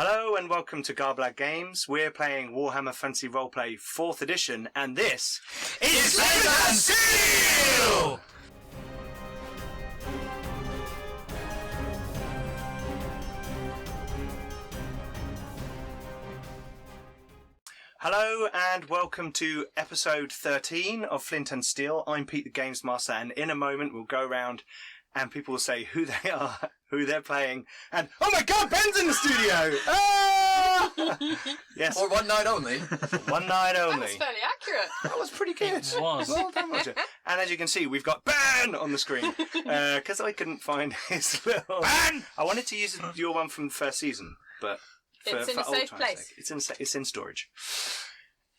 Hello and welcome to Garblag Games. We're playing Warhammer Fantasy Roleplay 4th edition, and this is Flint Steel! Hello and welcome to episode 13 of Flint and Steel. I'm Pete the Games Master, and in a moment we'll go around and people will say who they are, who they're playing, and oh my god, Ben's in the studio! Ah! Yes. Or one night only. One night only. That was fairly accurate. That was pretty good. It was. Well done, Roger. And as you can see, we've got Ben on the screen because I couldn't find his little. Ben! I wanted to use your one from the first season, but It's in a safe place. It's in storage.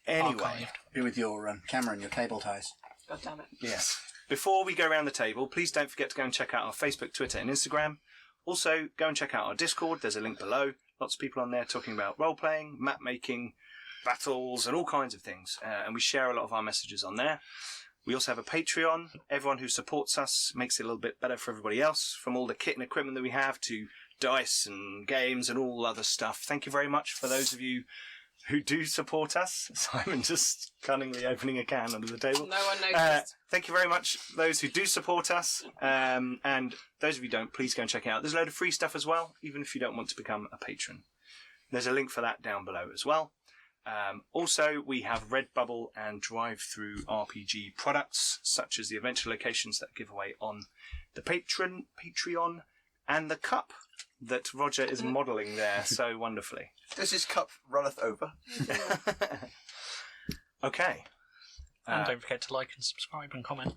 Anyway, Be with your camera and your cable ties. God damn it. yes. Before we go around the table, please don't forget to go and check out our Facebook, Twitter, and Instagram. Also, go and check out our Discord. There's a link below. Lots of people on there talking about role-playing, map-making, battles, and all kinds of things. And we share a lot of our messages on there. We also have a Patreon. Everyone who supports us makes it a little bit better for everybody else, from all the kit and equipment that we have to dice and games and all other stuff. Thank you very much for those of you who do support us. Simon just cunningly opening a can under the table. No one noticed. Thank you very much, those who do support us. And those of you who don't, please go and check it out. There's a load of free stuff as well, even if you don't want to become a patron. There's a link for that down below as well. Also, we have Redbubble and Drive-Thru RPG products, such as the adventure locations that give away on the Patreon, and the cup that Roger is modelling there so wonderfully. Does his cup runneth over? Okay. And don't forget to like and subscribe and comment.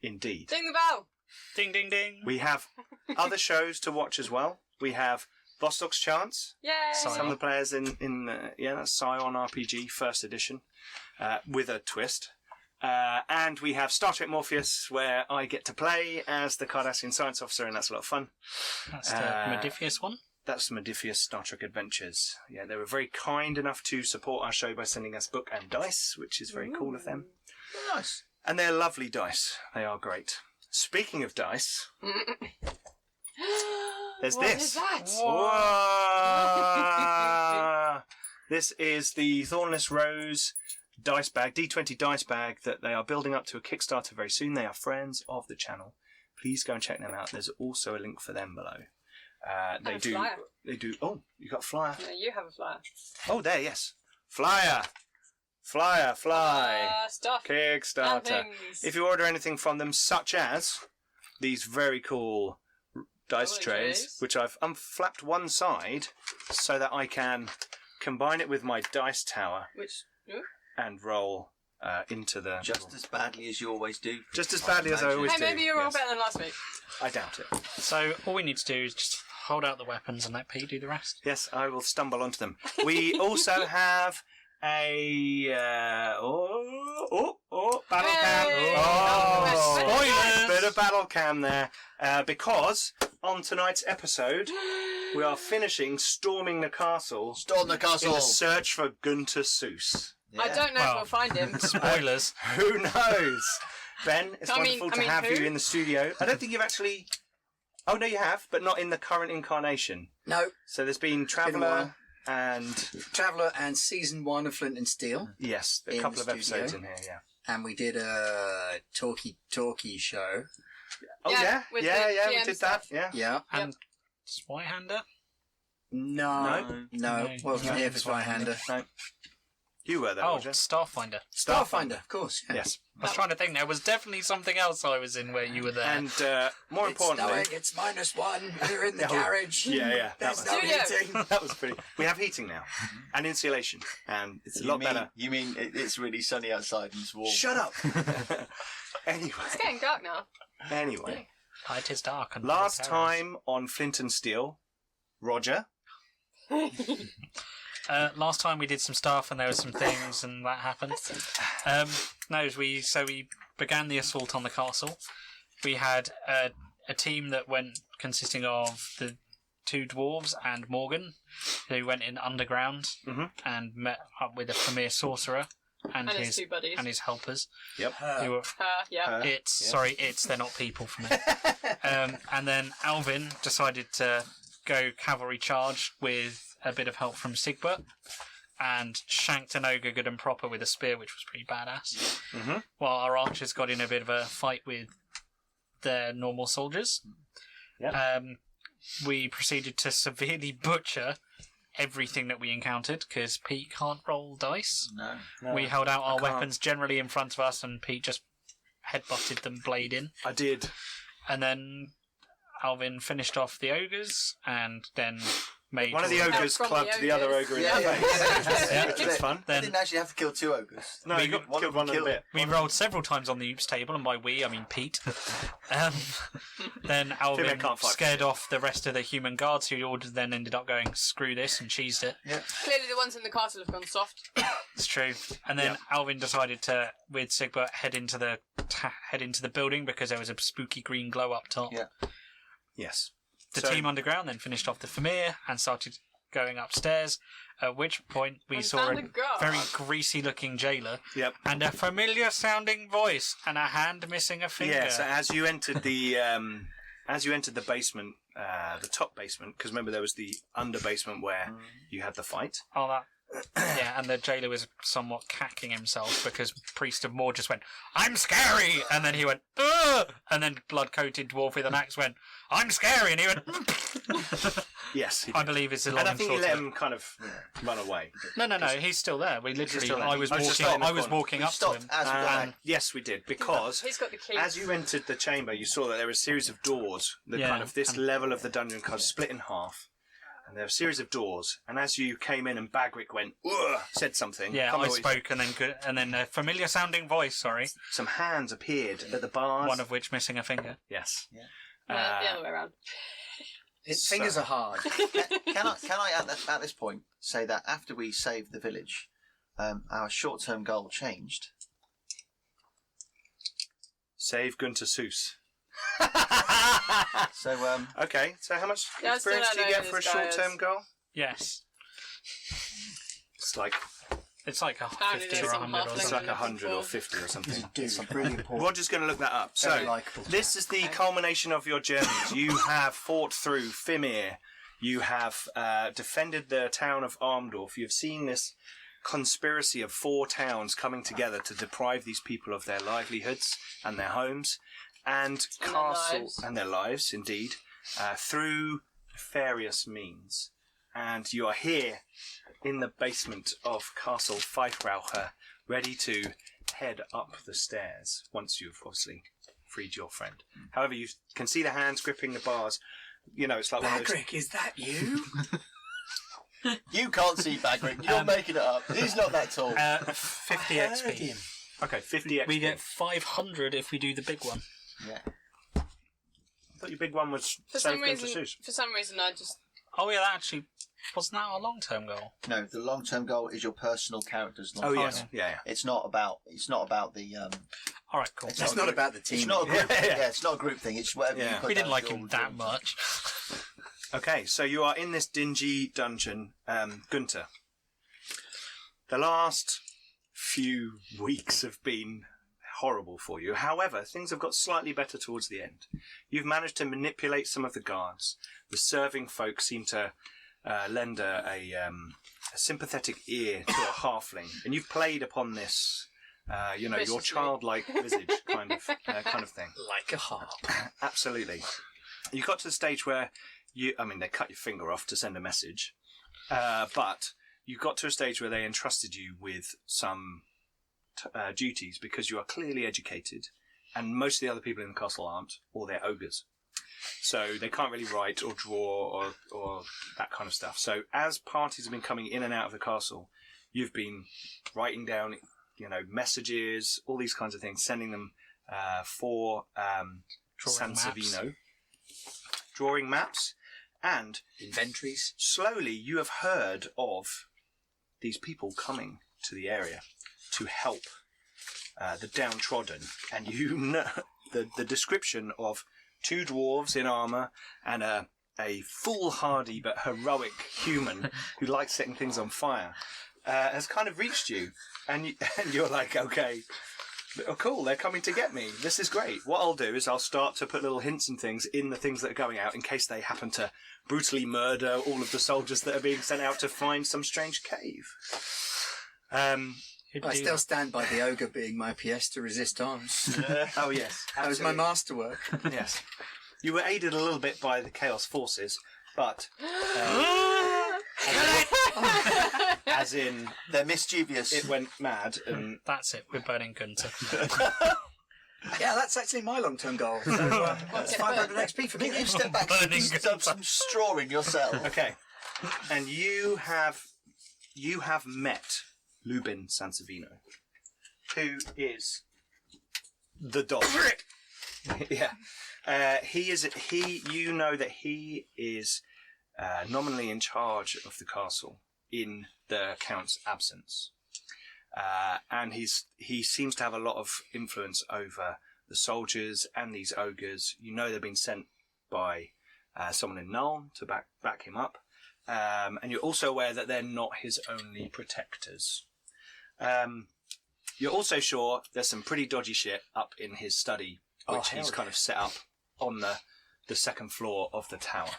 Indeed. Ding the bell. Ding, ding, ding. We have other shows to watch as well. We have Vostok's Chance. Yay. Scion. Some of the players that's Scion RPG, first edition, with a twist. And we have Star Trek Morpheus, where I get to play as the Cardassian science officer, and that's a lot of fun. That's the Modifius one. That's Modifius Star Trek Adventures. Yeah, they were very kind enough to support our show by sending us book and dice, which is very cool of them. Nice. And they're lovely dice. They are great. Speaking of dice, there's What this. is that? Whoa! This is the Thornless Rose dice bag, D20 dice bag, that they are building up to a Kickstarter very soon. They are friends of the channel. Please go and check them out. There's also a link for them below. They do. Flyer. They do. Oh, you got a flyer. No, you have a flyer. Oh, there. Yes, flyer, fly. Stuff. Kickstarter. Things. If you order anything from them, such as these very cool dice Holy trays, trays. which I've unflapped one side so that I can combine it with my dice tower Which? Ooh. and roll into the... Just as badly as you always do. Just as badly as I always Hey, do. maybe you're all yes. better than last week. I doubt it. So all we need to do is just hold out the weapons and let Pete do the rest. Yes, I will stumble onto them. We also have a... battle cam. Hey! Oh, Spoilers! bit of battle cam there. Because on tonight's episode, we are finishing storming the castle Storm the in castle. the search for Gunter Seuss. I don't know if Well. we'll find him. Spoilers. Who knows? Ben, it's I mean- wonderful to have who? you in the studio. I don't think you've actually... Oh, no, you have, but not in the current incarnation. No, So there's been been a Traveller while. and... Traveller and season 1 of Flint and Steel. Yes, a In couple the of episodes studio. in here, yeah. And we did a talkie show. Oh, Yeah, yeah? with Yeah, the we GM did stuff. that, yeah. Yeah. And Zweihander? No. No. Wasn't No. here for Zweihander. No. You were there, Oh, Roger. Starfinder. Starfinder, of course. Yeah. Yes. I was trying to think. There was definitely something else I was in where you were there. And more It's importantly... snowing, it's -1. You're in the Oh, garage. yeah, that There's was- no Studio. heating. That was pretty... We have heating now. And insulation. And it's a lot better. You mean it's really sunny outside and it's warm? Shut up! Anyway. It's getting dark now. Anyway. It is dark. And Last time on Flint and Steel, Roger... last time we did some stuff and there were some things and that happened. We began the assault on the castle. We had a team that went consisting of the 2 dwarves and Morgan, who went in underground and met up with a premier sorcerer and And his 2 buddies. and his helpers. Yep. Who were Yeah. they're not people for me. And then Alvin decided to go cavalry charge with a bit of help from Sigbert and shanked an ogre good and proper with a spear, which was pretty badass. Mm-hmm. While our archers got in a bit of a fight with their normal soldiers. Yeah. We proceeded to severely butcher everything that we encountered, because Pete can't roll dice. No. We held out our can't. weapons generally in front of us, and Pete just headbutted them blade in. I did. And then Alvin finished off the ogres, and then made One of the all- ogres From the clubbed the other ogres. ogre in Yeah. the face, Yeah. which was fun. I Then didn't actually have to kill 2 ogres. No, We you got- killed one in a bit. we rolled several times on the oops table, and by we, I mean Pete. Then Alvin can't fight. scared off the rest of the human guards, who all then ended up going, screw this, and cheesed it. Clearly, the ones in the castle have gone soft. It's true. And then Yep. Alvin decided to, with Sigbert, head into the building because there was a spooky green glow up top. Yeah. Yes. The So- team underground then finished off the Famir and started going upstairs, at which point we And saw found a a guard. very greasy-looking jailer Yep. and a familiar-sounding voice and a hand missing a finger. Yeah. So as you entered the basement, the top basement, because remember there was the under basement where you had the fight. Oh, that. Yeah, and the jailer was somewhat cacking himself because Priest of Moor just went, "I'm scary!" And then he went, "Ugh!" And then blood-coated dwarf with an axe went, "I'm scary!" And he went, Yes. He I did. believe it's a long And I think you short let of it. him kind of run away. No, he's still there. We literally, still there? I was I was just walking, in the I was corner. walking We up to stopped him. as we got And yes, we did, because He's got the key. as you entered the chamber, you saw that there were a series of doors. That Yeah, kind of this and- level of the dungeon kind of split in half, and there were a series of doors. And as you came in, and Bagric went, "Ugh," said something. Yeah, Can't I remember what he spoke, and then a familiar-sounding voice. Sorry, said. Some hands appeared at the bars. one of which missing a finger. Yes. The other way around. Fingers are hard. Can I at this point say that after we saved the village, our short-term goal changed. Save Gunter Seuss. So Okay, so how much Yeah, I still experience don't do you know get who for a this guy short-term is. goal? Yes, It's like it's like Apparently 50 or there's some 100 or halfling it's something. like 100 or 50 or something. it's really important. Roger's going to look that up. Very So likeable. this is the culmination of your journeys. You have fought through Fimir. You have defended the town of Armdorf. You've seen this conspiracy of 4 towns coming together to deprive these people of their livelihoods and their homes and And their castle lives. and their lives, indeed, through nefarious means. And you are here in the basement of Castle Feifraucher, ready to head up the stairs once you've obviously freed your friend. However, you can see the hands gripping the bars. You know, it's like one of those... is that you? You can't see Bagric. You're making it up. He's not that tall. 50 Heard XP. him. Okay, 50 XP. We get 500 if we do the big one. Yeah. I thought your big one was For Save some Gunter reason, Seuss. I just Oh yeah, that actually wasn't that our long-term goal. No, the long-term goal is your personal character's Oh, long-term. yes. Yeah, yeah. It's not about the. All right, cool. It's not about the team. It's not a group. Yeah, yeah. Yeah, it's not a group thing. It's whatever Yeah. you put We didn't down like as him your- that much. Okay, so you are in this dingy dungeon, Gunter. The last few weeks have been horrible for you. However, things have got slightly better towards the end. You've managed to manipulate some of the guards. The serving folk seem to lend a sympathetic ear to a halfling, and you've played upon this. Your Viciously. childlike visage kind of thing. Like a harp. Absolutely. You got to the stage where they cut your finger off to send a message, but you got to a stage where they entrusted you with some duties because you are clearly educated, and most of the other people in the castle aren't, or they're ogres. So they can't really write or draw or that kind of stuff. So as parties have been coming in and out of the castle, you've been writing down, messages, all these kinds of things, sending them for Drawing Sansavino, drawing maps, and Inventories. slowly you have heard of these people coming to the area to help the downtrodden, and you know the description of 2 dwarves in armour and a foolhardy but heroic human who likes setting things on fire has kind of reached you, and you're like, okay, Oh, cool, they're coming to get me. This is great. What I'll do is I'll start to put little hints and things in the things that are going out in case they happen to brutally murder all of the soldiers that are being sent out to find some strange cave. I still stand by the ogre being my pièce de resistance. Oh, yes. That was my masterwork. Yes. You were aided a little bit by the Chaos Forces, but... as in... They're mischievous. It went mad and... That's it, we're burning Gunter. Yeah, that's actually my long-term goal. So, that's 500 XP for me. Can you step back and stuff some straw in yourself? Okay. And you have met Lubin Sansavino, who is the dog. Yeah. You know that he is nominally in charge of the castle in the Count's absence. And he seems to have a lot of influence over the soldiers and these ogres. You know they've been sent by someone in Null to back him up. And you're also aware that they're not his only protectors. You're also sure there's some pretty dodgy shit up in his study, which he's kind of set up on the second floor of the tower.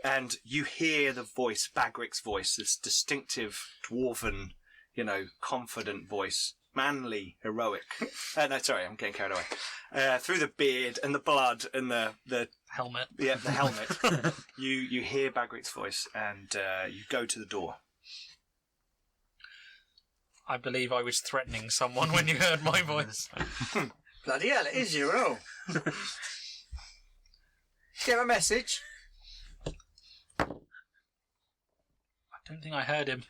And you hear the voice, Bagrick's voice, this distinctive, dwarven, confident voice, manly, heroic. No, sorry, I'm getting carried away. Through the beard and the blood and the Helmet. Yeah, the helmet. You hear Bagrick's voice and you go to the door. I believe I was threatening someone when you heard my voice. Bloody hell, it is you, oh. Do you have a message? I don't think I heard him.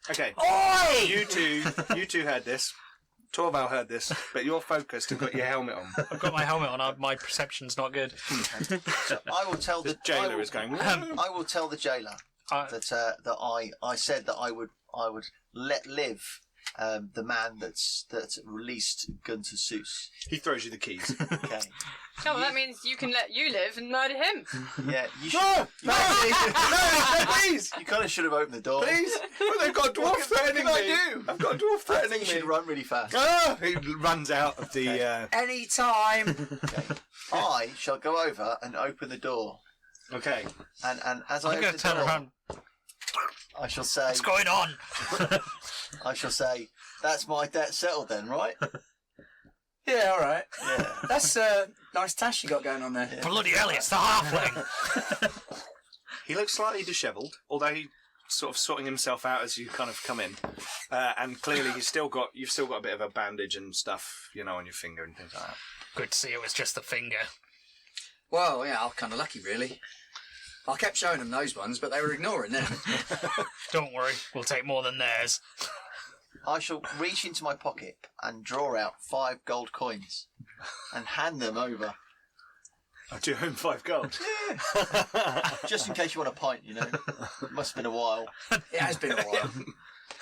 Okay. Oi! You two heard this. Torval heard this, but you're focused and got your helmet on. I've got my helmet on, my perception's not good. So I will tell The jailer is going. I will tell the jailer that I said that I would let live the man that released Gunter Seuss. He throws you the keys. Okay. No, well, that means you can let you live and murder him. Yeah. You should. No, please, You kind of should have opened the door. please. Well, they've got a dwarf threatening What me. can I do? I've got a dwarf I think threatening you me. should run really fast. Ah! He runs out of the. Any time. Okay. I shall go over and open the door, Okay. and as I I'm open going the to turn door, around. I shall say, What's going on? that's my debt settled then, right? Yeah, all right. Yeah. That's a nice tash you got going on there. Bloody hell, it's the halfling. He looks slightly dishevelled, although he's sort of sorting himself out as you kind of come in, and clearly you've still got a bit of a bandage and stuff, on your finger and things like that. Good to see it was just the finger. Well, yeah, I'm kind of lucky, really. I kept showing them those ones, but they were ignoring them. Don't worry, we'll take more than theirs. I shall reach into my pocket and draw out 5 gold coins and hand them over. I do own 5 gold. Just in case you want a pint, It must have been a while. It has been a while.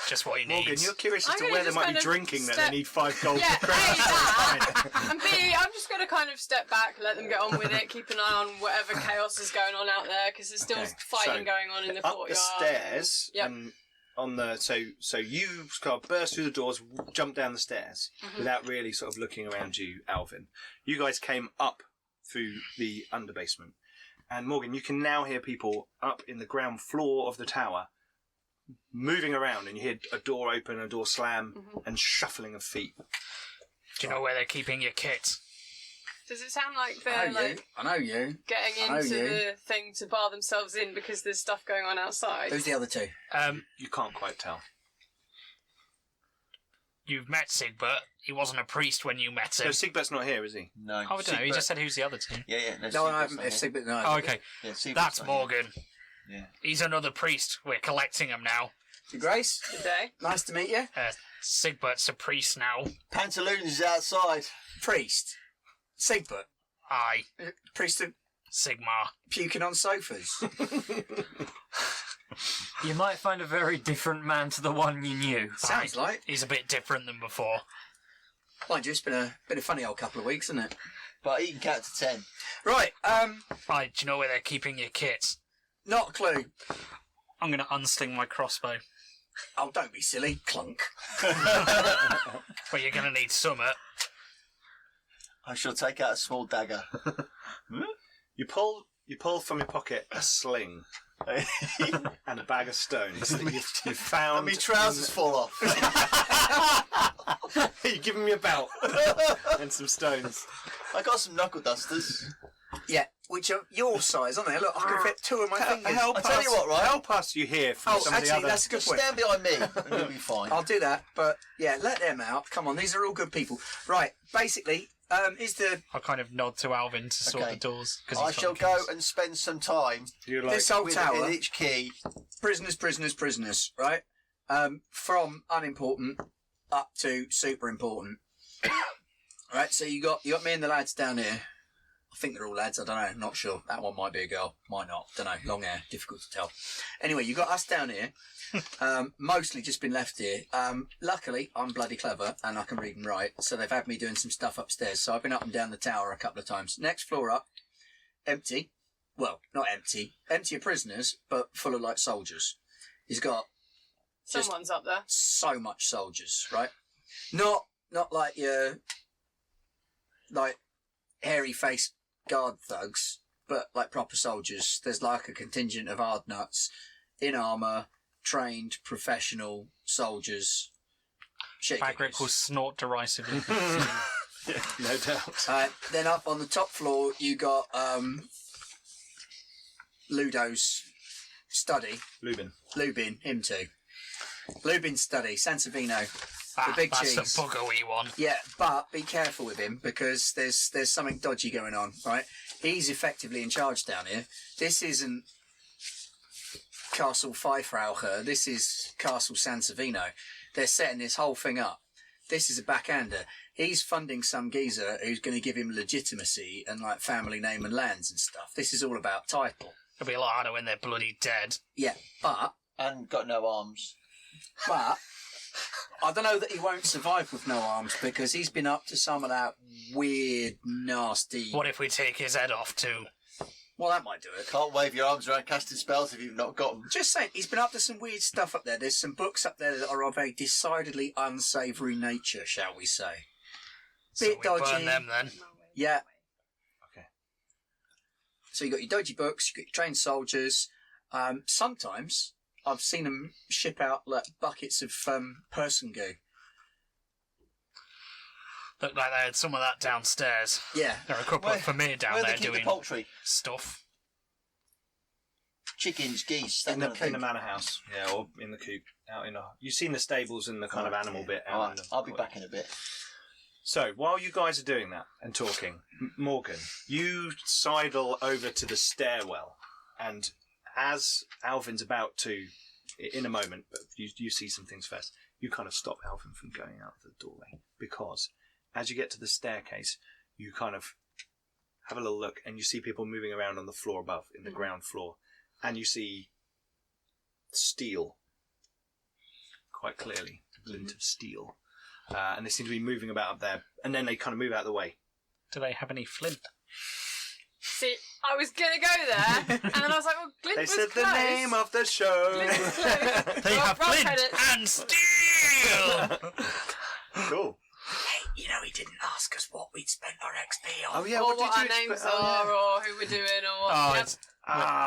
Just what he Morgan, needs. you're curious as I'm to gonna where they just might be kind of drinking that step- they need 5 gold Yeah, for A, that. credits. And B, I'm just going to kind of step back, let them get on with it, keep an eye on whatever chaos is going on out there, because there's still Okay, fighting so, going on in the Up courtyard. the stairs, Yep. and on the so you kind of burst through the doors, jump down the stairs without really sort of looking around you, Alvin. You guys came up through the underbasement, and Morgan, you can now hear people up in the ground floor of the tower moving around, and you hear a door open, a door slam, and shuffling of feet. Do you know where they're keeping your kit? Does it sound like I they're know you. like I know you. getting I know into you. the thing to bar themselves in because there's stuff going on outside? Who's the other two? You can't quite tell. You've met Sigbert. He wasn't a priest when you met him. So Sigbert's not here, is he? No. Oh, I don't know. He just said who's the other two. Yeah. No, I haven't. If Sigbert, no. Oh, okay. Yeah, Sigbert's That's not here. Morgan. Yeah. He's another priest. We're collecting him now. Your Grace, Good day. nice to meet you. Sigbert's a priest now. Pantaloons is outside. Priest. Sigbert. Aye. Priest of Sigmar. puking on sofas. You might find a very different man to the one you knew. Sounds like. He's a bit different than before. Mind you, it's been a funny old couple of weeks, isn't it? But he can count to 10. Right, Right, do you know where they're keeping your kit? not a clue. I'm going to unsling my crossbow. Oh, don't be silly. Clunk. Well, you're going to need summit. I shall take out a small dagger. You pull from your pocket a sling and a bag of stones that you've found. And my trousers fall off. You give him your belt and some stones. I got some knuckle dusters. Yeah, which are your size, aren't they? Look, I can fit 2 of my fingers. Help I tell you what, right? Help us, you hear from some of the actually, other... that's a good Just point. stand behind me and you'll be fine. I'll do that, but yeah, let them out. Come on, these are all good people. Right, basically, is the I'll kind of nod to Alvin to sort Okay. the doors. 'cause I he's got shall the go keys. and spend some time You're like, this old with tower. in each key. Prisoners, right? From unimportant up to super important. Right, so you got me and the lads down here. I think they're all lads. I don't know. Not sure. That one might be a girl. Might not. Don't know. Long hair. Difficult to tell. Anyway, you got us down here. Mostly just been left here. Luckily, I'm bloody clever and I can read and write. So they've had me doing some stuff upstairs. So I've been up and down the tower a couple of times. Next floor up, empty. Well, not empty. Empty of prisoners, but full of like soldiers. He's got just Someone's up there. so much soldiers, right? Not like your like hairy faced guard thugs, but like proper soldiers. There's like a contingent of hard nuts in armour, trained professional soldiers. Shit Bagric kickers. will snort derisively. yeah, no doubt. Then up on the top floor you got Ludo's study. Lubin, him too. Lubin's study, Sansavino. The big that's cheese. the buggery one. Yeah, but be careful with him because there's something dodgy going on, right? He's effectively in charge down here. This isn't Castle Pfeifraucher. This is Castle Sansavino. They're setting this whole thing up. This is a backhander. He's funding some geezer who's going to give him legitimacy and like family name and lands and stuff. This is all about title. It'll be a lot harder when they're bloody dead. Yeah, but And got no arms. I don't know that he won't survive with no arms because he's been up to some of that weird, nasty... What if we take his head off too? Well, that might do it. Can't wave your arms around casting spells if you've not got them. Just saying, he's been up to some weird stuff up there. There's some books up there that are of a decidedly unsavoury nature, shall we say. So Bit we dodgy. burn them then. Yeah. Okay. So you got your dodgy books, you got your trained soldiers. Sometimes I've seen them ship out like buckets of person goo. Looked like they had some of that downstairs. Yeah. There are a couple Where- of Vermeer down Where there they keep doing the poultry? stuff. Chickens, geese, that In kind the, of thing. in the manor house, yeah, or in the coop, out in a. You've seen the stables and the kind of animal bit out. Alright, in the I'll be back in a bit. So while you guys are doing that and talking, Morgan, you sidle over to the stairwell, and as Alvin's about to, in a moment, but you see some things first. You kind of stop Alvin from going out the doorway because as you get to the staircase, you kind of have a little look and you see people moving around on the floor above, in the ground floor, and you see steel quite clearly, the glint of steel. And they seem to be moving about up there, and then they kind of move out of the way. Do they have any flint? See, I was gonna go there, and then I was like, well, Glint They was said close. the name of the show. Glint was close. They Roll- have roll flint credits. and steel! Cool. Hey, you know, he didn't ask us what we'd spent our XP on. Oh yeah, Or what what did our you names expect? are, or who we're doing, or what. Oh, yeah.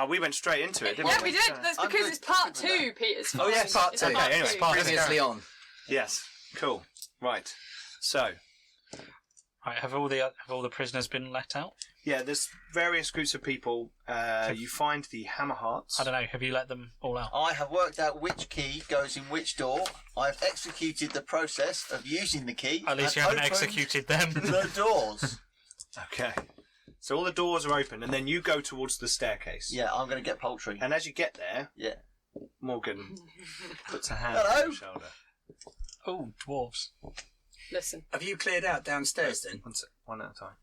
it's, We went straight into it, didn't Yeah, we? we did. That's I'm because good- it's part good with 2, Peter's. Oh, yeah, fine. part It's two. Okay, anyway, two. part two. Previously on. Yes. Cool. Right. So, right, have all the prisoners been let out? yeah, there's various groups of people. You find the hammer hearts. I don't know. Have you let them all out? I have worked out which key goes in which door. I've executed the process of using the key. At least you and haven't opened executed them. the doors. Okay. So all the doors are open, and then you go towards the staircase. Yeah, I'm going to get poultry. And as you get there, Yeah. Morgan puts a hand Hello. on your shoulder. Oh, dwarves. Listen. Have you cleared out downstairs then? One at a time.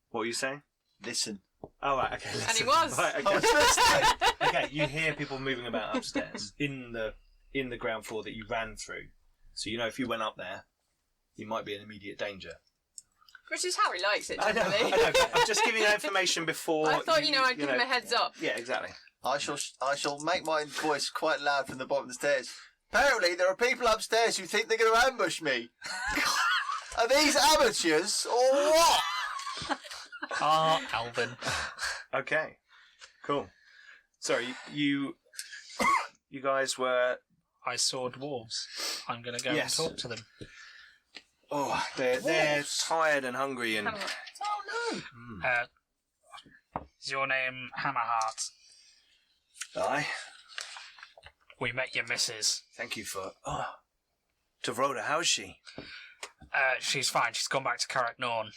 What were you saying? Listen. Oh, right, okay. And he listen. was. Right, I was okay. listening. Okay, you hear people moving about upstairs in the ground floor that you ran through. So you know if you went up there, you might be in immediate danger. Which is how he likes it, I know. generally. I'm just giving you information before. I thought, I'd give him a heads up. Yeah, exactly. I shall make my voice quite loud from the bottom of the stairs. Apparently, there are people upstairs who think they're going to ambush me. Are these amateurs or what? Alvin. Okay, cool. Sorry, you guys were... I saw dwarves. I'm going to go Yes. and talk to them. Oh, they're tired and hungry and... Oh Is your name Hammerheart? Aye. We met your missus. Thank you for... Oh, to Rhoda, how is she? She's fine. She's gone back to Carricknorn.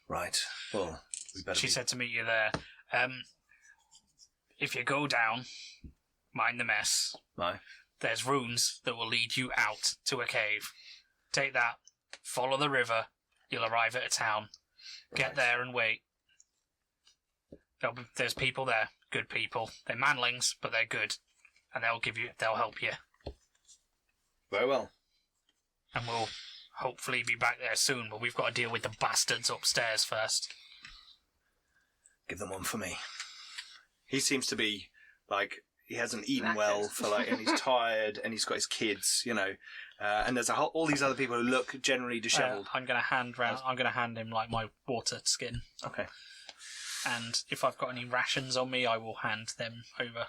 Right, well, we better She be... said to meet you there. If you go down, mind the mess. Aye. There's runes that will lead you out to a cave. Take that, follow the river, you'll arrive at a town. Get there and wait. There's people there, good people. They're manlings, but they're good. And they'll help you. Very well. And we'll hopefully be back there soon, but we've got to deal with the bastards upstairs first. Give them one for me. He seems to be, like, he hasn't eaten well for, like, and he's tired, and he's got his kids, you know. And there's all these other people who look generally dishevelled. I'm going to hand him, like, my water skin. Okay. And if I've got any rations on me, I will hand them over.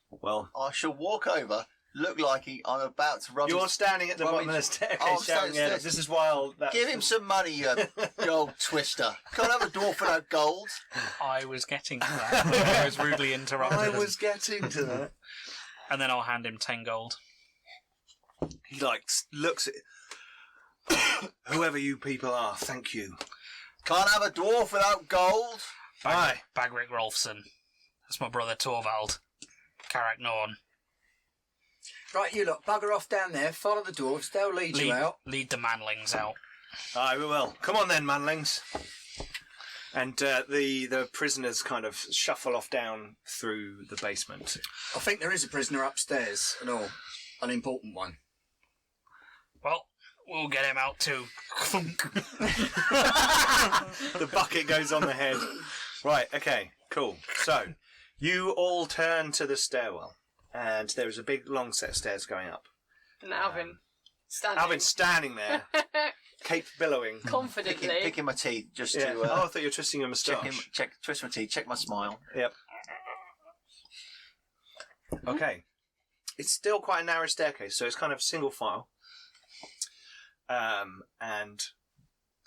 Well, I shall walk over, look like I'm about to rub you're his... standing at the bottom of the staircase shouting, yeah, this is wild. Give him some money, you old twister. Can't have a dwarf without gold. I was getting to that. I was rudely interrupted. I was getting to that. And then I'll hand him 10 gold. He, like, looks at... Whoever you people are, thank you. Can't have a dwarf without gold. Aye. Bagric Rolfson. That's my brother Torvald. Carricknorn. Right, you lot, bugger off down there, follow the dwarves, they'll lead you out. Lead the manlings out. Aye, we will. Come on then, manlings. And the prisoners kind of shuffle off down through the basement. I think there is a prisoner upstairs, and all. An important one. Well, we'll get him out too. The bucket goes on the head. Right, okay, cool. So, you all turn to the stairwell, and there is a big long set of stairs going up. And Alvin standing. Alvin's standing there, cape billowing. Confidently. Picking my teeth just Yeah. to... Oh, I thought you were twisting your moustache. twist my teeth, check my smile. Yep. Okay. It's still quite a narrow staircase, so it's kind of single file. And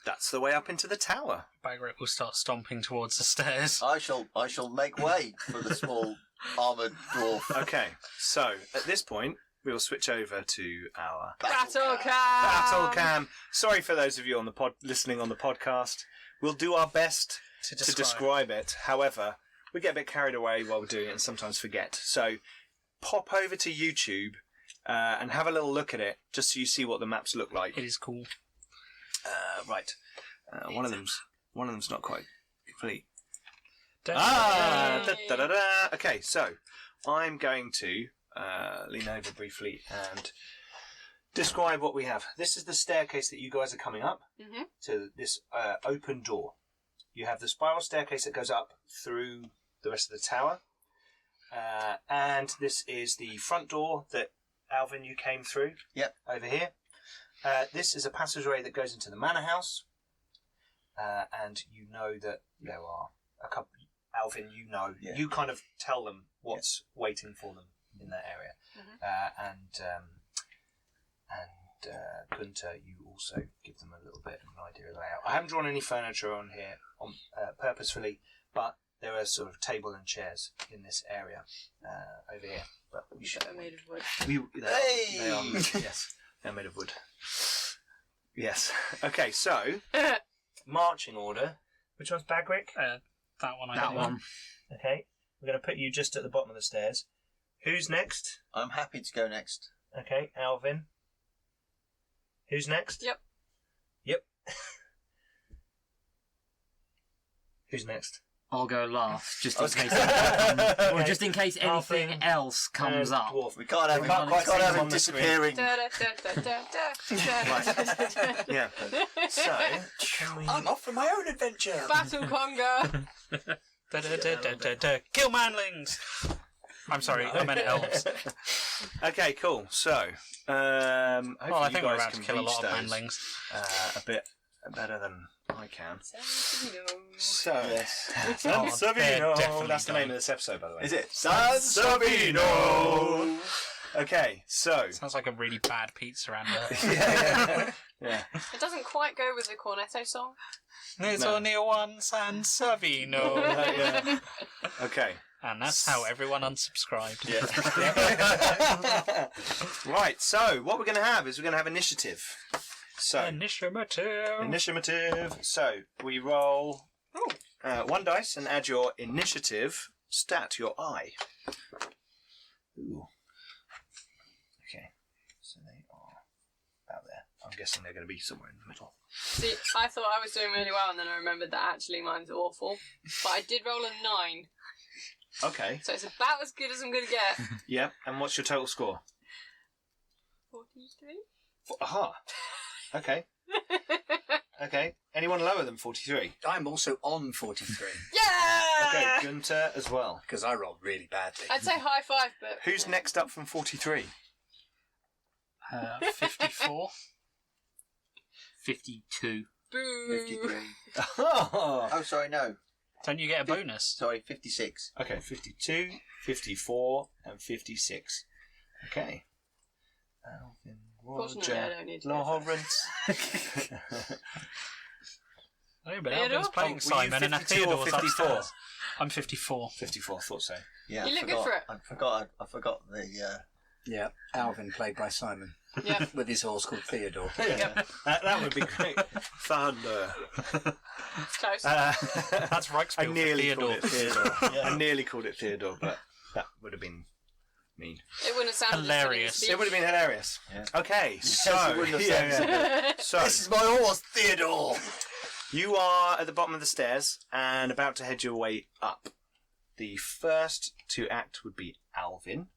that's the way up into the tower. Bagric will start stomping towards the stairs. I shall make way for the small armoured dwarf. Okay, so at this point, we will switch over to our Battle cam. battle cam. Sorry for those of you on the listening on the podcast. We'll do our best to describe it. However, we get a bit carried away while we're doing it and sometimes forget. So pop over to YouTube and have a little look at it, just so you see what the maps look like. It is cool. Right. One of them's not quite complete. Yay. Okay, so I'm going to lean over briefly and describe what we have. This is the staircase that you guys are coming up to this open door. You have the spiral staircase that goes up through the rest of the tower. And this is the front door that, Alvin, you came through. Yep. Over here. This is a passageway that goes into the manor house. And you know that there are a couple... Alvin, you know. Yeah. You kind of tell them what's waiting for them in that area. Gunter, you also give them a little bit of an idea of the layout. I haven't drawn any furniture on here purposefully, but there are sort of table and chairs in this area over here. But we should... They're made of wood. They are, yes, they're made of wood. Yes. Okay, so marching order. Which one's Bagric? That one. That one. Okay, we're going to put you just at the bottom of the stairs. Who's next? I'm happy to go next. Okay, Alvin. Who's next? Yep. Yep. Who's next? I'll go last, just in Okay. case. Or just in case anything Halfling else comes up. Dwarf. We can't have, We can't we can't have on him the screen. disappearing. Yeah. So, I'm off for my own adventure. Battle conga. Kill manlings! I'm sorry, I meant elves. Okay, cool. So, Well, I think we're guys about to can kill a lot of reach those, manlings. a bit better than I can. Sansavino. So, Yes. they're Sansavino. definitely That's the name dying. of this episode, by the way. Is it? Sansavino. Okay, so. Sounds like a really bad pizza advert. Yeah. It doesn't quite go with the Cornetto song. There's No. only one Sansavino. Yeah. Okay. And that's how everyone unsubscribed. Yeah. Right, so what we're going to have is we're going to have initiative. So, initiative. So, we roll one dice and add your initiative stat, your I. Ooh. Okay. So they are about there. I'm guessing they're going to be somewhere in the middle. See, I thought I was doing really well, and then I remembered that actually mine's awful. But I did roll a 9, Okay. so it's about as good as I'm going to get. Yeah, and what's your total score? 43? Aha. Okay. Okay. Anyone lower than 43? I'm also on 43 Yeah! Okay, Gunter as well. because I rolled really badly. I'd say high five, but... Who's next up from 43? 54. 52. Boo! 53. Oh. Oh, sorry, no. Don't you get a bonus? Sorry, 56. Okay, 52, 54, and 56. Okay. Alvin, Fortunately, I Roger, don't need to go Lawrence. Oh, but Theodore? Alvin's playing Oh, were you Simon and 52 or Theodore's 54? upstairs. I'm 54. 54, thought so. Yeah, You I look good forgot. for it. I forgot the. Yeah, Alvin played by Simon Yeah. with his horse called Theodore. Yeah. That would be great. Thunder. Close. That's I Reichsfield for nearly Theodore. called it Theodore. I nearly called it Theodore, but that would have been mean. It wouldn't have sounded Hilarious. as funny It would have been hilarious. Yeah. Okay, so it wouldn't have sounded so This is my horse, Theodore! you are at the bottom of the stairs and about to head your way up. The first to act would be Alvin.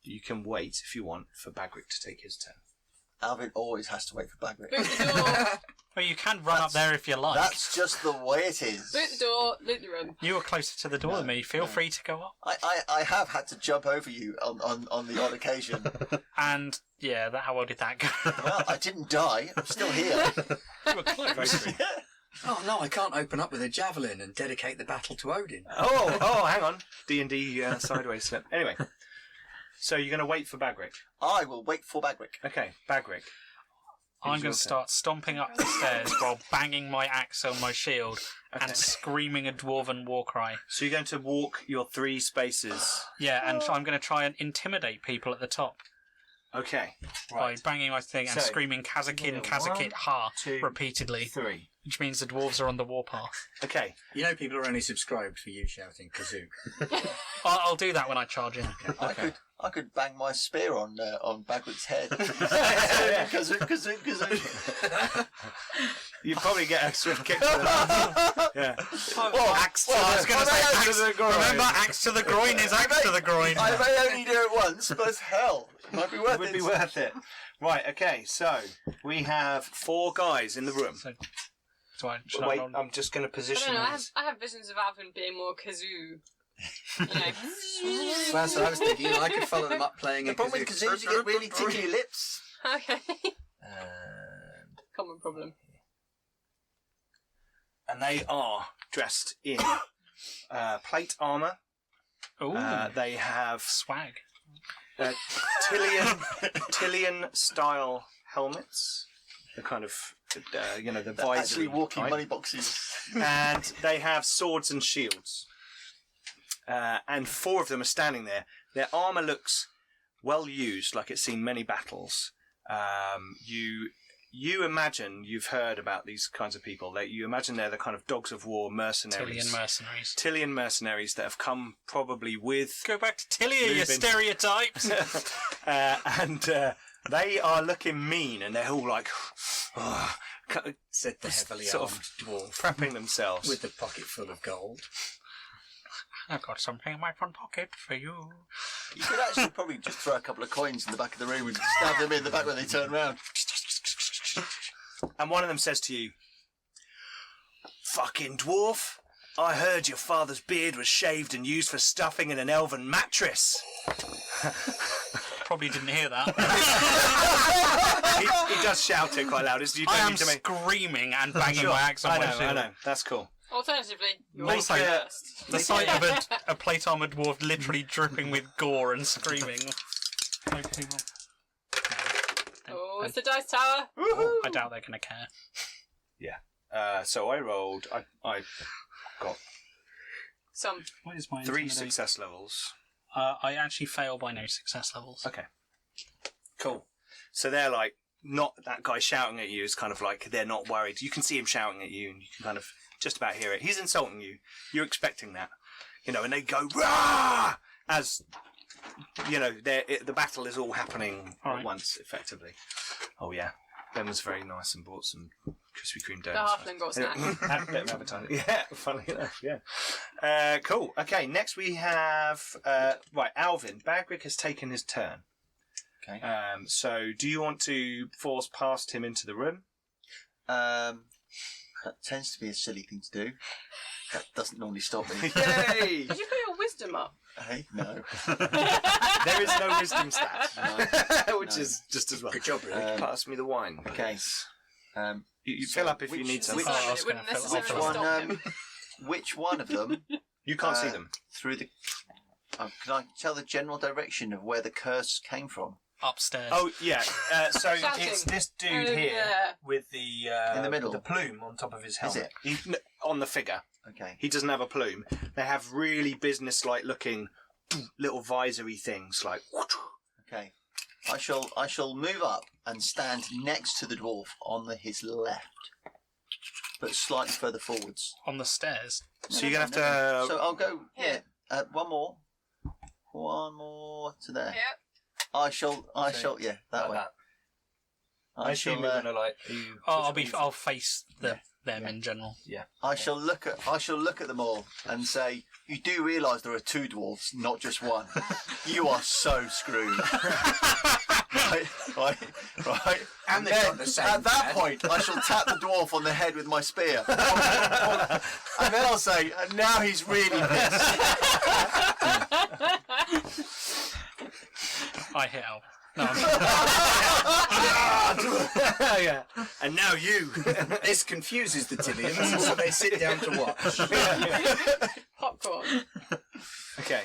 You can wait if you want for Bagric to take his turn. Alvin always has to wait for Bagric. Boot the door, Well, you can run up there if you like. That's just the way it is. boot the door, loot the room. You were closer to the door than me. Feel free to go up. I have had to jump over you on the odd occasion. And yeah, how well did that go? Well, I didn't die. I'm still here. You were close. Oh no, I can't open up with a javelin and dedicate the battle to Odin. Oh, hang on. D&D sideways slip. Anyway, so you're going to wait for Bagric. I will wait for Bagric. Okay, Bagric. I'm going to start stomping up the stairs while banging my axe on my shield Okay. and screaming a dwarven war cry. So you're going to walk your 3 spaces. Yeah, and I'm going to try and intimidate people at the top Okay, by right. banging my thing and So, screaming Kazakin, yeah, Kazakit, 1, ha, 2, repeatedly, 3. which means the dwarves are on the warpath. Okay, You know people are only subscribed for you shouting kazoo. I'll do that when I charge in. I could bang my spear on Bagric's head. Kazoo, kazoo, kazoo. you probably get a swift kick to the Yeah. Axe to I was going to say axe. Remember, axe to the groin is axe to the groin. I may only do it once, but hell, it might be worth It would it. be worth it. Right, okay, so we have 4 guys in the room. So should I Wait, roll? I'm just going to I position don't know, these. I have visions of Alvin being more kazoo. You know. Well, that's what I was thinking. I could follow them up playing The a problem with kazoo. kazoos, you get really tickly lips. Okay. And Common problem. they are dressed in plate armour. Ooh, They have swag. Tillian style helmets. The kind of, the visor. Actually walking money boxes. And they have swords and shields. And 4 of them are standing there. Their armour looks well used, like it's seen many battles. You imagine you've heard about these kinds of people. You imagine they're the kind of dogs of war mercenaries. Tillian mercenaries that have come probably with... Go back to Tillia, you Lubin. stereotypes. and they are looking mean, and they're all like... Said the heavily sort armed of dwarf prepping themselves. with the pocket full of gold. I've got something in my front pocket for you. You could actually probably just throw a couple of coins in the back of the room and stab them in the back when they turn around. And one of them says to you, "Fucking dwarf, I heard your father's beard was shaved and used for stuffing in an elven mattress. Probably didn't hear that. he does shout it quite loud. You don't I am need to make... screaming and banging my axe on my shield. I know. That's cool. Alternatively, you're Also, first. the sight of a plate armoured dwarf literally dripping with gore and screaming. Okay, well. Oh, it's the dice tower. I doubt they're going to care. Yeah. So I rolled... I got Some. What is my 3 intimidate? success levels. I actually fail by no success levels. Okay. Cool. So they're like, not that guy shouting at you is kind of like, they're not worried. You can see him shouting at you and you can kind of just about hear it. He's insulting you. You're expecting that. And they go, rah! As, the battle is all happening at once, effectively. Oh, yeah. Ben was very nice and bought some Krispy Kreme The donuts. halfling got a snack. Had a bit of advertising. Yeah, funny enough, yeah. Cool. Okay, next we have... Alvin. Bagric has taken his turn. Okay. So do you want to force past him into the room? That tends to be a silly thing to do. That doesn't normally stop me. Yay! Did you put your wisdom up? Hey, no. There is no wisdom stat. Which is just as well. Good job, really. Pass me the wine. Okay. You fill up if you need some. which- I Simon, was it wouldn't gonna fill it necessarily up. stop him. Which one of them You can't see them. through the... can I tell the general direction of where the curse came from? Upstairs. Oh, yeah. So Shouting. it's this dude Oh, here yeah. with the... In the middle? The plume on top of his Is helmet. On the figure. Okay. He doesn't have a plume. They have really business-like looking little visory things, like... Okay. I shall move up and stand next to the dwarf on his left, but slightly further forwards. On the stairs. So you're going to have to... So I'll go Here. one more to there. Yep. I shall. Yeah, that way. I assume you're going to like... I'll face them in general. I shall look at them all and say, "You do realise there are 2 dwarves, not just one. You are so screwed." right. And they've got the same At that head. point, I shall tap the dwarf on the head with my spear, and then I'll say, "And now he's really pissed." I hit Al. No, Yeah. And now you... This confuses the Tillians, so they sit down to watch. Popcorn. Okay.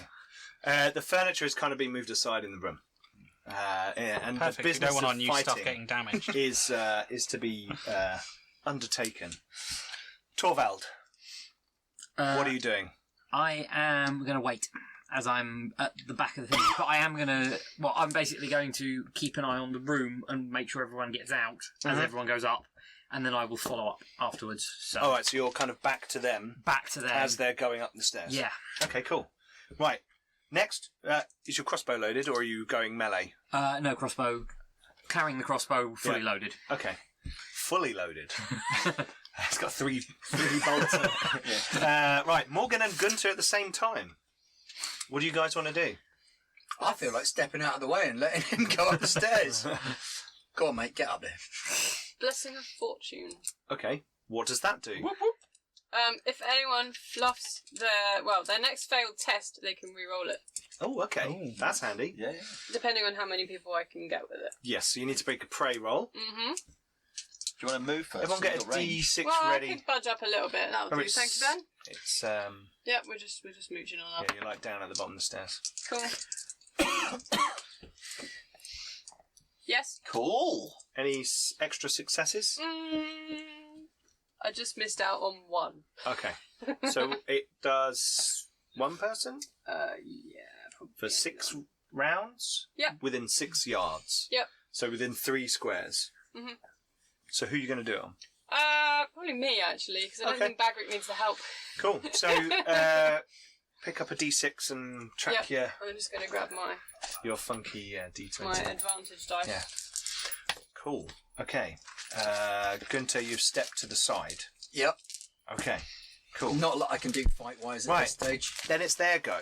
The furniture has kind of been moved aside in the room. And perfect. the You business don't want our of new stuff fighting getting damaged. is to be undertaken. Torvald, what are you doing? I am going to wait as I'm at the back of the thing, but I am going to... Well, I'm basically going to keep an eye on the room and make sure everyone gets out as everyone goes up, and then I will follow up afterwards. So All right, so you're kind of back to them back to there. as they're going up the stairs. Yeah. Okay, cool. Right. Next, is your crossbow loaded, or are you going melee? No, crossbow. Carrying the crossbow fully loaded. Okay. Fully loaded. It's got three bolts in it. Right, Morgan and Gunter at the same time. What do you guys want to do? I feel like stepping out of the way and letting him go up the stairs. Go on, mate, get up there. Blessing of Fortune. Okay. What does that do? If anyone fluffs their next failed test, they can re-roll it, Oh, okay. That's handy. Yeah. depending on how many people I can get with it. Yes, so you need to make a prey roll. Mm-hmm. Do you want to move first? Everyone get a You've got range. D6 Well, ready. I could budge up a little bit. That'll do. Thank you, Ben. It's Yep, we're just mooching on up. yeah, you're like down at the bottom of the stairs. Cool. Yes. Cool. Any extra successes? I just missed out on one. Okay. So it does one person Yeah. Probably. for 6 rounds? Yep. Within 6 yards? Yep. So within 3 squares? Mhm. So who are you going to do it on? Probably me actually, because I don't Okay. think Bagric needs the help. Cool. So pick up a D6 and track I'm just going to grab your funky D20. my advantage dice. Yeah. Cool. Okay. Gunter, you've stepped to the side. Yep. Okay. Cool. Not a lot I can do fight-wise at Right. this stage. Then it's their go.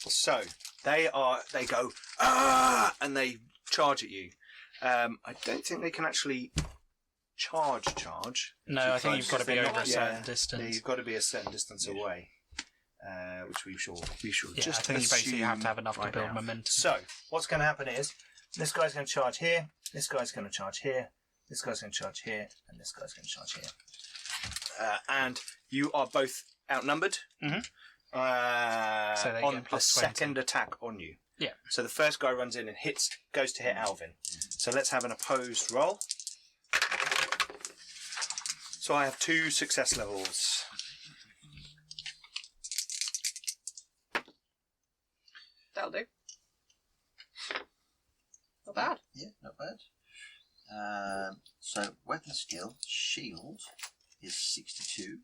So they go and they charge at you. I don't think they can actually charge. No, I think you've got to be They're over not- a certain yeah, distance. You've got to be a certain distance away, which we shall Yeah, just I think you basically assume have to have enough right to build now. momentum. So, what's going to happen is, this guy's going to charge here, this guy's going to charge here, this guy's going to charge here, and this guy's going to charge here. And you are both outnumbered Mhm. So they on get the plus 20. second attack on you. Yeah. So the first guy runs in and goes to hit Alvin. So let's have an opposed roll. So I have 2 success levels. That'll do. Not bad. Yeah, not bad. So weapon skill, shield is 62,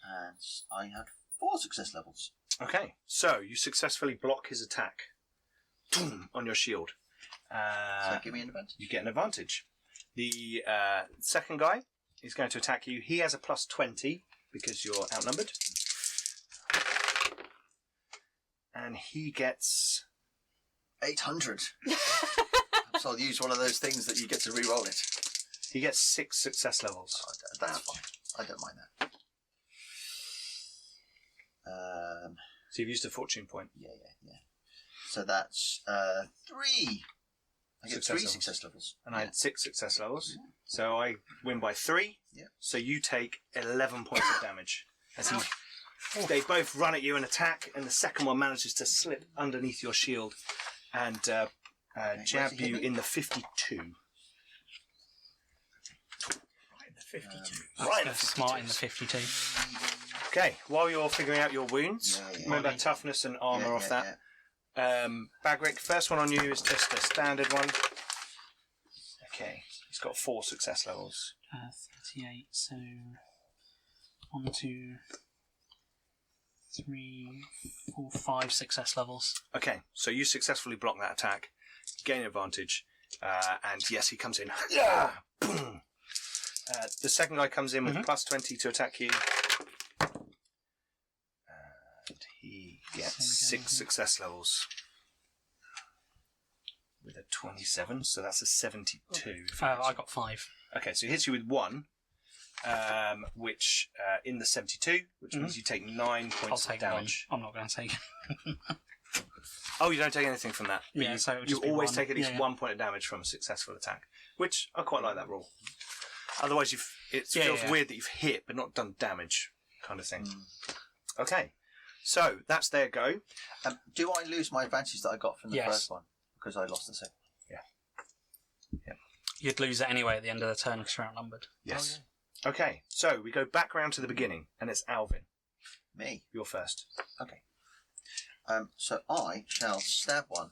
and I had 4 success levels. Okay, so you successfully block his attack. Boom, on your shield. So give me an advantage. You get an advantage. The second guy is going to attack you. He has a plus 20 because you're outnumbered. And he gets... 800. So I'll use one of those things that you get to re-roll it. He gets 6 success levels. Oh, that's fine. I don't mind that. So you've used a fortune point. Yeah. So that's 3. I get 3 success levels. And I had 6 success levels. So I win by 3. Yeah. So you take 11 points of damage. As they both run at you and attack, and the second one manages to slip underneath your shield and jab you in the 52. Right in the 52. Right, That's smart in the 52. Okay, while you're figuring out your wounds, Yeah. remember toughness and armour off that. Bagric, first one on you is just a standard one. Okay, he's got 4 success levels. 38, so 1, 2, 3, 4, 5 success levels. Okay, so you successfully block that attack, gain advantage, and yes, he comes in. Yeah! Boom! The second guy comes in with plus 20 to attack you. And he gets 6 success levels. With a 27, so that's a 72. I got 5. Okay, so he hits you with 1, which in the 72, which means you take 9 I'll points of take damage. 1. I'm not going to take it. Oh, you don't take anything from that. But Yeah, so it'll you just be always 1. take at least Yeah. 1 point of damage from a successful attack, which I quite like that rule. Otherwise, it Yeah, feels yeah. weird that you've hit but not done damage, kind of thing. Okay, so that's their go. Do I lose my advantage that I got from the Yes. first one? Because I lost the second. You'd lose it anyway at the end of the turn because you're outnumbered. Yes. Okay, so we go back round to the beginning, and it's Alvin. Me. You're first. Okay. So I shall stab one.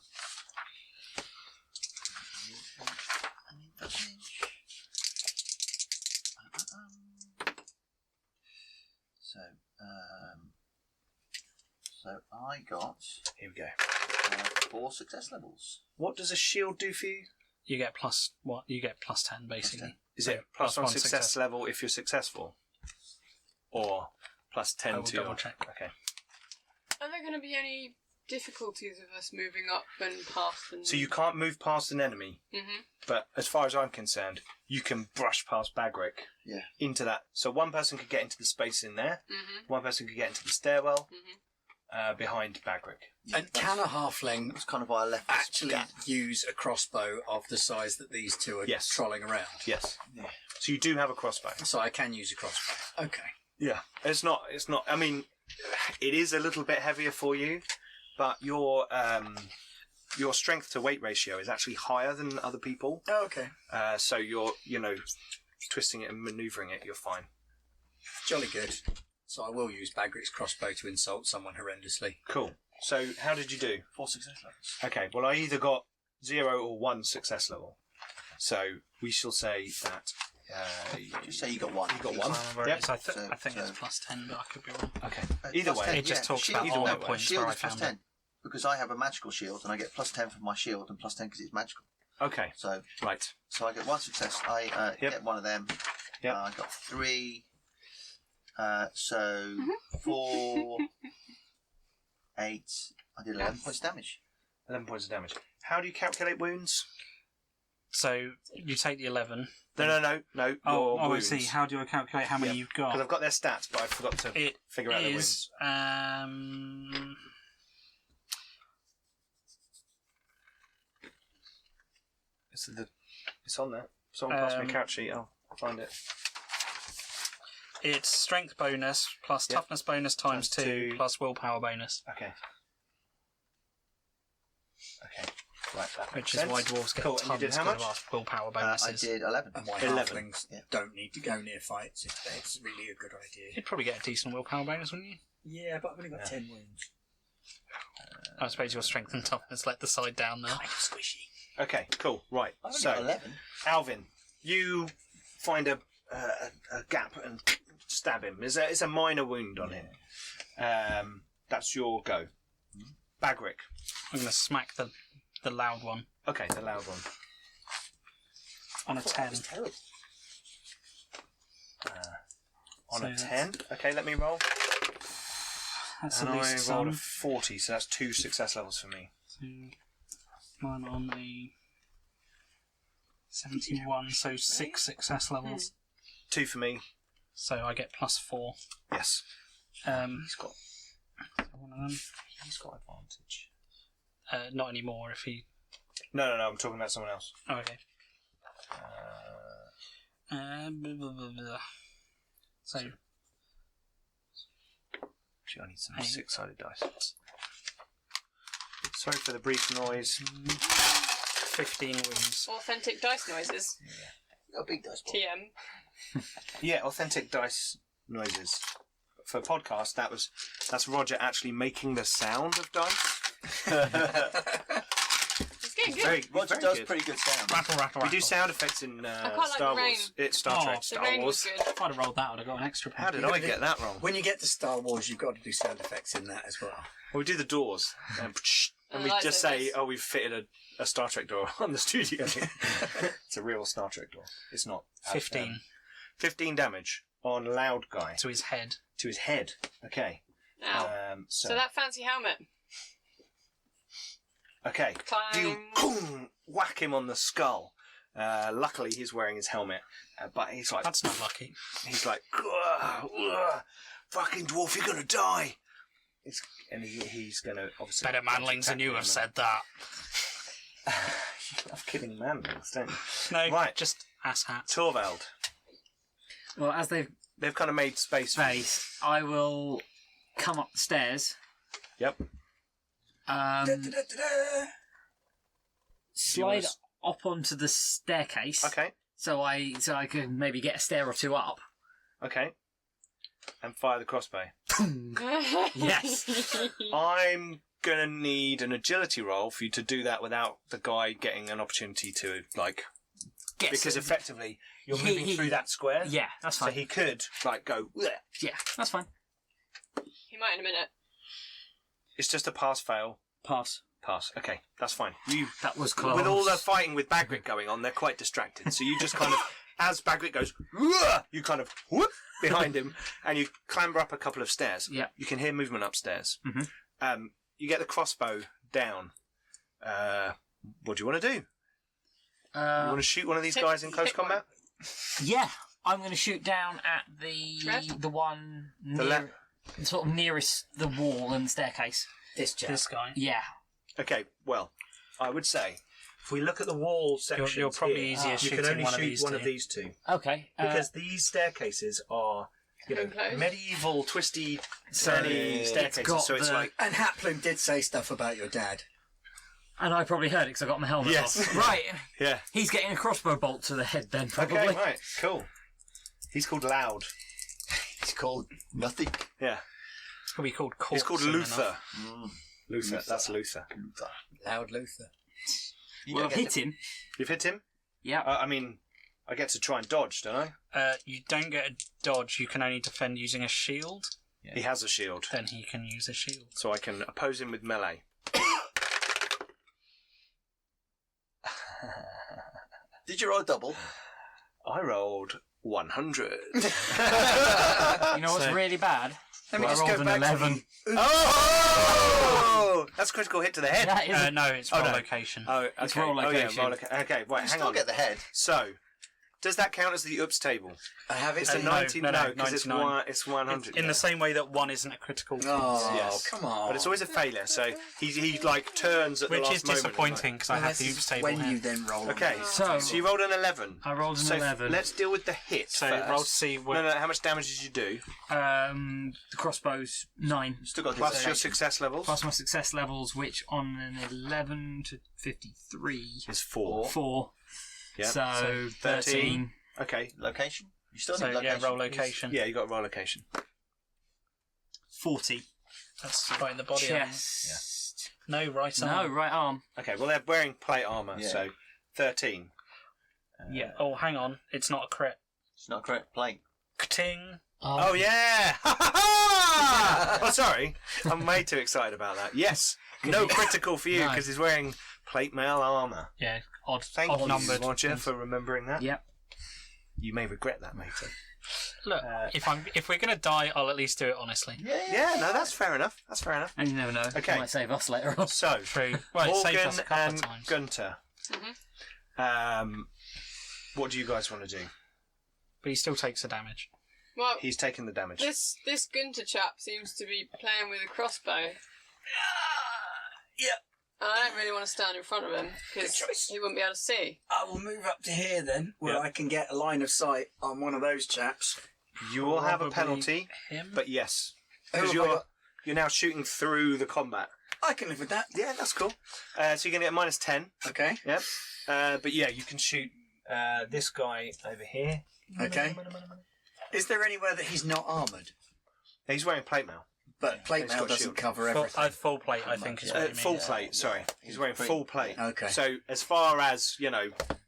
So I got Here we go. 4 success levels. What does a shield do for you? You get plus what? You get plus 10 basically. Is So it plus plus 1 1 success level if you're successful? Or plus 10 I will to your... double check. Okay. Are there going to be any difficulties of us moving up and past? And... So you can't move past an enemy, Mhm. but as far as I'm concerned, you can brush past Bagric Yeah. into that. So one person could get into the space in there, Mhm. one person could get into the stairwell Mhm. behind Bagric. And can a halfling That's kind of why I left this actually gap. use a crossbow of the size that these two are Yes. trolling around? Yes. Yeah. So you do have a crossbow. So I can use a crossbow. Okay. Yeah. It's not, I mean, it is a little bit heavier for you, but your strength to weight ratio is actually higher than other people. Oh, okay. So you're, twisting it and manoeuvring it, you're fine. Jolly good. So I will use Bagric's crossbow to insult someone horrendously. Cool. So how did you do? 4 success levels. Okay, well I either got 0 or 1 success level. So we shall say that... Just say you got 1. You got I 1? can't remember what Yep. it is. I think So- it's plus 10, but I could be wrong. Okay. Either Plus way, 10, it just talks shield, about all all the the points shield where I is plus found 10. it. Because I have a magical shield and I get plus 10 from my shield and plus 10 because it's magical. Okay, So right. I get 1 success. I Yep. get one of them. Yep. I got 3. So 4, 8. I did 11 points damage. 11 points of damage. How do you calculate wounds? So you take the 11 No. Oh, your I wounds. see. How do I calculate how many Yeah, you've got? Because I've got their stats, but I forgot to It figure out the wounds. is It's on there. Someone pass me a couch sheet. I'll find it. it's strength bonus plus Yep. toughness bonus times Times 2 2. plus willpower bonus, Okay. Right. That which makes is sense. why dwarves get Cool. And you tons did how because much? of our willpower I bonuses. did 11. And why 11. halflings Yeah. don't need to go near fights. It's really a good idea. You'd probably get a decent willpower bonus, wouldn't you? Yeah, but I've only got 10 wounds. I suppose your strength and toughness let the side down there. Kind of squishy. Okay. Cool. Right. I've only So, got 11. Alvin, you find a gap and stab him. It's a minor wound on him. That's your go. Bagric. I'm going to smack the loud one Okay, the loud one. on a 10. Terrible. On So a that's- 10. Okay, let me roll. That's And at I least rolled a some. 40, so that's 2 success levels for me. So mine on a 71, so 6 success levels. 2 for me. So I get +4. Yes. He's got one of them. He's got advantage. Not anymore if he. No, I'm talking about someone else. Oh, okay. Uh, Blah, blah, blah, blah. So actually, I need some Hey. 6-sided dice. Sorry for the brief noise. 15 wounds. Authentic dice noises. Got a big dice ball. TM. Yeah, authentic dice noises. For podcast, that's Roger actually making the sound of dice. It's getting good. Roger very does good. pretty good sound. Rattle, rattle, We rattle. do sound effects in quite like Star the rain. Wars. It's Star Oh, Trek, The Star rain Wars. was good. If I'd have rolled that, I'd have got an extra point. How did I get that wrong? When you get to Star Wars, you've got to do sound effects in that as well. Well, we do the doors, and And we just say, lightsabers. "Oh, we've fitted a Star Trek door on the studio." It's a real Star Trek door. It's not. 15 15 damage on loud guy to his head. to his head. Okay. Ow. So So that fancy helmet. okay. Climb. You whack him on the skull. Luckily, he's wearing his helmet, but he's like, That's not lucky. "Ugh, ugh, fucking dwarf, you're gonna die." He's gonna obviously Better manlings than you have said that. You love killing manlings, don't you? No, Right. just asshat. Torvald. Well, as they've They've kind of made space. for you. faced, I will come up the stairs. Yep. Slide was- up onto the staircase. Okay. So I can maybe get a stair or two up. Okay. And fire the crossbow. Yes. I'm gonna need an agility roll for you to do that without the guy getting an opportunity to Yes. because effectively you're He- moving he- through that square. Yeah, that's So fine. he could go. "Bleh." Yeah, that's fine. He might in a minute. It's just a pass fail. Pass. Pass. Okay, that's fine. You That was close. with all the fighting with Bagric going on, they're quite distracted. So you just kind of, as Bagric goes, "Whoa," you kind of whoop behind him, and you clamber up a couple of stairs. Yeah. You can hear movement upstairs. Mhm. You get the crossbow down. What do you want to do? You want to shoot one of these guys in close Hit one. combat? Yeah, I'm going to shoot down at Red? the one The near, sort of nearest the wall and the staircase. This chap. This guy. Yeah. Okay. Well, I would say if we look at the wall sections, You're probably here, easier you shooting can only one of shoot these one two. of these two Okay. because these staircases are. Close. Medieval, twisty, So turny it's staircases. got So it's the- like, And Haplin did say stuff about your dad. and I probably heard it because I got my helmet Yes. off. Right. yeah. He's getting a crossbow bolt to the head then, probably. Okay, right, cool. He's called Loud. It's called nothing. Yeah. It's going to be called Corpse. He's called soon Luther. enough. Luther. That's Luther. Loud Luther. Well, I've hit him. You've hit him? Yeah. I mean, I get to try and dodge, don't I? You don't get a dodge. You can only defend using a shield. He has a shield, Then he can use a shield. so I can oppose him with melee. Did you roll a double? I rolled 100. You know what's So- really bad? Let me I just rolled go an back 11. Oh! That's a critical hit to the head. That is No, it's Oh, for no. location. Oh, okay. It's roll Oh, yeah, location. roll location. Okay, right, You hang still on. get the head. So, Does that count as the oops table? I have it. It's a no, 90. no, No, because 99. it's 100. In the same way that 1 isn't a critical. Oh, Yes. come on. But it's always a failure. So he like turns at the Which last is moment. disappointing because I Well, have this the is oops table when here. you then roll. Okay, So- so you rolled an 11. I rolled an So 11. let's deal with the hit So first. roll to see what. No, how much damage did you do? The crossbow's 9. Still got Plus your disadvantage. success levels Plus my success levels, which on an 11 to 53, is 4. 4. Yeah. So 13. Okay. Location? You still So need yeah, location. roll location. Yeah, you got to roll location. 40. That's right in the body. Chest. No, right No, arm. right arm. Okay, well they're wearing plate armor, Yeah. so 13. Yeah. Oh, hang on. It's not a crit. It's not correct. Plate. Ting. Oh yeah! Oh, sorry, I'm way too excited about that. Yes, no critical for you No. because he's wearing plate mail armor. Yeah. Odd. Thank odd you, numbered. Roger, for remembering that. Yep. You may regret that later. Look, if we're gonna die, I'll at least do it honestly. Yeah, no, that's fair enough. That's fair enough. And you never know. Okay. It might save us later on. So, True. Well, it saved Morgan us a couple and of times. Gunter. What do you guys want to do? But he still takes the damage. Well, He's taking the damage. this Gunter chap seems to be playing with a crossbow. Yeah. And I don't really want to stand in front of him because Good choice. he wouldn't be able to see. I will move up to here then, where Yeah. I can get a line of sight on one of those chaps. You will have a Probably penalty, Him. but yes, Who because have I got? you're now shooting through the combat. I can live with that. Yeah, that's cool. So you're gonna get minus 10. Okay. Yep. But yeah, you can shoot this guy over here. Okay. Is there anywhere that he's not armoured? He's wearing plate mail. But plate He's mail got doesn't shield. cover Full, everything. full plate, I think is what you mean. Full plate. Sorry, he's wearing full plate. Okay. So as far as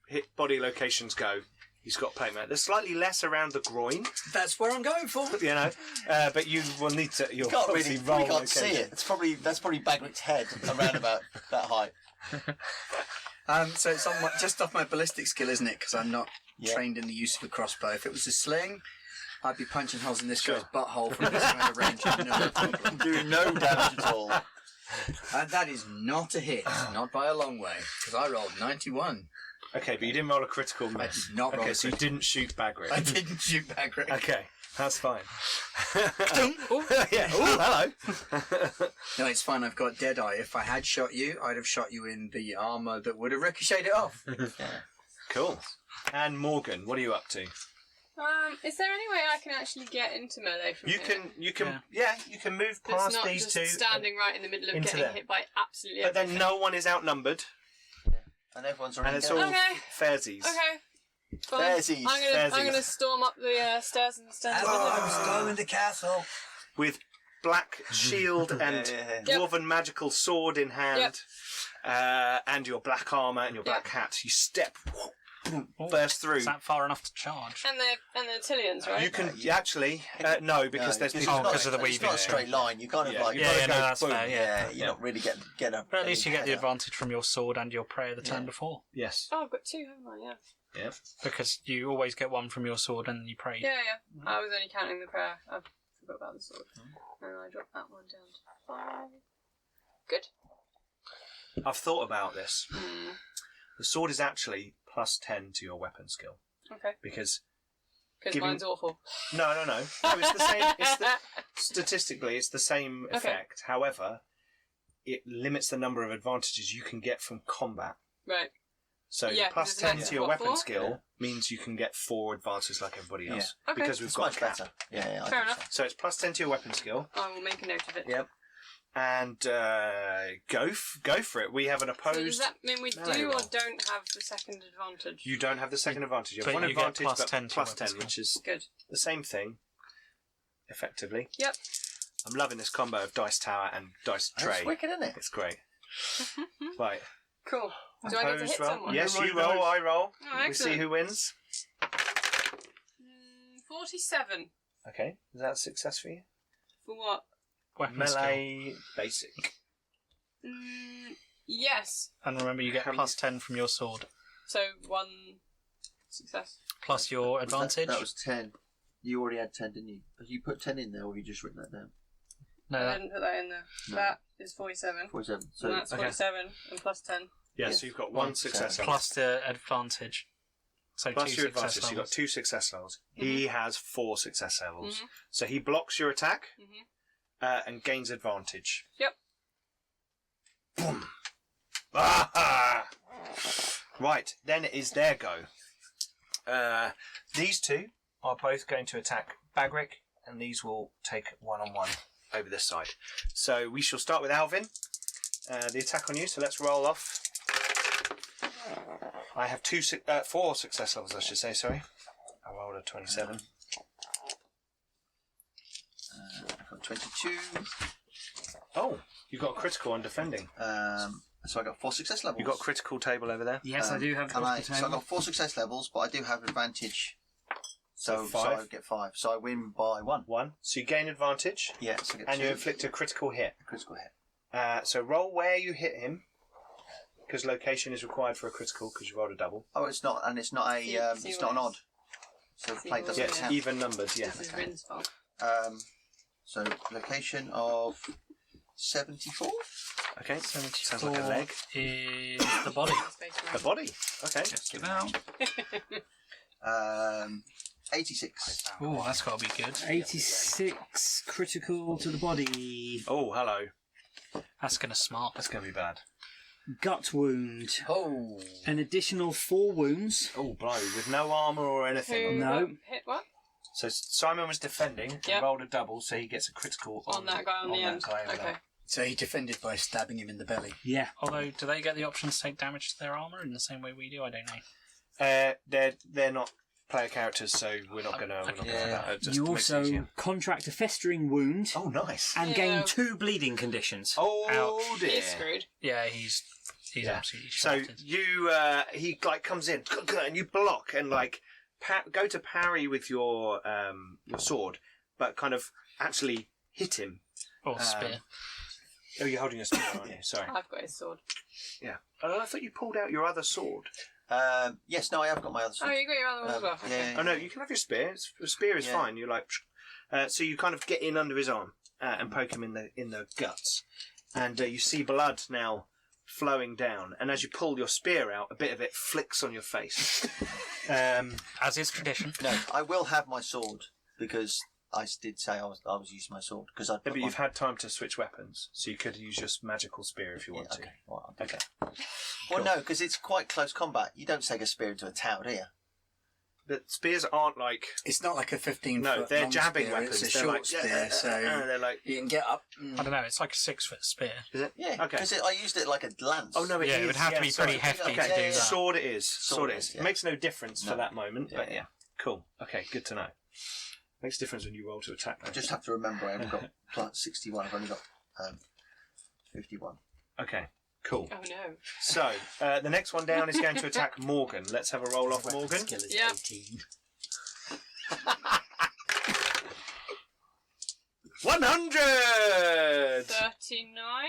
hit body locations go, he's got plate mail. There's slightly less around the groin, That's where I'm going for. but you will need to. You'll You can't obviously really, roll we can't see location. it. That's probably Bagrick's head around about that height. So it's on just off my ballistic skill, isn't it? Because I'm not Yeah. trained in the use of a crossbow. If it was a sling, I'd be punching holes in this Sure. guy's butthole from this kind of range. No problem. Doing no damage at all. And that is not a hit, not by a long way, because I rolled 91. Okay, but you didn't roll a critical I miss. did not roll Okay, a so you critical. didn't shoot Bagrick. I didn't shoot Bagrick. Okay, that's fine. Yeah. Oh, hello. No, it's fine. I've got Deadeye. If I had shot you, I'd have shot you in the armour that would have ricocheted it off. Cool. And Morgan, what are you up to? Is there any way I can actually get into melee from You here? can, you can, you can move It's past not these just two, standing right in the middle of into getting there. hit by absolutely but then everything. no one is outnumbered, And everyone's and already it's down. all Okay. fairsies. Okay. Fine. Fairsies, I'm fairsies. gonna storm up the stairs and stand storming the castle. With black shield and Yeah. dwarven magical sword in hand, and your black armour and your black Yep. hat, you step, Oh, burst through. Is that far enough to charge? And the Tillians, right? You can actually no, because there's it's people. not- because of the It's weaving. not a straight line. You kind of Yeah, like you've Yeah, gotta yeah, go no, that's boom. fair. Yeah. you don't really get a. But at least you get the header. advantage from your sword and your prayer the turn before, Yes. Oh, I've got two, haven't I? Yeah. Yeah. because you always get one from your sword and you pray. Yeah. I was only counting the prayer. I forgot about the sword. And I dropped that one down to 5. Good. I've thought about this. Hmm. The sword is actually plus 10 to your weapon skill Okay. because Because Giving- mine's awful. no, it's the same. Statistically, it's the same Okay. effect. However, it limits the number of advantages you can get from combat. Right. So Yeah, the plus because 10 it's to your what, weapon 4? skill means you can get 4 advances like everybody else Yeah. Okay. because we've It's got a much cap. better. Yeah, I Fair think enough. So it's plus 10 to your weapon skill. I will make a note of it. Yep. And go for it. We have an So opposed. does that mean we melee do or roll. don't have the second advantage? You don't have the second advantage. You have But one you get advantage, plus but 10 to plus your 10, weapon which is Good. the same thing, effectively. Yep. I'm loving this combo of dice tower and dice That's tray. wicked, isn't it? It's great. Right. Cool. Do I get to Opposed hit roll. someone? Yes, Roll you your roll, dice. I roll. Oh, We see excellent. who wins. 47. Okay, is that a success for you? For what? Weapon skill. Melee basic. Yes. And remember, you get How plus 10 from your sword, So 1 success. plus your advantage. That was 10. You already had 10, didn't you? Have you put 10 in there, or have you just written that down? No, I that, didn't put that in there. No. That is 47. 47. So So that's okay. 47 and plus 10. Yeah, Yeah. so you've got one One success. success. plus the advantage. So Plus 2 your success advantage, so you've got levels. 2 success levels. He has 4 success levels. Mhm. So he blocks your attack Mhm. and gains advantage. Yep. Boom. Ah! Right, then it is their go. These two are both going to attack Bagric, and these will take 1-on-1 over this side. So we shall start with Alvin. The attack on you, so let's roll off. I have 4 success levels, I should say, sorry. I rolled a 27. I've got 22. Oh, you got a critical on defending. So I got 4 success levels. You got a critical table over there. Yes, I do have and a so I got 4 success levels, but I do have advantage. So 5. I get 5. So I win by 1. 1. So you gain advantage, Yeah, so I get and 2. you inflict a critical hit. Critical hit. So roll where you hit him, because location is required for a critical, because you rolled a double. Oh, it's not, and it's not a, See it's not an what odd. So see play what doesn't it is. count. Even numbers, yeah. This is Rin's fault. So location of 74. Okay, 74 sounds like a leg. is the body. The body. Okay. Just give out. 86. Oh, that's got to be good. 86 critical to the body. Oh, hello. That's going to smart. That's going to be bad. Gut wound. Oh. An additional 4 wounds. Oh, blow. With no armour or anything. Who No. hit what? So Simon was defending, Yep. rolled a double, so he gets a critical On that guy on the that end. guy over Okay. there. So he defended by stabbing him in the belly. Yeah. Although, do they get the option to take damage to their armour in the same way we do? I don't know. They're not player characters, so we're not gonna. Yeah. Just You makes it also easier. contract a festering wound Oh, nice. and Yeah. gain 2 bleeding conditions. Oh dear. He's screwed. Yeah, he's Yeah. absolutely So shafted. you, he like comes in and you block and like go to parry with your sword, but kind of actually hit him. Or spear. Oh, you're holding a spear, aren't you? Sorry. I've got his sword. Yeah. Oh, I thought you pulled out your other sword. Yes, no, I have got my other Oh, sword. you got your other one as well. Yeah. Oh no, you can have your spear. The spear is Yeah. fine. You're like, so you kind of get in under his arm and poke him in the guts, and you see blood now flowing down. And as you pull your spear out, a bit of it flicks on your face. As is tradition. No, I will have my sword because I did say I was using my sword because I. Yeah, but you've had time to switch weapons, so you could use your magical spear if you want Okay. Well, I'll do to. Okay. that. Well, no, because it's quite close combat. You don't take a spear into a tower, do you? But spears aren't like. It's not like a 15 No, foot they're long jabbing spear, weapons. It's a They're short like, spear, so they're like. you can get up. I don't know, it's like a 6-foot spear. Is it? Yeah. Okay. Because I used it like a lance. Oh no, it Yeah, is. it would have to be sorry. pretty hefty Okay, to do that. sword it is. Sword it it is. is, yeah. It makes no difference for No. that moment, but Yeah. yeah, cool. Okay, good to know. Makes a difference when you roll to attack. I though. just have to remember I haven't got plus 61. I've only got 51. Okay, cool. Oh no. So the next one down is going to attack Morgan. Let's have a roll off Morgan. Skill is Yeah. 18. 100. 39.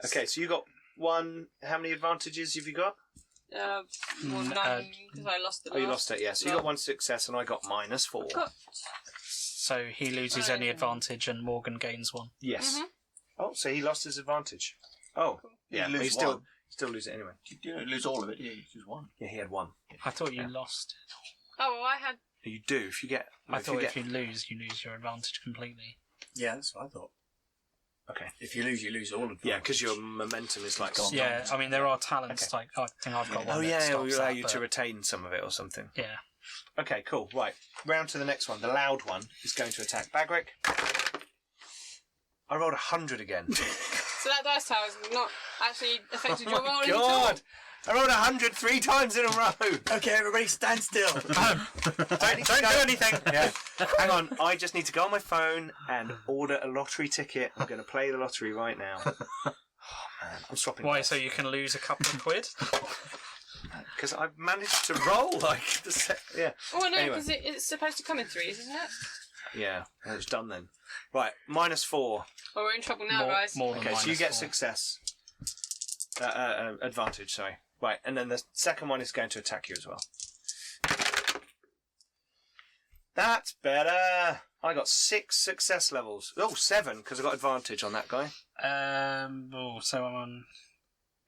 Okay, so you got one. How many advantages have you got? Well, none, because I lost the Oh, you last. lost it. Yeah. So you got one success, and I got -4. Got So he loses any advantage and Morgan gains 1. Yes. Mhm. Oh, so he lost his advantage. Oh, yeah. You But lose he one. still lose it anyway. You don't lose all of it. You lose one. Yeah, he had 1. I thought you lost. Oh, well, I had. You do if you get. I thought if if you lose your advantage completely. Yeah, that's what I thought. Okay. If you lose all of them. Yeah, because your momentum is like gone. Yeah, I mean, there are talents, like, I think I've got one Oh that yeah, it stops will allow that, you but- to retain some of it or something. Yeah. Okay, cool. Right, round to the next one. The loud one is going to attack Bagric. I rolled 100 again. So that dice tower has not actually affected your Oh my rolling God! at I rolled 100 3 times in a row. Okay, everybody stand still. Don't do anything. Yeah. Hang on, I just need to go on my phone and order a lottery ticket. I'm going to play the lottery right now. Oh man, I'm swapping. Why, so you can lose a couple of quid? Because I've managed to roll like the yeah. all. Oh, no, Anyway. because it's supposed to come in threes, isn't it? Yeah, it's done then. Right, -4. Well, we're in trouble now, guys. More than Okay, so you get -4. success. Advantage, sorry. Right, and then the second one is going to attack you as well. That's better. I got 6 success levels. Oh, 7, because I got advantage on that guy. So I'm on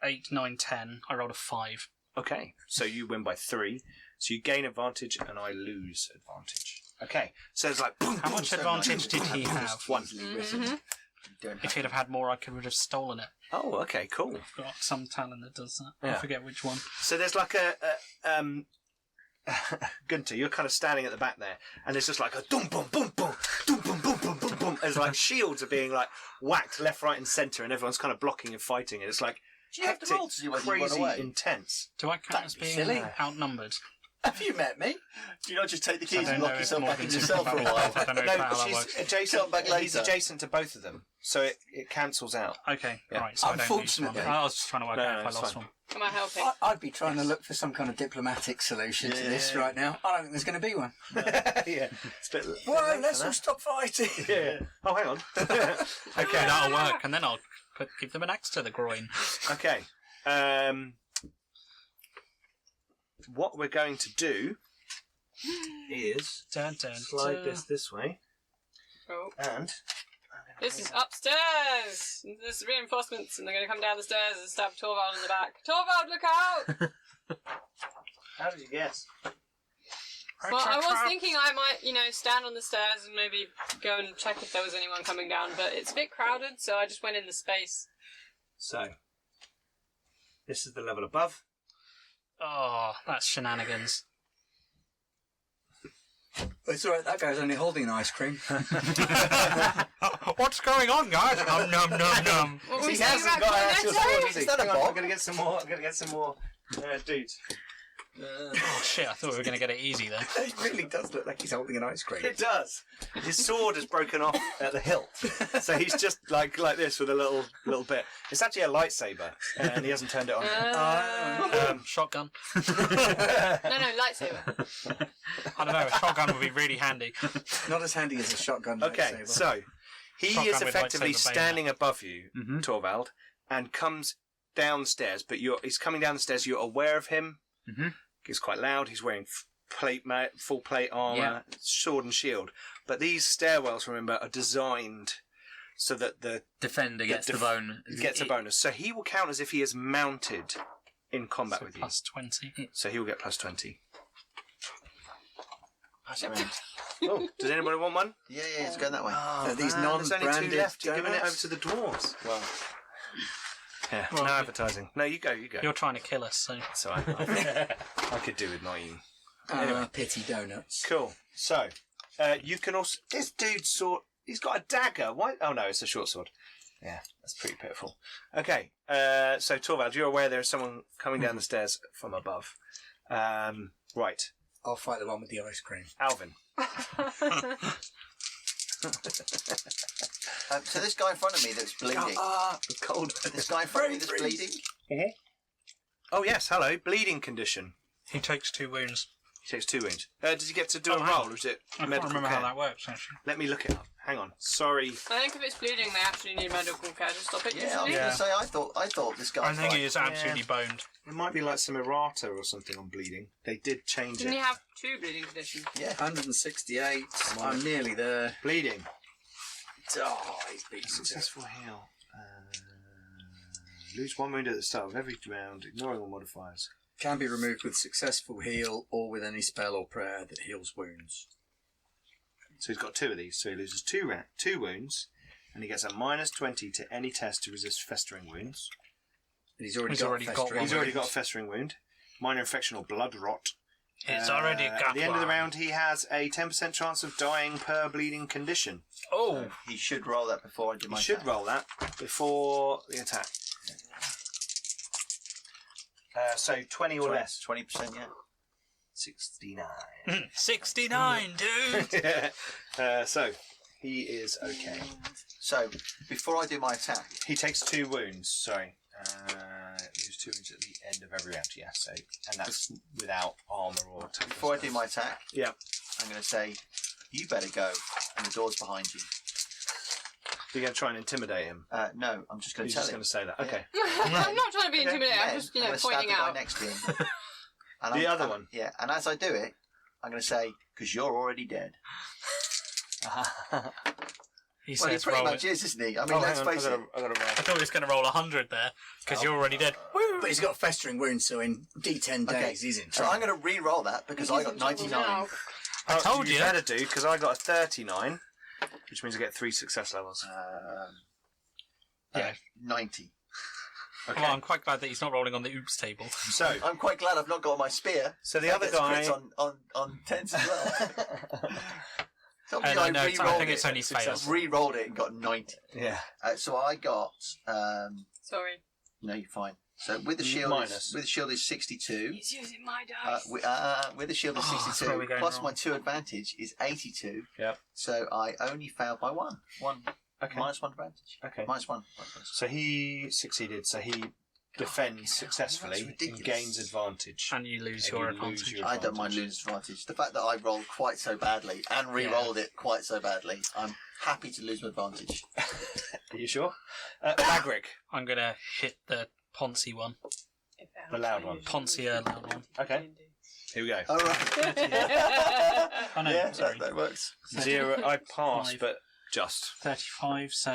8, 9, 10. I rolled a 5. Okay, so you win by 3. So you gain advantage and I lose advantage. Okay, so it's like... Boom, How much advantage did he have? 1. If he'd have had more, I could have stolen it. Oh, okay, cool. I've got some talent that does that. Yeah. I forget which one. So there's like Gunter, you're kind of standing at the back there, and there's just like a dum bum bum bum dum bum bum bum bum bum. As like shields are being like whacked left, right, and centre, and everyone's kind of blocking and fighting. And it's like Do you have to hectic, roll to see whether you run crazy, away? intense. Do I count as Don't be being silly. outnumbered? Have you met me? Do you not just take the I keys don't and know lock if yourself more back than in two yourself for a people- while? I don't know how that she's works. adjacent. Come back He's later. adjacent to both of them, so it cancels out. Okay, Yeah. right. So I don't use one. Unfortunately- I was just trying to work No, out no, if I it's lost fine. one. Am I helping? I'd be trying to look for some kind of diplomatic solution to Yeah, this yeah. right now. I don't think there's going to be one. Yeah, it's a bit. Whoa, let's all stop fighting. Yeah. Oh, hang on. Okay, Okay. that'll work, and then I'll give them an axe to the groin. Okay. What we're going to do is Dun, dun, slide dun. this way, Oh. and This is upstairs! There's reinforcements, and they're going to come down the stairs and stab Torvald in the back. Torvald, look out! how did you guess? Well, I was thinking I might, stand on the stairs and maybe go and check if there was anyone coming down, but it's a bit crowded, so I just went in the space. So, this is the level above. Oh, that's shenanigans. It's alright, that guy's only holding an ice cream. What's going on, guys? Num num num num. What were we He saying hasn't about got an actual Cornetto? sword, has he? Is that a Hang on, bot? I'm going to get some more. I'm going to get some more dudes. Oh shit! I thought we were going to get it easy then. It really does look like he's holding an ice cream. It does. His sword has broken off at the hilt, so he's just like this with a little bit. It's actually a lightsaber, and he hasn't turned it on. Shotgun. No, lightsaber. I don't know. A shotgun would be really handy. Not as handy as a shotgun Okay, lightsaber. so he Shotgun is with effectively lightsaber standing above you, Mhm. Torvald, and comes downstairs. But he's coming down the stairs. You're aware of him. Mhm. He's quite loud. He's wearing full plate armor, Yeah. sword and shield. But these stairwells, remember, are designed so that the Defender gets the bone. gets a bonus. So he will count as if he is mounted in combat So with you. plus 20. So he will get plus 20. Pass it round. Oh, does anybody want one? Yeah, it's going that way. Oh, these man, there's only two non-branded left. You're giving it over donuts? to the dwarves. Well, yeah, Well, no advertising. No, you go. You're trying to kill us, so. So I could do with not eating. Anyway. Pity donuts. Cool. So you can also. This dude's sword. He's got a dagger. Why? Oh no, it's a short sword. Yeah, that's pretty pitiful. Okay. So Torvald, you're aware there is someone coming down the stairs from above. Right, I'll fight the one with the ice cream. Alvin. So this guy in front of me that's bleeding. Cold. This guy in front of me that's bleeding. Oh yes, hello. Bleeding condition. He takes 2 wounds. He takes 2 wounds. Does he get to do a hang roll, on. or is it I can't medical remember care? how that works, actually. Let me look it up. Hang on. Sorry. I think if it's bleeding, they actually need medical care to stop it, Yeah, I was usually. going to say, I thought this guy. I think he is absolutely boned. It might be like some errata or something on bleeding. They did change Didn't it. he have 2 bleeding conditions? Yeah. 168. I'm nearly there. Bleeding. Oh, he's beaten to death. Successful heal. Lose 1 wound at the start of every round, ignoring all modifiers. Can be removed with successful heal or with any spell or prayer that heals wounds. So he's got 2 of these. So he loses 2 wounds, and he gets a minus 20 to any test to resist festering wounds. And he's already He's got already got festering one. He's already wounds. got a festering wound. Minor infection or blood rot. It's already got At the end of the one. round, he has a 10% chance of dying per bleeding condition. Oh! He should roll that before I do You my should attack. roll that before the attack. So 20 or less. 20%, yeah. 69. 69, dude! So he is okay. So, before I do my attack, He takes 2 wounds. Sorry, lose 2 wounds at the end of every round. Yeah. So, and that's without armor or. toughness. before I do my attack, Yeah. I'm going to say, you better go, and the door's behind you. You're going to try and intimidate him. No, I'm just going He's to tell just him. going to say that. Okay. I'm not trying to be Okay. intimidating, I'm Then just, I'm gonna stab pointing the guy out. next to him. And The I'm- other and- one? Yeah, and as I do it, I'm going to say, because you're already dead. He Well, he says pretty roll much it. is, isn't he? I mean, let's face it. I gotta roll. I thought he was going to roll 100 there because you're already dead. Woo! But he's got a festering wound, so in D10 Okay. days he's in So trouble. I'm going to re-roll that because I got 99. I told you. better do, because I got a 39, which means I get 3 success levels. Yeah. 90. Okay. Well, I'm quite glad that he's not rolling on the oops table. So, I'm quite glad I've not got my spear. so the That other gets guy... crits on 10s as well. Tell me No, I I re-rolled think it's it. only fails. Re-rolled it and got 90. Yeah. So I got... Sorry. no, you're fine. So with the shield, Minus. with the shield is 62. He's using my dice. With the shield is Oh, that's 62. where we're going Plus wrong. my 2 advantage is 82. Yep. So I only failed by 1. Okay. Minus 1 advantage. Okay. Minus 1. So he succeeded, so he defends successfully that's ridiculous. and gains advantage. And you lose And your you lose advantage. your I don't mind losing advantage. The fact that I rolled quite so badly and re-rolled it quite so badly, I'm happy to lose my advantage. Are you sure? Bagric. I'm going to hit the Ponzi one. The loud one. Poncia loud one. Okay. Here we go. All right. Oh no, Yeah, sorry. that works. 0. I passed, Five. but just. 35, so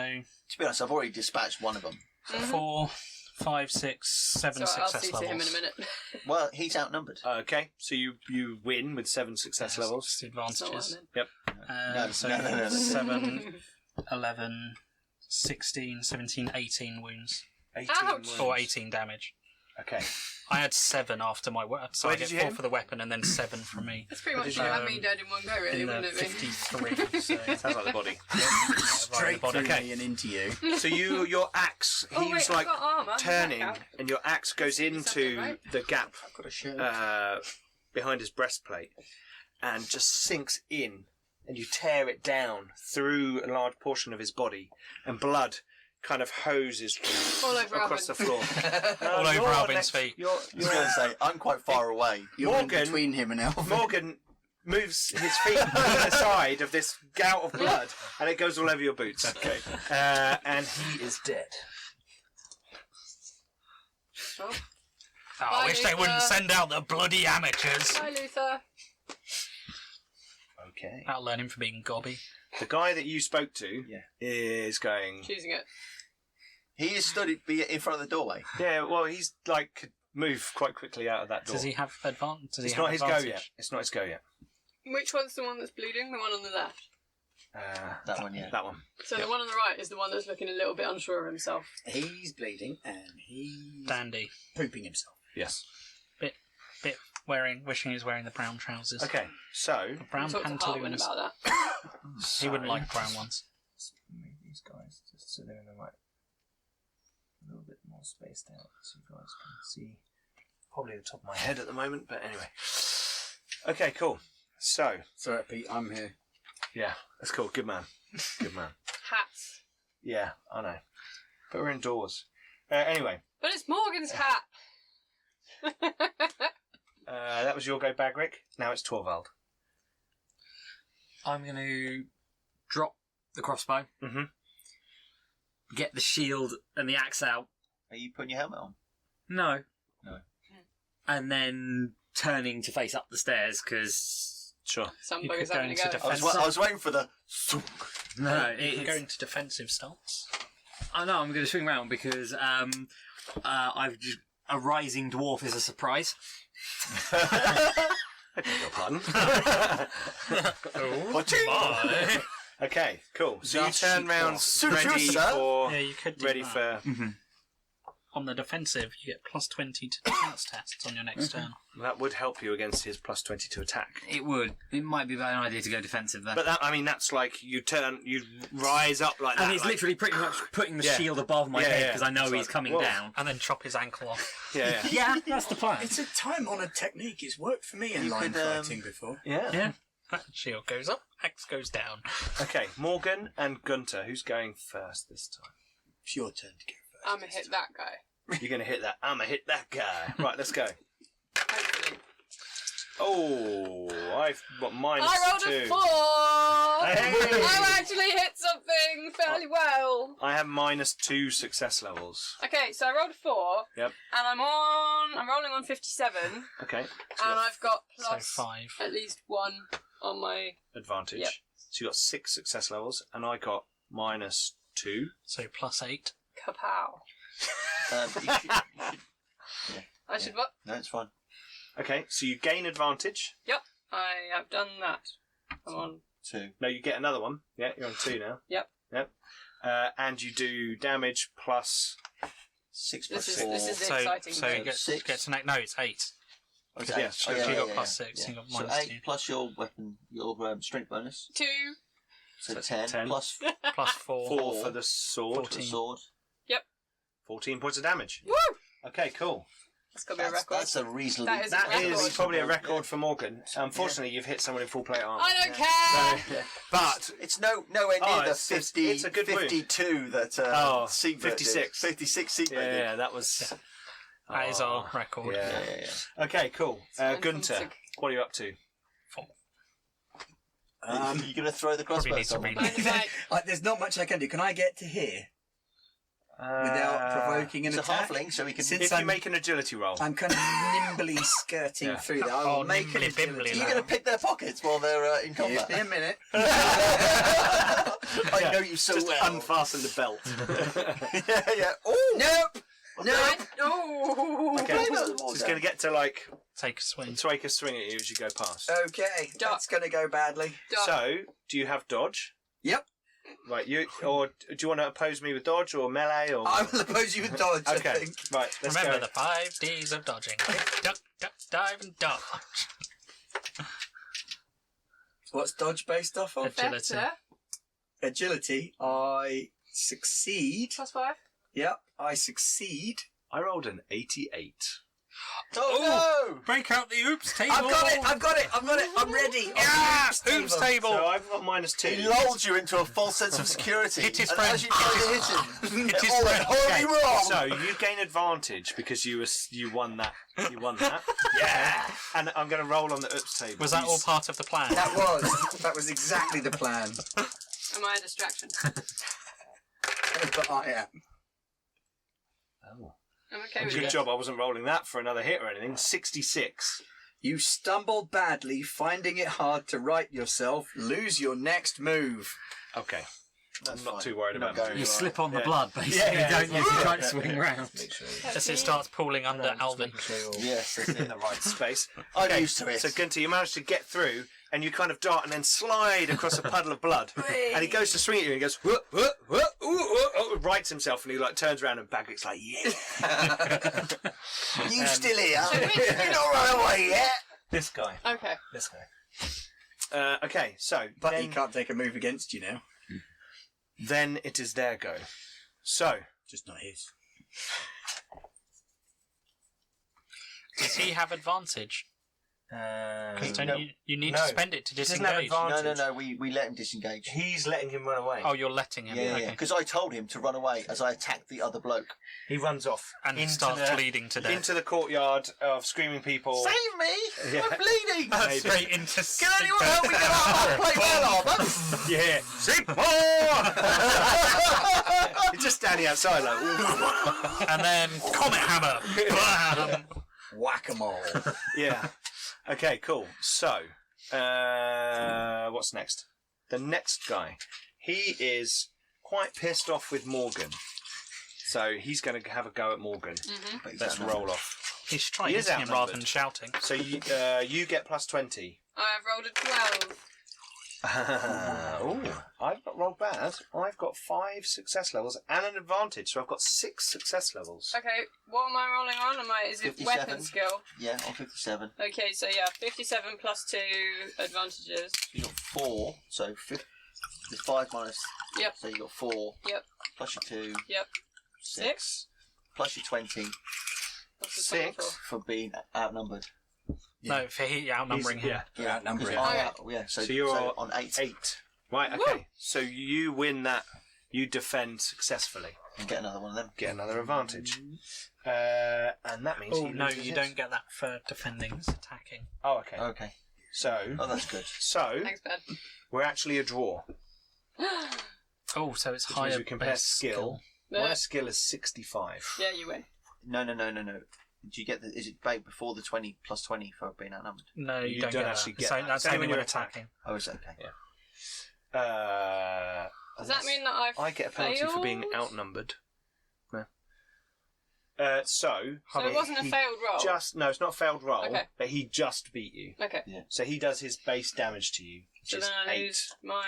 To be honest, I've already dispatched one of them. 4, 5, 6, 7 So I'll success see to levels. him in a minute. Well, he's outnumbered. Okay, so you win with 7 success levels. That's not what Advantages. I meant. No, So no. 7, 11, 16, 17, 18 wounds. 18 Ouch. wounds. Or 18 damage. Okay. I had 7 after my weapon, so Where I get did you 4 hit him? for the weapon and then 7 from me. That's pretty much did you you- had me dead in one go, really, In the wouldn't it be? 53, so Sounds like the body. Straight body. through Okay. me and into you. So your axe, Oh, he's wait, like I've got armour. turning, Back out. and your axe goes Something, into right? the gap I've got a shirt. behind his breastplate, and just sinks in, and you tear it down through a large portion of his body, and blood kind of hoses All over across the Alvin. floor. All over you're Albin's next- feet. You're, I was going to say, I'm quite far away. You're Morgan- in between him and Alvin. Morgan moves his feet to the side of this gout of blood, and it goes all over your boots. Okay. And he is dead. Oh. Oh, I Bye, wish they wouldn't Luther. send out the bloody amateurs. Hi, Luther. Okay. That'll learn him for being gobby. The guy that you spoke to is going... Choosing it. He is stood in front of the doorway. Yeah, well, he's like could move quite quickly out of that door. Does he have advantage? Does he It's have not his advantage? go yet. It's not his go yet. Which one's the one that's bleeding? The one on the left. That one, yeah. That one. So the one on the right is the one that's looking a little bit unsure of himself. He's bleeding and he's Dandy. pooping himself. Yes. Bit wishing he was wearing the brown trousers. Okay, so The brown Talk to Hartman pantaloons. about that. He wouldn't like brown ones. Move these guys just so they're in the right, a little bit more spaced out, so you guys can see. Probably the top of my head at the moment, but anyway. Okay, cool. So Sorry, Pete, I'm here. yeah, that's cool. Good man. Good man. Hats. Yeah, I know. But we're indoors. Anyway, But it's Morgan's hat. that was your go, Bagric. Now it's Torvald. I'm going to drop the crossbow, Mhm. get the shield and the axe out. Are you putting your helmet on? No. No. And then turning to face up the stairs because Sure. Some You buggers could go having into to go. defence. I was waiting for the... no, You can go it's, into defensive stance. oh no, I'm going to swing round because I've just, a rising dwarf is a surprise. Your pardon. Bye. Okay, cool. So Thus you turn she round passed. ready Sir? for Yeah, you could do ready that. for. On the defensive, you get plus 20 to defense tests on your next turn. That would help you against his plus 20 to attack. It would. It might be an idea to go defensive there. But that, I mean, that's like you rise up like that. And he's like- literally pretty much putting the Yeah. shield above my Yeah, head yeah. because I know It's he's like, coming whoa. down. And then chop his ankle off. Yeah, Yeah, that's the plan. It's a time-honoured technique. It's worked for me in You line could, fighting before. yeah. Yeah. Shield goes up, axe goes down. Okay, Morgan and Gunter. Who's going first this time? It's your turn to go first. I'm gonna hit that guy. You're gonna hit that. I'm gonna hit that guy. Right, let's go. Hopefully. Oh, I've got minus I rolled 2. a 4! Hey. I actually hit something fairly well. I have minus 2 success levels. Okay, so I rolled a 4. Yep. And I'm rolling on 57. Okay. And I've got So plus 5. at least 1 on my... Advantage. Yep. So you got 6 success levels, and I got minus 2. So +8. Kapow. You should, I should what? no, it's fine. Okay, so you gain advantage. Yep, I have done that. I'm on. 2. No, you get another one. Yeah, you're on 2 now. Yep. And you do damage plus... 6 plus This 4. is the So exciting so bit. you get 6. an 8. No, it's 8. Oh, it's Yeah, 8. so Oh, you got yeah, +6. yeah. You got So -2. 8 plus your weapon, your strength bonus. 2. So So 10, 10. plus +4. 4 for the sword. 14. the sword. 14 points of damage. Woo! Okay, cool. That's got to be a record. That's a reasonably... That is That record. is probably a record for Morgan. Unfortunately, you've hit someone in full plate armor. I don't care! So, but It's nowhere near Oh, the it's 50, a good wound. 52 that Oh, Siegbert 56. did. 56 Siegbert did. yeah, that was... That is our record. Yeah. Yeah. Okay, cool. It's Gunter, fantastic. what are you up to? You're going to throw the Probably crossbow need to someone? read Like, There's not much I can do. Can I get to here without provoking an It's a attack? halfling, so we can... Since If you I'm- make an agility roll. I'm kind of nimbly skirting Yeah. through there. I Oh, will make an nimbly agility. bimbly, You're lad. going to pick their pockets while they're in Give combat. me a minute. I know you so Just well. unfasten the belt. yeah. Oh! Nope. No. oh! Okay, Play so with it's going to get to like Take a swing. take a swing at you as you go past. Okay, that's going to go badly. So, do you have dodge? Yep. Right, or do you want to oppose me with dodge or melee or? I will oppose you with dodge, I Okay, think. right. Let's Remember go. the 5 Ds of dodging. Duck, duck, dive, and dodge. What's dodge based off of? Agility. Better. Agility. I succeed. +5. Yep, I succeed. I rolled an 88. Oh, Break out the oops table. I've got it. I'm ready. Yeah! Oops table. So I've got -2. He lulled you into a false sense of security. Hit his and friend. as you tried to hit him, Hit his it all friend. went horribly wrong. So you gain advantage because you won that. You won that. Yeah. And I'm going to roll on the oops table. Was that all part of the plan? That was exactly the plan. Am I a distraction? But I am. Oh. I'm okay with Good it. job I wasn't rolling that for another hit or anything. 66. You stumble badly, finding it hard to right yourself. Lose your next move. Okay. That's I'm not fine. too worried You're not about that. going You right. slip on the Yeah. blood, basically, Yeah, don't you? If you try to yeah. swing round. As it starts pooling under Alvin. Yes, that's In the right space. I'm Okay, used to it. So Gunter, you manage to get through, and you kind of dart and then slide across a puddle of blood. And he goes to swing at you, and he goes, "Whoa, whoa, whoa, ooh, ooh, ooh," rights himself, and he like turns around and Bagrick's like, yeah. You still here? So which- You're not run away yet? This guy. Okay. This guy. Okay, so But he then, can't take a move against you now. then it is their go. So, Just not his. Does he have advantage? 'Cause don't no, you need no. to spend it to He doesn't have disengage. advantage. No. We let him disengage. He's letting him run away. Oh, you're letting him. Yeah, okay. because I told him to run away as I attacked the other bloke. He runs off And into starts the, bleeding to death. into the courtyard of screaming people. Save me! Yeah. I'm bleeding! Maybe. Straight into. Can anyone help me get out of my plate well armor? Yeah. Sing more! He's just standing outside like, ooh. And then Comet Hammer. Bam! Whack-a-mole. Yeah. Okay, cool. So, what's next? The next guy. He is quite pissed off with Morgan. So he's going to have a go at Morgan. Let's roll off. He should try He is hitting him rather outnumbered. than shouting. So you get plus 20. I've rolled a 12. Oh, I've not rolled bad. I've got 5 success levels and an advantage, so I've got 6 success levels. Okay, what am I rolling on? Is it 57. weapon skill? Yeah, on 57. Okay, so yeah, 57 plus 2 advantages. You got 4, so 50, there's 5 minus. Yep. So you got 4. Yep. Plus your 2. Yep. 6. Plus your 20 What's the 6. total? for being outnumbered. No, for he outnumbering him. Yeah. You're outnumbering. Yeah, so So you're on 8. 8. Right, okay. So you win that. You defend successfully. And get another one of them. Get another advantage. And that means Oh he no, loses you his- don't get that for defending. It's attacking. Oh, okay. Okay. So, Oh, that's good. Thanks, Ben. we're actually a draw. Oh, so it's Which higher. means we compare best skill. My skill is 65. Yeah, you win. No. Do you get the? Is it baked before the 20 plus 20 for being outnumbered? No, you, You don't don't get actually that. get So that. that's Only only when when you attack. attacking. Oh, it's okay. Yeah. Does that mean that I get a penalty for being outnumbered? No. So it wasn't a failed roll? No, it's not a failed roll, Okay. but he just beat you. Okay. Yeah. So he does his base damage to you, which So is then I 8. lose my...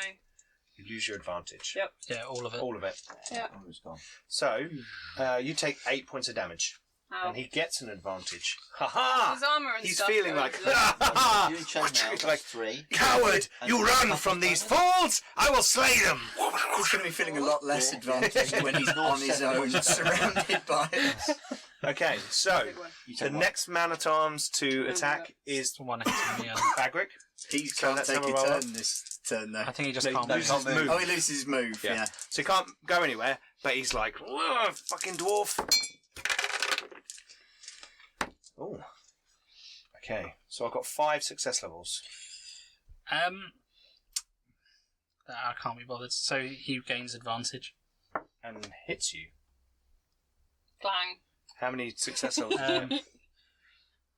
You lose your advantage. Yep. Yeah, all of it. All of it. Yeah. Oh, it's gone. So, you take 8 points of damage. Ow. And he gets an advantage. Ha ha! His armour and He's stuff feeling goes like, as ha ha ha! You check now, Like, that's 3. Coward! You run from these fools! I will slay them! He's going to be feeling a lot less advantaged when he's on his own, surrounded by us. Okay, so Big one. You the take one. next man-at-arms to attack is The one hitting me. Bagric. He So can't let's take have a a roll turn up. this turn, though. I think he just No, can't he move. loses his move. Oh, he loses his move, yeah. So he can't go anywhere, but he's like, "Ugh, fucking dwarf. Oh. Okay, so I've got 5 success levels. I can't be bothered. So he gains advantage. And hits you. Clang. How many success levels?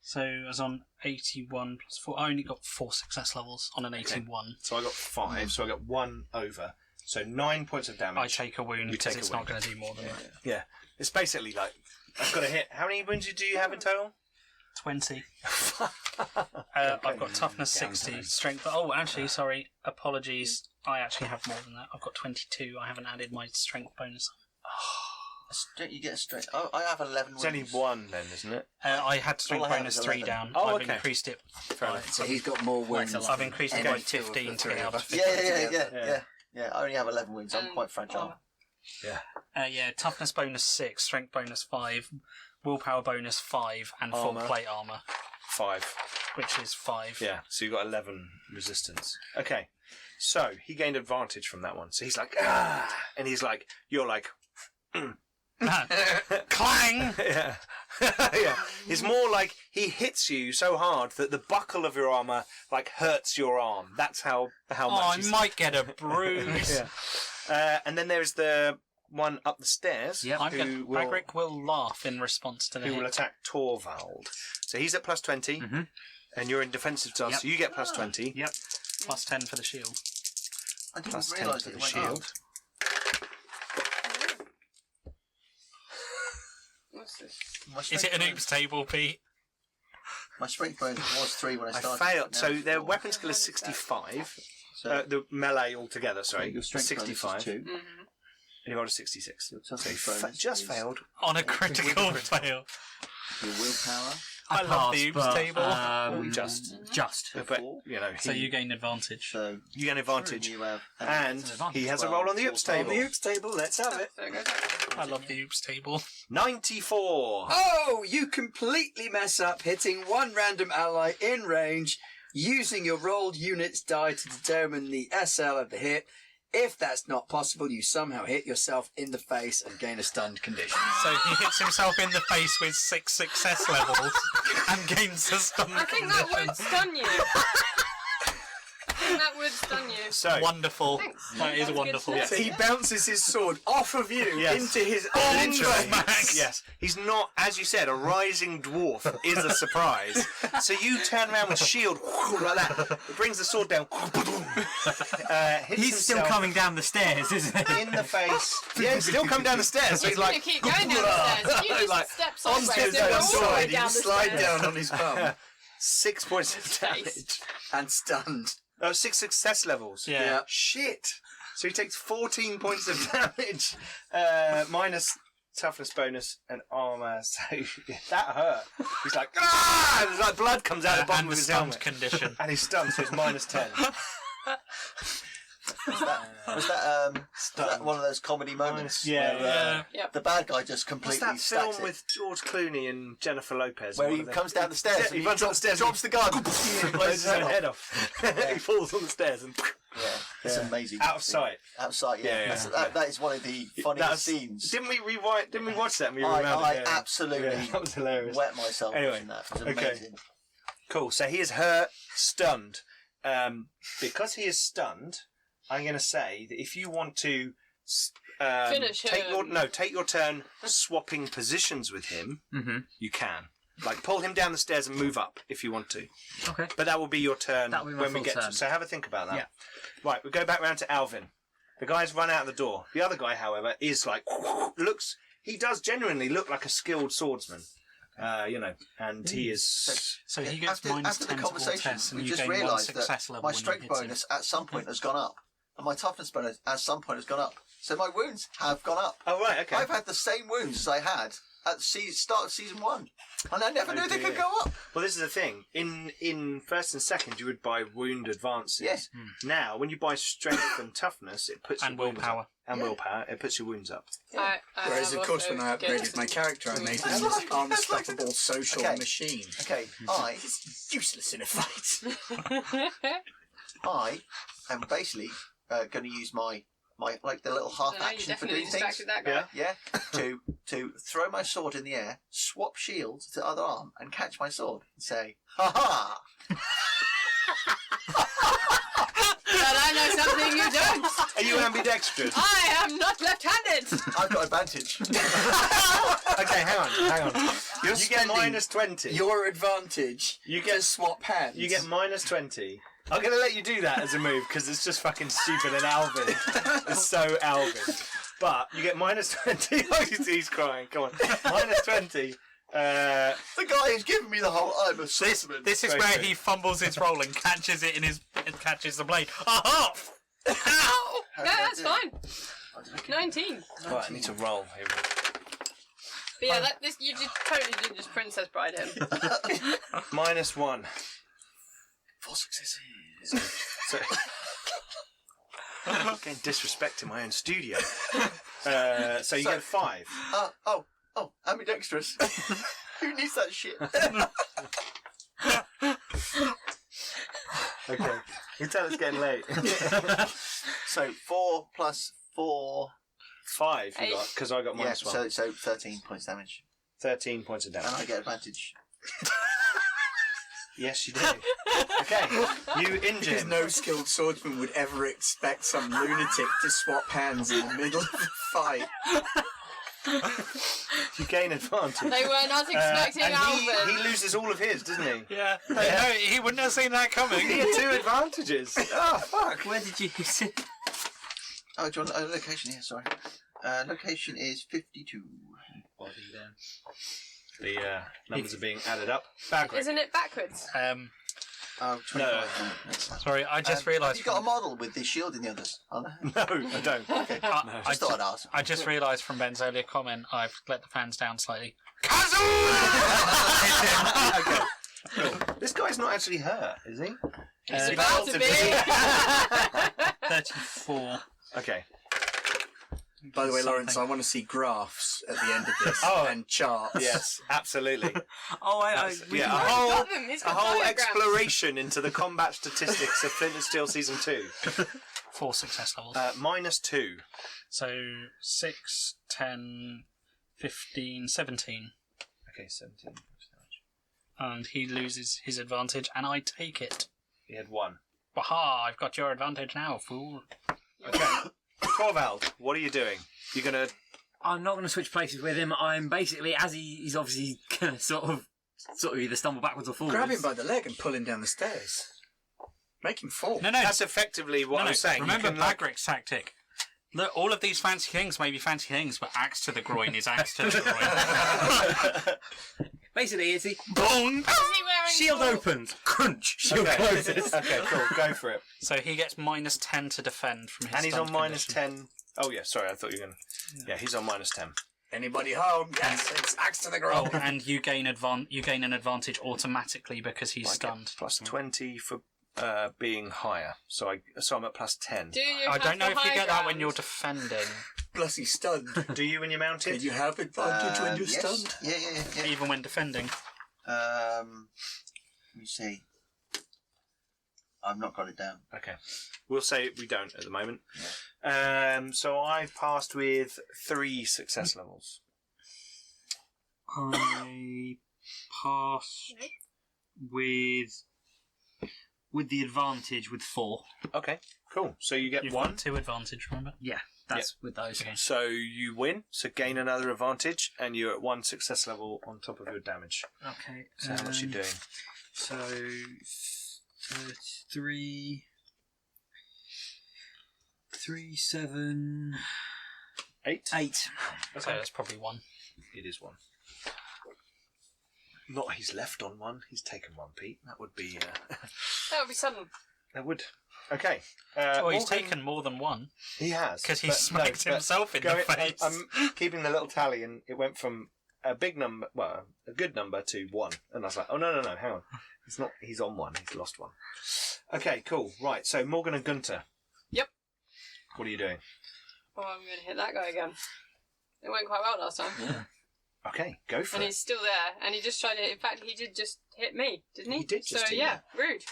So I was on 81 plus 4. I only got 4 success levels on an 81. So I got 5, so I got 1 over. So 9 points of damage. I take a wound You because take a it's wound. not going to do more than that. Yeah. It's basically like, I've got to hit. How many wounds do you have in total? 20. I've got toughness 60, strength. Oh, actually, sorry. Apologies. I actually have more than that. I've got 22. I haven't added my strength bonus. Don't you get a straight? Oh, I have 11 It's only wounds. 1 then, isn't it? I had strength All I have bonus is 3 11. down. Oh, I've okay. increased it. Fair enough. So he's got more wounds. I've increased it than by two of the 15 to three get of out us. of Yeah. I only have 11 wounds. I'm quite fragile. Yeah, toughness bonus 6, strength bonus 5, willpower bonus 5, and full Armour. plate armour, 5. which is 5. Yeah, so you got 11 resistance. Okay, so he gained advantage from that one. So he's like, ah! And he's like, you're like, Clang! yeah. Yeah. It's more like he hits you so hard that the buckle of your armour like hurts your arm. That's how Oh, much I he's- might get a bruise. Yeah. And then there's the one up the stairs Yep. Bagric will laugh in response to the who will hit. attack Torvald. So he's at plus 20, Mhm. and you're in defensive stance, Yep. so you get plus 20. Yep. Plus 10 for the shield. I didn't Plus 10 realise for that the it went shield. up. What's this? My Is strength it an bonus- oops table, Pete? My strength bonus was 3 when I I started. failed. but now So it's their 4. weapon skill is 65. So The melee altogether, sorry. your strength 65. bonus is 2. Mm-hmm. And you rolled a 66. Your So toughness you bonus just is failed. On a critical fail. Your willpower. I love the oops but, table. Just. Just. But, you know, So you gain advantage. So you get an advantage. you have. And It's an advantage. he has a roll on the oops table. oops table, let's have it. There it goes. I love the oops table. 94. Oh, you completely mess up hitting one random ally in range using your rolled units die to determine the SL of the hit. If that's not possible, you somehow hit yourself in the face and gain a stunned condition. So he hits himself in the face with 6 success levels and gains a stun I think that would stun you. I think that would stun you. So, Wonderful. Thanks. That is That's good wonderful. to know. So he bounces his sword off of you Yes. into his An own interest. face. Yes, he's not, as you said, a rising dwarf is a surprise. So you turn around with shield like that, brings the sword down, hits He's still himself coming down the stairs, isn't he? in the face. Yeah, he's still come down the stairs. So He's he's going like, to keep going down the stairs. If you just Like, step onto sideways, his you'll own go all the way side, He down will the slide stairs. down on his bum 6 points of Face. damage. and stunned. 6 success levels. Yeah. Shit. So he takes 14 points of damage, minus toughness bonus and armor. So that hurt. He's like, ah! And like blood comes out the bottom And of the his stunned helmet. condition. And he's stunned, so it's minus 10. Was that one of those comedy moments? Yeah, where, Yeah. The bad guy just What's completely that stacks film it. with George Clooney and Jennifer Lopez? Where One he of them? comes down the stairs Yeah, and he runs up the stairs, drops the gun, blows his own head off. He falls on the stairs and Yeah, it's amazing. out of sight. Outside, yeah. Yeah, That's- that is one of the funniest That's- scenes. Didn't we rewind? Didn't we watch that? And we I remembered, yeah. absolutely Yeah, that was hilarious. wet myself Anyway, watching that. It was okay. amazing. Cool. So he is hurt, stunned. Because he is stunned, I'm going to say that if you want to Finish take him. take your turn swapping positions with him, Mm-hmm. you can. Like pull him down the stairs and move up if you want to. Okay. But that will be your turn That will be my when we full get to. turn. So have a think about that. Yeah. Right, we'll go back round to Alvin. The guy's run out the door. The other guy, however, is like he does genuinely look like a skilled swordsman. And he is. So he gets after, minus after 10 the to all conversation, tests, and we you just gain one realised success that level my when you strength hit him. bonus at some point has gone up, and my toughness bonus at some point has gone up. So my wounds have gone up. Oh right, okay. I've had the same wounds as I had at the start of season 1, and I never knew they could go up. Well, this is the thing. In first and second, you would buy wound advances. Yes. Now, when you buy strength and toughness, it puts And your wounds willpower. up. And willpower, it puts your wounds up. Whereas, of course, when I upgraded my character, I made him this unstoppable social machine. Okay, He's useless in a fight. I am basically going to use my like the little half action for doing things. That guy. Yeah. to throw my sword in the air, swap shield to the other arm, and catch my sword and say, "Ha ha!" But I know something you don't. Are you ambidextrous? I am not left-handed. I've got advantage. Okay, hang on. You get minus 20. Your advantage. You get to swap hands. You get minus 20. I'm going to let you do that as a move because it's just fucking stupid and Alvin. It's so Alvin. But you get minus 20. Oh, he's crying. Come on. Minus 20. The guy who's giving me the whole "I'm a swordsman." This is Very where true. he fumbles his roll and catches it and catches the blade. Aha! Ow! Yeah, that's fine. 19. Right, I need to roll here. But yeah, you totally did just Princess Bride him. Minus 1. 4 successes. So, getting disrespect in my own studio. So you get 5. Oh, ambidextrous. Who needs that shit? Okay. You tell it's getting late. So 4 plus 4. 5 you got, because I got minus 1. So 13 points damage, 13 points of damage. and I get advantage. Yes, you do. Okay, you injure Because him. no skilled swordsman would ever expect some lunatic to swap hands in the middle of a fight. You gain advantage. They were not expecting and Alvin. he loses all of his, doesn't he? Yeah. No, he wouldn't have seen that coming. He had 2 advantages. Oh, fuck. Where did you use it? Oh, do you want location here? Sorry. Location is 52. The numbers are being added up. Backwards. Isn't it backwards? Oh, 25. Sorry, I just realised. Have you got a model with the shield in the others? Oh, no. No, I don't. Okay. I Just thought I'd ask. I just realised from Ben's earlier comment, I've let the fans down slightly. Okay. Cool. This guy's not actually hurt, is he? He's about to be. 34. Okay. By the way, Something. Lawrence, I want to see graphs at the end of this Oh. and charts. Yes, absolutely. Oh, Yeah, a I've whole, got them. He's a got whole diagrams. exploration into the combat statistics of Flint Steel Season 2. 4 success levels. Minus 2. So 6, 10, 15, 17. Okay, 17. And he loses his advantage, and I take it. He had 1. Aha, I've got your advantage now, fool. Okay. Torvald, what are you doing? You're going to... I'm not going to switch places with him. I'm basically, as he's obviously going to sort of either stumble backwards or forwards. Grab him by the leg and pull him down the stairs. Make him fall. No, That's effectively what I'm saying. You Remember can, like- Bagrick's tactic. Look, all of these fancy things may be fancy things, but axe to the groin is axe to the groin. Basically, is he? Boom! Is he wearing Shield full- opens. Crunch. Shield Okay. closes. Okay, cool. Go for it. So he gets minus 10 to defend from his And he's stunned on minus condition. 10. Oh, yeah, sorry, I thought you were going to... Yeah, he's on minus 10. Anybody home? Yes, it's axe to the groin. Oh, and you gain an advantage automatically because he's stunned. Plus 20 for being higher. So I'm at plus 10. Do you I have don't know the if you high get that when ground? you're defending, Plus he's stunned. Do you when you're mounted? Can you have advantage when you're Yes. stunned? Yeah. even when defending. Let me see. I've not got it down. Okay. We'll say we don't at the moment. So I've passed with 3 success levels. I pass with the advantage with 4. Okay, cool. So you get You've 1. got 2 advantage, remember? Yeah, that's with those. Okay. So you win, so gain another advantage, and you're at 1 success level on top of your damage. Okay. So how much are you doing? So 3 3, 7, 8. 8. So that's probably 1. It is 1. Not he's left on 1. He's taken 1, Pete. That would be... That would be sudden. that would... Okay. Well, he's Morgan- taken more than 1. He has. Because he but smacked no, but himself in the going- face. I'm keeping the little tally, and it went from a big number, well, a good number, to 1. And I was like, oh, no, hang on. It's not, he's on 1. He's lost 1. Okay, cool. Right, so Morgan and Gunter. Yep. What are you doing? Oh, I'm going to hit that guy again. It went quite well last time. Yeah. Okay, go for And it. he's still there. And he just tried to... In fact, he did just hit me, didn't he? He did just so, hit yeah, rude.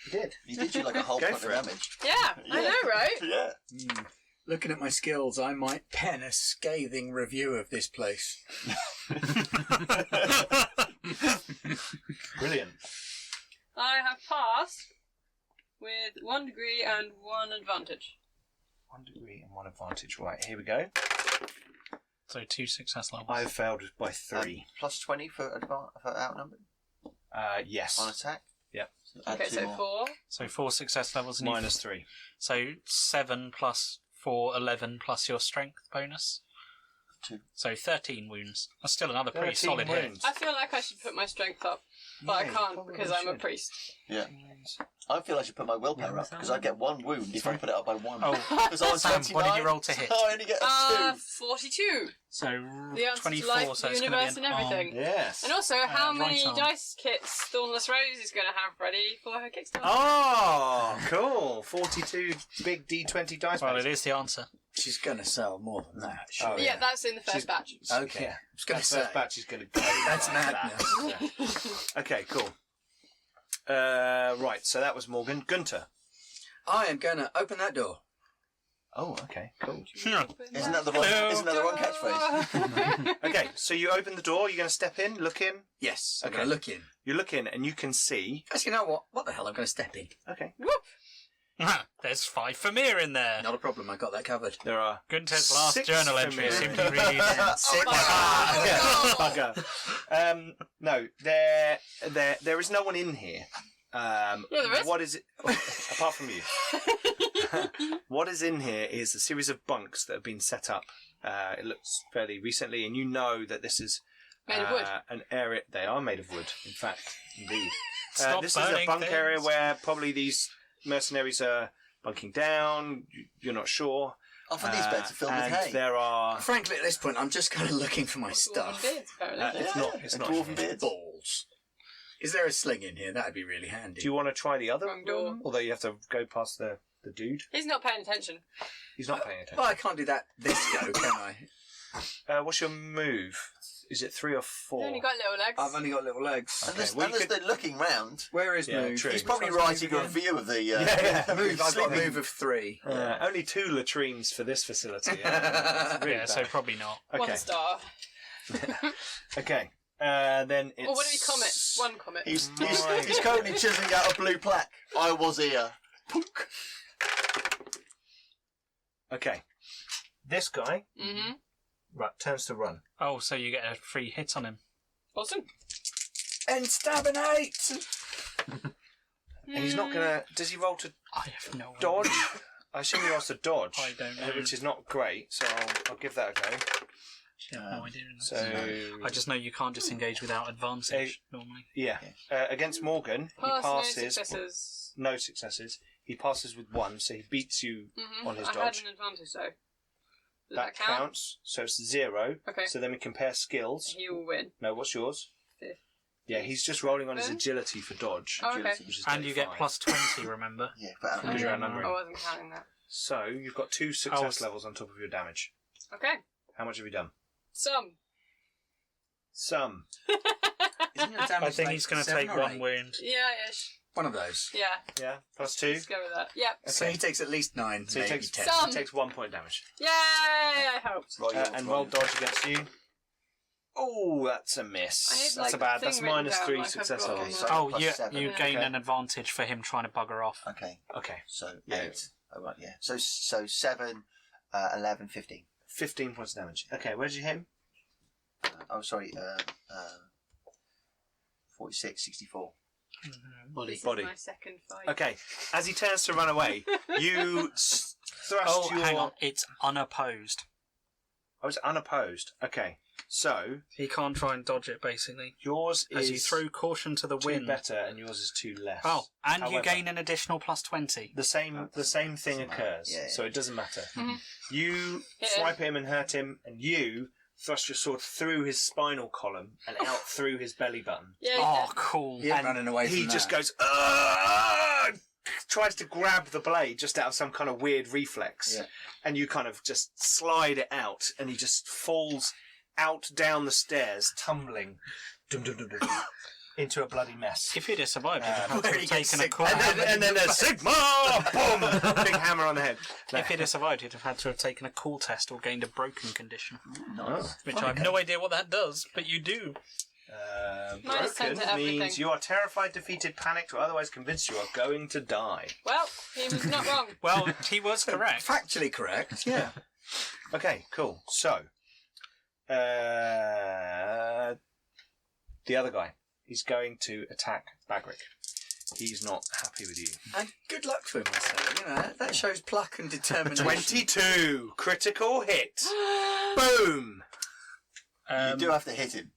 He did. He did you like a whole Go point for of it. damage. Yeah, I Yeah. know, right? Yeah. Looking at my skills, I might pen a scathing review of this place. Brilliant. I have passed with 1 degree and 1 advantage. 1 degree and 1 advantage. Right, here we go. So 2 success levels. I have failed by 3. Plus 20 for outnumbered Yes. on attack. Yep. So add Okay, 2 so more. 4. So 4 success levels. And Minus 3. So 7 plus 4, 11 plus your strength bonus. 2. So 13 wounds. That's still another pretty 13 solid hit. wounds. I feel like I should put my strength up, but I Yeah, you can't probably because I'm a should. priest. Yeah. I feel I should put my willpower up because I get 1 wound if I put it up by 1. Oh, Because I was Sam, 29, what did you roll to hit? So I only get a 2. 42. So The answer 24, to life, so the it's universe, going and to be everything. Yes. And also, how right many arm. dice kits Thornless Rose is going to have ready for her Kickstarter? Oh, cool. 42 big D20 dice. Well, bags. it is the answer. She's going to sell more than that, Oh, sure. Yeah, that's in the first She's- batch. Okay. Yeah. I was going That to say. first batch is going to go. That's like madness. that. Yeah. Okay, cool. Right, so that was Morgan. Gunter. I am going to open that door. Oh, okay, cool. Isn't that the wrong catchphrase? Okay, so you open the door, you're going to step in, look in. Yes, I'm Okay. going to look in. You look in and you can see... Actually, you know what? What the hell? I'm going to step in. Okay. There's 5 Vermeer in there. Not a problem. I got that covered. There are... Gunter's last 6 journal entry Vermeer. simply reads... Six. Yeah, bugger. No, there is no one in here. Yeah, there is. What is it? Apart from you. What is in here is a series of bunks that have been set up. It looks fairly recently, and you know that this is Made of wood. an area. They are made of wood, in fact, indeed. Stop This is a burning bunk things. area where probably these mercenaries are bunking down. You're not sure. Often these beds are filled with and hay. there are. Frankly, at this point, I'm just kind of looking for my stuff. Beards, apparently. It's not. It's And not. dwarven here. beards. Balls. Is there a sling in here? That'd be really handy. Do you want to try the other Wrong door. room? Although you have to go past the dude. He's not paying attention. He's not paying attention. Well, I can't do that this go, can I? What's your move? Is it 3 or 4? He's only got little legs. I've only got little legs. And there's, well, and you there's the looking round. Where is Yeah, move? true. He's probably Which one's writing move a again? review of the Yeah. Move. I've got a sleeping. move of 3. Only 2 latrines for this facility. It's really Yeah, so bad. probably not. 1 Okay. star. Okay. Then it's. Or what do we comet? 1 comet. He's currently chiseling out a blue plaque. I was here. Punk. Okay. This guy Mm-hmm. turns to run. Oh, so you get a free hit on him. Awesome. Exterminate! And he's not gonna. Does he roll to I have no dodge? idea. I assume he rolls to dodge. I don't know. Which is not great, so I'll give that a go. I have no idea. So. I just know you can't disengage without advantage normally. Yeah. Against Morgan, he Pass, no passes. successes. No successes. He passes with 1, so he beats you Mm-hmm. on his I dodge. had an advantage, though. Does That that count? counts, so it's 0. Okay. So then we compare skills. He will win. No, what's yours? 5. Yeah, he's just rolling on his Then? agility for dodge. Oh, okay. Agility, which is And you get 35. plus 20, remember? Yeah, but Because you're outnumbering. I wasn't counting that. So you've got 2 success levels on top of your damage. Okay. How much have you done? Some. Some. Isn't your I damage think like he's going to 7 take or 1 8? wound. Yeah, ish. One of those. Yeah. Yeah, plus 2. Let's go with that. Yep. So he takes at least 9, So he maybe takes 10. Some. He takes 1 point damage. Yay! I helped. Roll yours, And roll roll yours. dodge against you. Oh, that's a miss. I need, That's like, a bad. the That's thing written minus down, 3 like I've success got levels. on So Oh, plus you 7. you gain Okay. an advantage for him trying to bugger off. Okay, Okay. so Yeah. 8. Oh, right, yeah. So 7, 11, 15. 15 points of damage. Okay, where did you hit him? Oh, sorry. 46, 64. This Body. is my second fight. Okay, as he turns to run away, you thrust your... hang on. It's unopposed. I was unopposed. Okay. So, He can't try and dodge it, basically. yours As is you throw caution to the 2 wind. better and yours is 2 less. Oh, and you However, gain an additional plus 20. the same thing occurs, Yeah, yeah. so it doesn't matter. Mhm. You Yeah. swipe him and hurt him, and you thrust your sword through his spinal column and out through his belly button. Yeah. Oh, cool. He ain't running away from He that. just goes, "Ugh!" Tries to grab the blade just out of some kind of weird reflex, Yeah. and you kind of just slide it out, and he just falls out down the stairs, tumbling into a bloody mess. If he'd have survived, he'd have had to where have he gets taken a sick. cool... And then there's Sigma! Boom! Big hammer on the head. If he'd have survived, he'd have had to have taken a cool test or gained a broken condition. Nice. Which I have no idea what that does, but you do. Minus 10 Broken to everything. means you are terrified, defeated, panicked, or otherwise convinced you are going to die. Well, he was not wrong. Well, he was correct. Factually correct. Yeah. Okay, cool. So, the other guy, he's going to attack Bagric. He's not happy with you. And good luck to him, I say. You know, that shows pluck and determination. 22! Critical hit! Boom! You do have to hit him.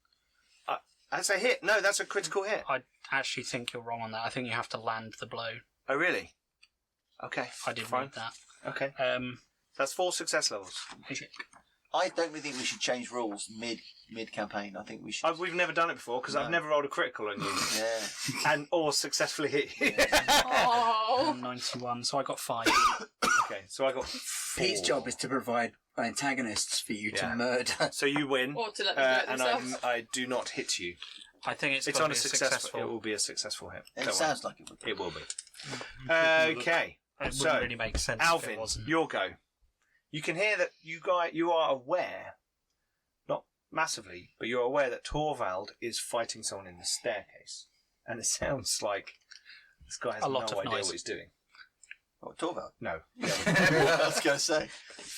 That's a hit. No, that's a critical hit. I actually think you're wrong on that. I think you have to land the blow. Oh, really? Okay. I didn't fine. read that. Okay. That's 4 success levels. I don't really think we should change rules mid campaign. I think we should. We've never done it before because I've never rolled a critical on you. Yeah. Or successfully hit you. Oh. 91, so I got 5. Okay, so I got 4. Pete's job is to provide antagonists for you Yeah. to murder. So you win. Or to let them do it and themselves. I do not hit you. I think it's It's gotta on be a successful. It will be a successful hit. It Don't sounds like it would. worry. It will be. Okay. It wouldn't So, really make sense if it Alvin, wasn't. your go. You can hear that you are aware, not massively, but you're aware that Torvald is fighting someone in the staircase, and it sounds like this guy has A lot no of idea noise. what he's doing. What, Torvald? No. I was going to say.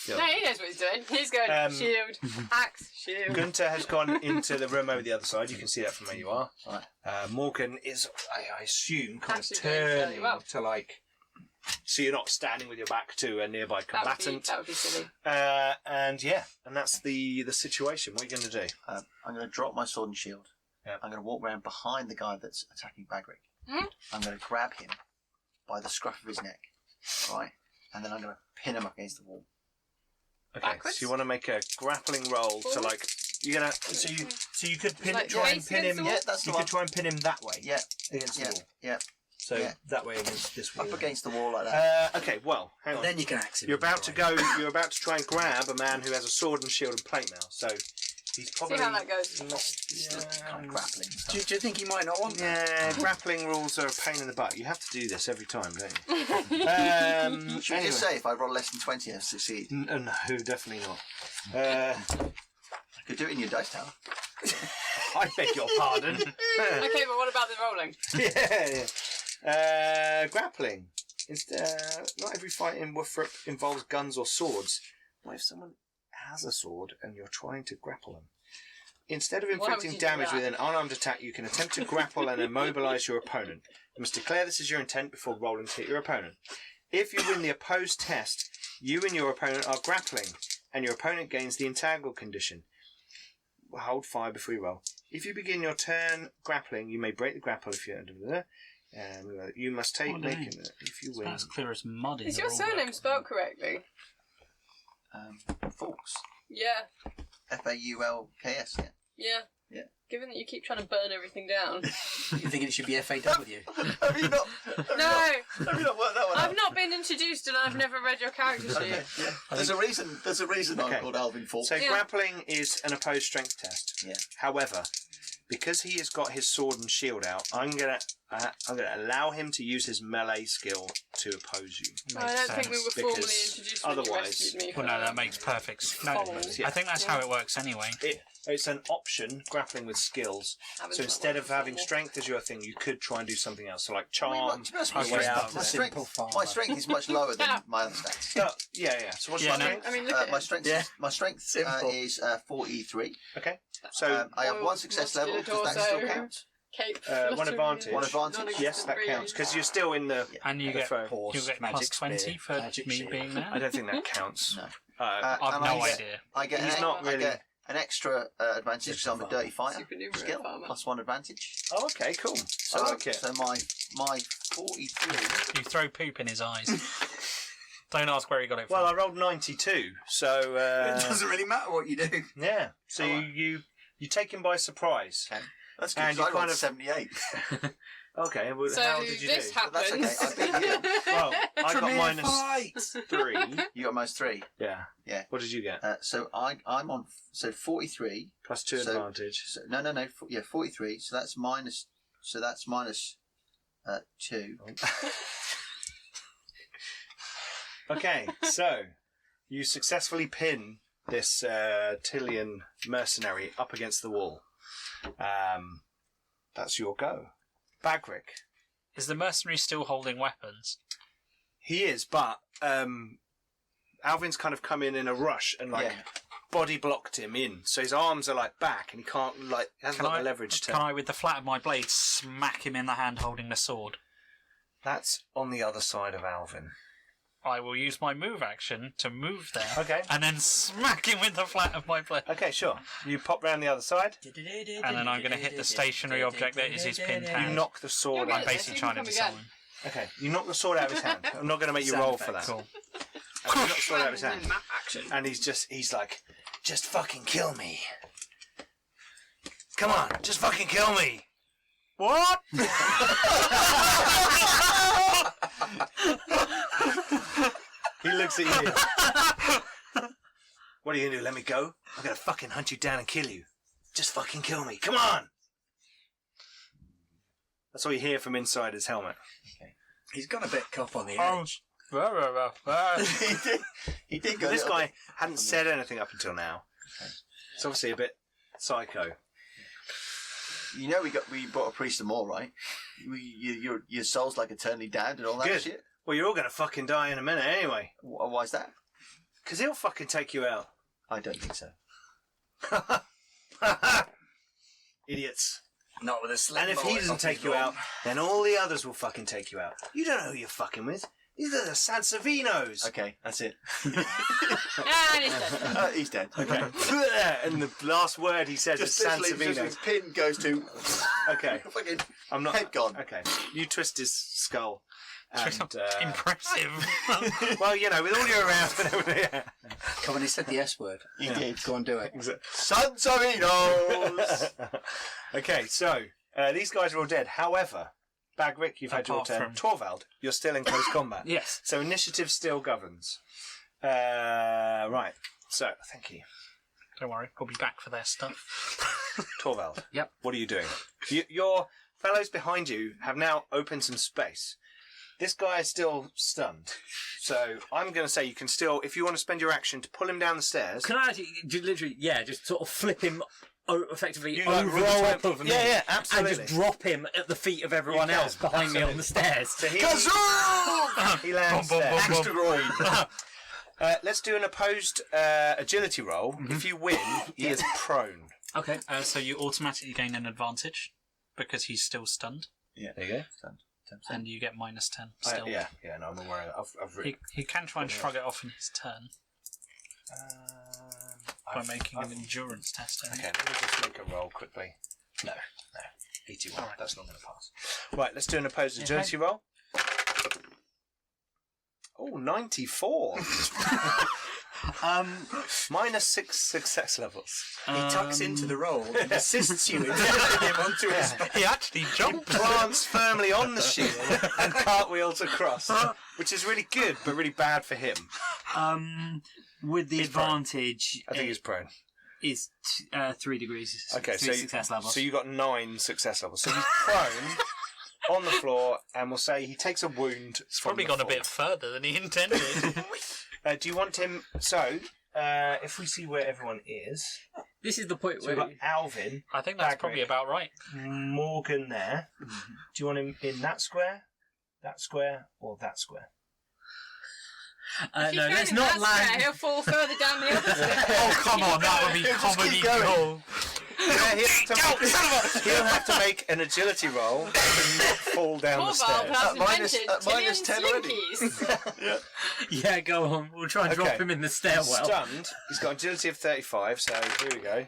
No, he knows what he's doing. He's going shield, axe, shield. Gunter has gone into the room over the other side. You can see that from where you are. Right. Morgan is, I assume, kind Actually of doing fairly turning well. to like. So you're not standing with your back to a nearby combatant. That would be silly. And that's the situation. What are you going to do? I'm going to drop my sword and shield. Yeah. I'm going to walk around behind the guy that's attacking Bagric. Mhm. I'm going to grab him by the scruff of his neck, right? And then I'm going to pin him up against the wall. Okay, Backwards? so you want to make a grappling roll to Forward? like you're gonna so you could pin Like try and face pin against him. the wall? Yeah, that's the You one. could try and pin him that way Yeah, against the yeah, wall. yeah. So Yeah. that way against this wall. Up against the wall like that. Okay, well, hang on. Then you can axe him. You're about to go. You're about to try and grab a man who has a sword and shield and plate mail. So he's probably how that goes. not. It's kind of grappling. Do you think he might not want that? Yeah, grappling rules are a pain in the butt. You have to do this every time, don't you? Should we Anyway. just say if I roll less than 20, I succeed? No, definitely not. I could do it in your dice tower. I beg your pardon. Okay, but what about the rolling? yeah. Grappling. Not every fight in Woothrup involves guns or swords. What if someone has a sword and you're trying to grapple them? Instead of Why would inflicting you do damage that? with an unarmed attack, you can attempt to grapple and immobilize your opponent. You must declare this is your intent before rolling to hit your opponent. If you win the opposed test, you and your opponent are grappling, and your opponent gains the entangle condition. Hold fire before you roll. If you begin your turn grappling, you may break the grapple if you're... you must take... What Make name? it, if you It's win... about as clear as mud in Is the your rulebook. surname spelled correctly? Fawkes. Yeah. Faulks, yeah. Yeah. Yeah. Given that you keep trying to burn everything down. You thinking it should be FAW? Have you not? No! Have you not worked that one out? I've not been introduced and I've never read your character sheet. Okay, yeah. There's a reason. Okay. I'm called Alvin Fawkes. So Yeah. grappling is an opposed strength test. Yeah. However, because he has got his sword and shield out, I'm gonna allow him to use his melee skill to oppose you. I don't think we were formally because introduced when you otherwise- rescued me. Well, no, that makes perfect sense. No, Fold. I think that's how it works anyway. It's an option, grappling with skills. Haven't So done instead one of having before. strength as your thing, you could try and do something else. So like I mean, charm. to be honest, your way out of my it. strength, Simple farmer. my strength is much lower than my other stats. Oh, yeah. So what's Yeah, your no. strength? I mean, look at My him. strength, Yeah. my strength Simple. is 4E3. Okay. So I have Oiled one success level. Does that muscular still torso. count? Cape. One advantage. One advantage. Yes, that counts because you're still in the. And you the get throw. Horse, you'll get magic plus 20 spear, for magic me shield. being there. I don't think that counts. No. I've and no I idea. I get He's an, not I really- get an extra advantage because I'm a dirty fighter. Supernumerate Skill farmer. plus 1 advantage. Oh, okay, cool. So, I like it. So my 43. You throw poop in his eyes. Don't ask where he got it from. Well, I rolled 92, so It doesn't really matter what you do. yeah. So you take him by surprise. Okay. That's good. And 'cause you I rolled kind of- 78. Okay, well, So how did you this do? But that's happens. okay, I beat you. Well, I got Premier minus fight. 3. You got minus 3. Yeah. Yeah. What did you get? So I'm on 43. Plus 2 so- advantage. So, no. Yeah, 43. So that's minus. So that's minus 2. Okay, so you successfully pin this Tillian mercenary up against the wall. That's your go. Bagric. Is the mercenary still holding weapons? He is, but Alvin's kind of come in a rush and like body blocked him in, so his arms are like back and he can't like hasn't got the leverage to. Can I, with the flat of my blade, smack him in the hand holding the sword? That's on the other side of Alvin. I will use my move action to move there. Okay. And then smack him with the flat of my blade. Okay, sure. You pop round the other side. And then I'm going to hit the stationary object that is his pinned You hand. knock the sword Yeah, out. I'm but- basically You trying can to come disarm again. him. Okay, you knock the sword out of his hand. I'm not going to make you roll for that. Cool. You knock the sword out of his hand. Map action. And he's like, just fucking kill me. Come on, just fucking kill me. What? He looks at you. What are you gonna do? Let me go? I'm gonna fucking hunt you down and kill you. Just fucking kill me. Come on. That's all you hear from inside his helmet. He's got a bit cop on the Oh. edge. He did go. This a little guy bit- hadn't said anything up until now. It's obviously a bit psycho. You know, we brought a priest and more, right? Your soul's like eternally damned and all that Good. shit. Well, you're all gonna fucking die in a minute anyway. Why is that? Because he'll fucking take you out. I don't think so. Idiots. Not with a slim And if he bullet doesn't off take his you arm. out, then all the others will fucking take you out. You don't know who you're fucking with. These are the Sansavinos. Okay, that's it. And he's dead. He's dead. Okay. And the last word he says is literally, Sansavino. his pin goes to. Okay. Fucking I'm not. head gone. Okay. You twist his skull. And, Impressive. well, you know, with all your around and everything. Yeah. Come on, he said the S word. He did. Go on, do it. Sansavinos! Okay, so these guys are all dead. However, Bagric, you've had your Apart turn. from- Torvald, you're still in close combat. Yes. So initiative still governs. Right. So, thank you. Don't worry, we'll be back for their stuff. Torvald. Yep. What are you doing? Your fellows behind you have now opened some space. This guy is still stunned. So I'm going to say you can still, if you want to spend your action to pull him down the stairs. Can I actually, literally, just sort of flip him effectively You, like, over roll the him- top of me? Yeah, absolutely. And just drop him at the feet of everyone You can, else behind me on the stairs. So he lands there. Extra groin. Let's do an opposed agility roll. If you win, he is prone. Okay. So you automatically gain an advantage because he's still stunned, There you go. and you get minus 10 still. Yeah, no, I'm aware of that. I've written. He can try and shrug it off in his turn by making an endurance test. I think. Okay, let me just make a roll quickly. No. 81. That's not going to pass. Right, let's do an opposed agility roll. Oh, 94. Minus 6 success levels. He tucks into the roll and assists you in getting him onto his. He actually jumped. Plants firmly on the shield and cartwheels across, which is really good, but really bad for him. With the He's prone. advantage, I think he's prone. is 3 degrees. Okay, 3 so success levels. So you got 9 success levels. So he's prone on the floor, and we'll say he takes a wound. It's probably gone a bit further than he intended. Do you want him? So, if we see where everyone is, This is the point so we've where got Alvin, I think that's Bagric. probably about right. Morgan there. Do you want him in that square, or that square? If you no, throw let's him not that square, land. he'll fall further down the other side. Oh, come on, that would be Just keep comedy going. gold. Yeah, he'll have to make an agility roll to not fall down the Torvald stairs. has minus invented 10 already. slinkies. Yeah, go on. We'll try and drop him in the stairwell. Stunned. He's got agility of 35, so here we go.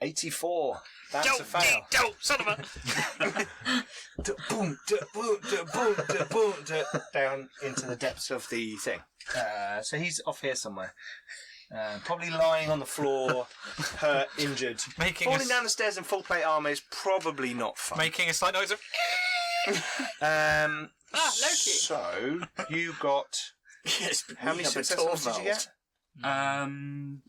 84. That's a fail. Son of a... Boom, boom, boom, boom, down into the depths of the thing. So he's off here somewhere. Probably lying on the floor, hurt, injured. Falling down the stairs in full plate armour is probably not fun. Making a slight noise of... Loki. So, you got... Yes, How many success levels did you get?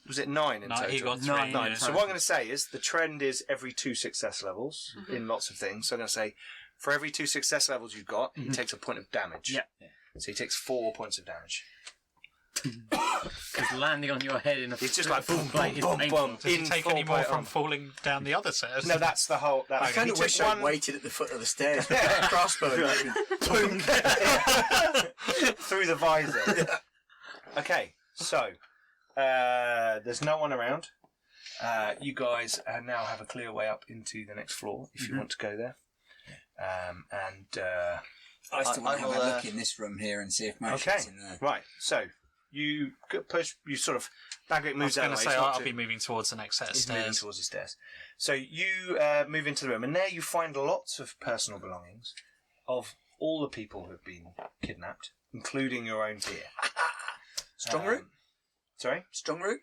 Was it 9 in total? He got 3. 9. Yeah. So what I'm going to say is the trend is every 2 success levels in lots of things. So I'm going to say for every 2 success levels you've got, he takes a point of damage. Yeah. So he takes 4 points of damage. Because landing on your head in a It's just like full boom, plate boom, is boom, painful. boom. Did you take any more from falling down the other stairs? No, that's the whole. I kind of wish I waited at the foot of the stairs with a crossbow. Boom. through the visor. Okay, so there's no one around. You guys now have a clear way up into the next floor if you want to go there. I still want to have will, a look in this room here and see if motion's in there. Right. So you push. You sort of Bagric moves I out. was going to say I'll be moving towards the next set of He's moving stairs. towards the stairs. So you move into the room, and there you find lots of personal belongings of all the people who've been kidnapped, including your own gear. Strong root? Sorry? Strong root?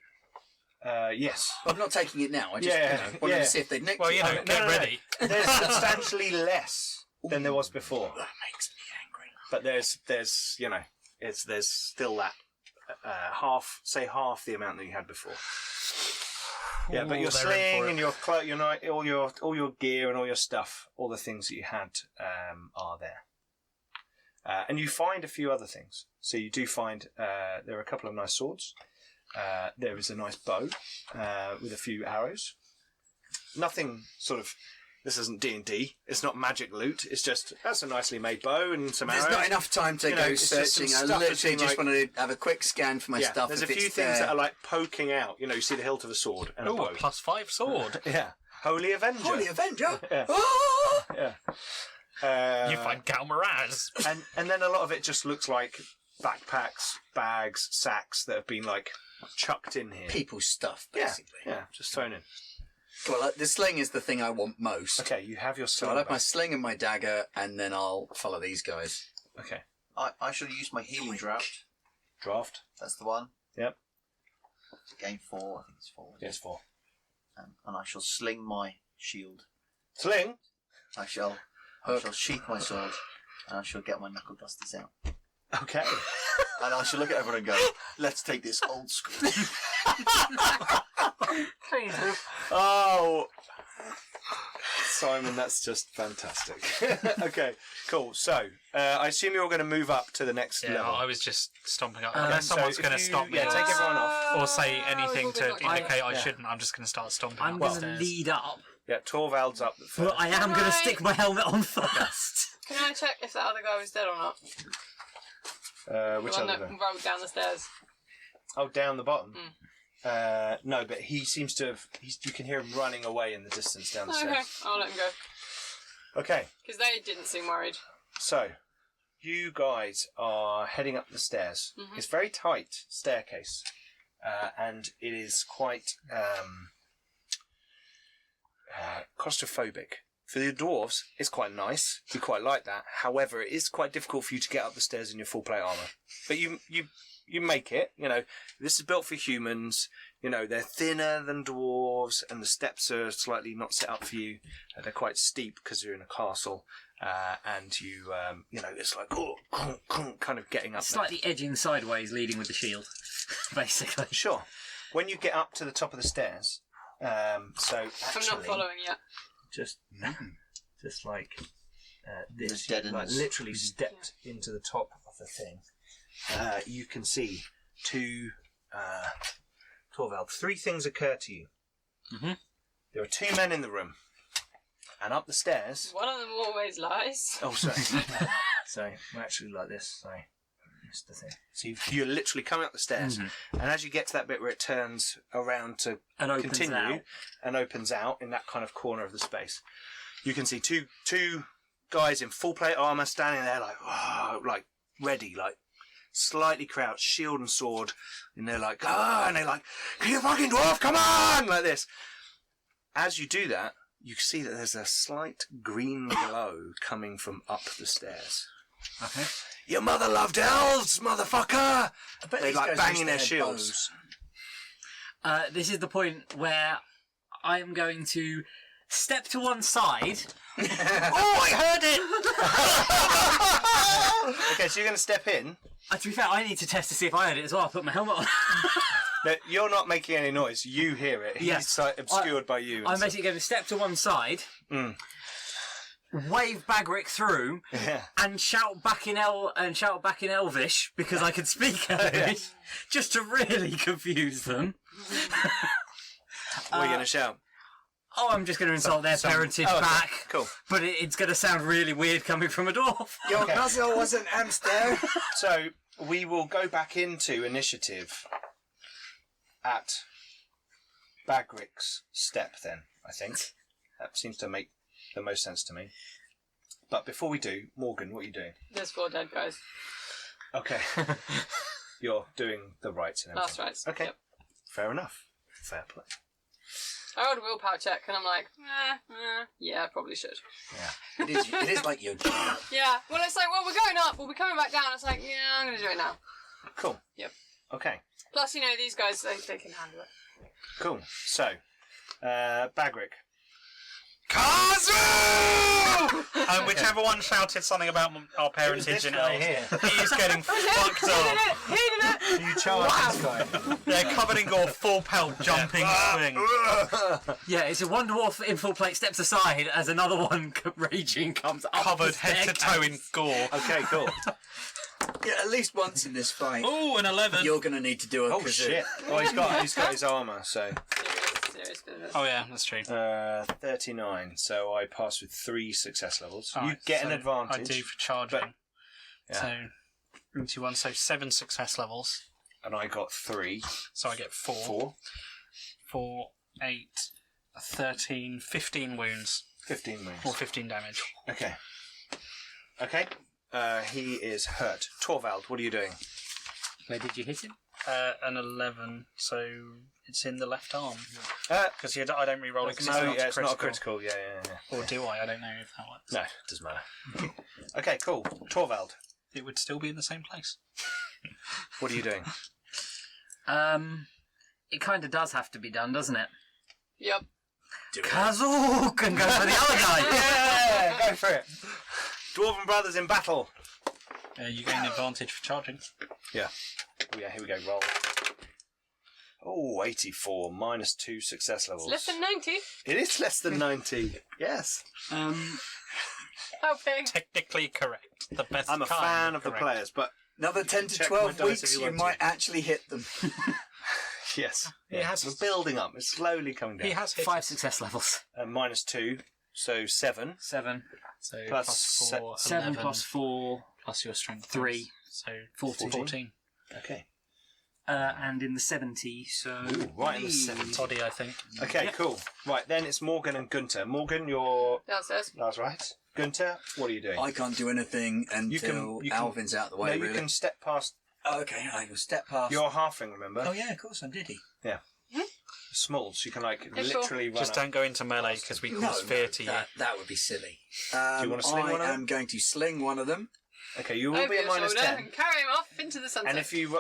Yes. I'm not taking it now. I just wanted to see if they'd nicked Well, it. you know, get ready. There's substantially less than there was before, That makes me angry. but there's you know there's still that half the amount that you had before. Yeah, but Ooh, your they're in sling for and your all your gear and all your stuff, all the things that you had are there. And you find a few other things. So you do find there are a couple of nice swords. There is a nice bow with a few arrows. Nothing sort of. This isn't D&D. It's not magic loot. It's just that's a nicely made bow and some arrows. There's not enough time to go it's just some searching. I stuff that's literally been, just want to have a quick scan for my stuff. There's a if few it's things there. that are like poking out. You know, you see the hilt of a sword and a Ooh, bow. a +5 sword. Yeah, Holy Avenger. Holy Avenger! Yeah. Ah! Yeah. You find Galmaraz. and then a lot of it just looks like backpacks, bags, sacks that have been like chucked in here. People's stuff, Yeah, basically. yeah, just thrown in. Well, the sling is the thing I want most. Okay, you have your So sling. I'll have my back. sling and my dagger, and then I'll follow these guys. Okay, I shall use my healing draft. draft. That's the one. Yep. Gain 4. I think it's 4. Yes, 4. And I shall sling my shield. Sling. I shall sheath my sword, and I shall get my knuckle dusters out. Okay. And I shall look at everyone and go, let's take this old school. Oh, Simon, that's just fantastic. Okay, cool. So, I assume you're all going to move up to the next Yeah, level. I was just stomping up. So Unless someone's if going to you- stop me. yeah, take everyone off. Or say anything we'll to be not- indicate I yeah. shouldn't. I'm just going to start stomping I'm up going the to stairs. lead up, Yeah, Torvald's up first. but I am going to Right. stick my helmet on first. Can I check if that other guy was dead or not? Which The one other that guy? rolled down the stairs. Oh, down the bottom. No, but he seems to have. You can hear him running away in the distance down the Okay, stairs. I'll let him go. Okay, Because they didn't seem worried. so you guys are heading up the stairs. It's a very tight staircase, and it is quite claustrophobic. For the dwarves, it's quite nice. You quite like that. However, it is quite difficult for you to get up the stairs in your full plate armor. But you make it. You know, this is built for humans. You know, they're thinner than dwarves, and the steps are slightly not set up for you. They're quite steep because you're in a castle, and you know, it's like kind of getting up. Slightly edging sideways, leading with the shield, basically. Sure. When you get up to the top of the stairs, so I'm actually, not following yet. just like this, Just dead like ends. literally stepped into the top of the thing. You can see Torvald, 3 things occur to you. There are 2 men in the room, and up the stairs. One of them always lies. Oh, sorry. Sorry, we're actually like this. Sorry. That's the thing. So you're literally coming up the stairs, and as you get to that bit where it turns around to And opens continue out. and opens out in that kind of corner of the space, you can see two guys in full plate armor standing there, like ready, like slightly crouched, shield and sword, and they're like, and they're like, "Can you fucking dwarf? Come on!" like this. As you do that, you see that there's a slight green glow coming from up the stairs. Okay. Your mother loved elves, motherfucker! I bet They're these like guys banging wish they their had shields. bows. This is the point where I am going to step to one side. Oh, I heard it! Okay, so you're going to step in. To be fair, I need to test to see if I heard it as well. I put my helmet on. No, you're not making any noise. You hear it. Yeah. He's like, obscured by you. I'm basically going to step to one side, wave Bagric through, Yeah. and shout back in Elvish because I can speak Elvish, just to really confuse them. What are you going to shout? Oh, I'm just going to insult their parentage Oh, okay. back. Cool. But it's going to sound really weird coming from a dwarf. Your muzzle was an hamster. So we will go back into initiative at Bagric's step then, I think. That seems to make the most sense to me. But before we do, Morgan, what are you doing? There's 4 dead guys. Okay. You're doing the rights and everything. Last rights. Okay. Yep. Fair enough. Fair play. I rolled a willpower check and I'm like, yeah, I probably should. Yeah. It is like your job. Yeah. Well, it's like, well, we're going up. We'll be coming back down. It's like, yeah, I'm going to do it now. Cool. Yep. Okay. Plus, these guys, they can handle it. Cool. So, Bagric. Kazu! And whichever one shouted something about our parentage in elves, he is getting fucked up. He did it! You charge this guy. They're covered in gore, full pelt, jumping, swing. Yeah, it's a one dwarf in full plate steps aside as another one raging comes up. Covered the head to toe in gore. Okay, cool. Yeah, at least once in this fight, Ooh, an 11. you're going to need to do a Oh shit! Well, he's got his armor, so Serious business. Oh yeah, that's true. 39. So I pass with 3 success levels. You Alright, get so an advantage. I do for charging. Yeah. So, 21, so 7 success levels. And I got 3. So I get 4. 4. 4, 8, 13, 15 wounds. 15 wounds. Or 15 damage. Okay. Okay. He is hurt. Torvald, what are you doing? Where did you hit him? An 11, so it's in the left arm. Because I don't re-roll it because It's not a critical. Yeah. Or do I? I don't know if that works. No, it doesn't matter. Okay, cool. Torvald, It would still be in the same place. what are you doing? It kind of does have to be done, doesn't it? Yep. Kazoo can go for the other guy. Yeah, go for it. Dwarven brothers in battle. You gain advantage for charging. Yeah. Oh, yeah, here we go. Roll. Oh, 84. Minus 2 success levels. Less than 90. It is less than 90. Yes. Helping. Technically correct. The best. I'm a kind fan of the correct. players, but Another 10 to Check 12 my dice if weeks, you you want might to. actually hit them. yes. He has- We're building up. It's slowly coming down. He has hit 5 success levels. Minus 2, so 7. 7. So Plus plus 4, 7 11, plus 4. plus your strength. 3. So 14. 14. Okay. And in the 70, so... Ooh, right in the 70. Toddy, I think. Okay, Yep. cool. Right, then it's Morgan and Gunter. Morgan, you're... Downstairs. That's right. Gunter, what are you doing? I can't do anything until you can- Alvin's out the way, no, you really. can step past... Oh, okay, I will step past. You're halfling, remember? Oh, yeah, of course, I'm Diddy. Small, so you can, like, Yeah, sure. literally run Just up. don't go into melee because we cause fear to you. That would be silly. you wanna sling one of I them? am going to sling one of them. Okay, you will Over be at your minus shoulder 10. and carry him off into the sunset. And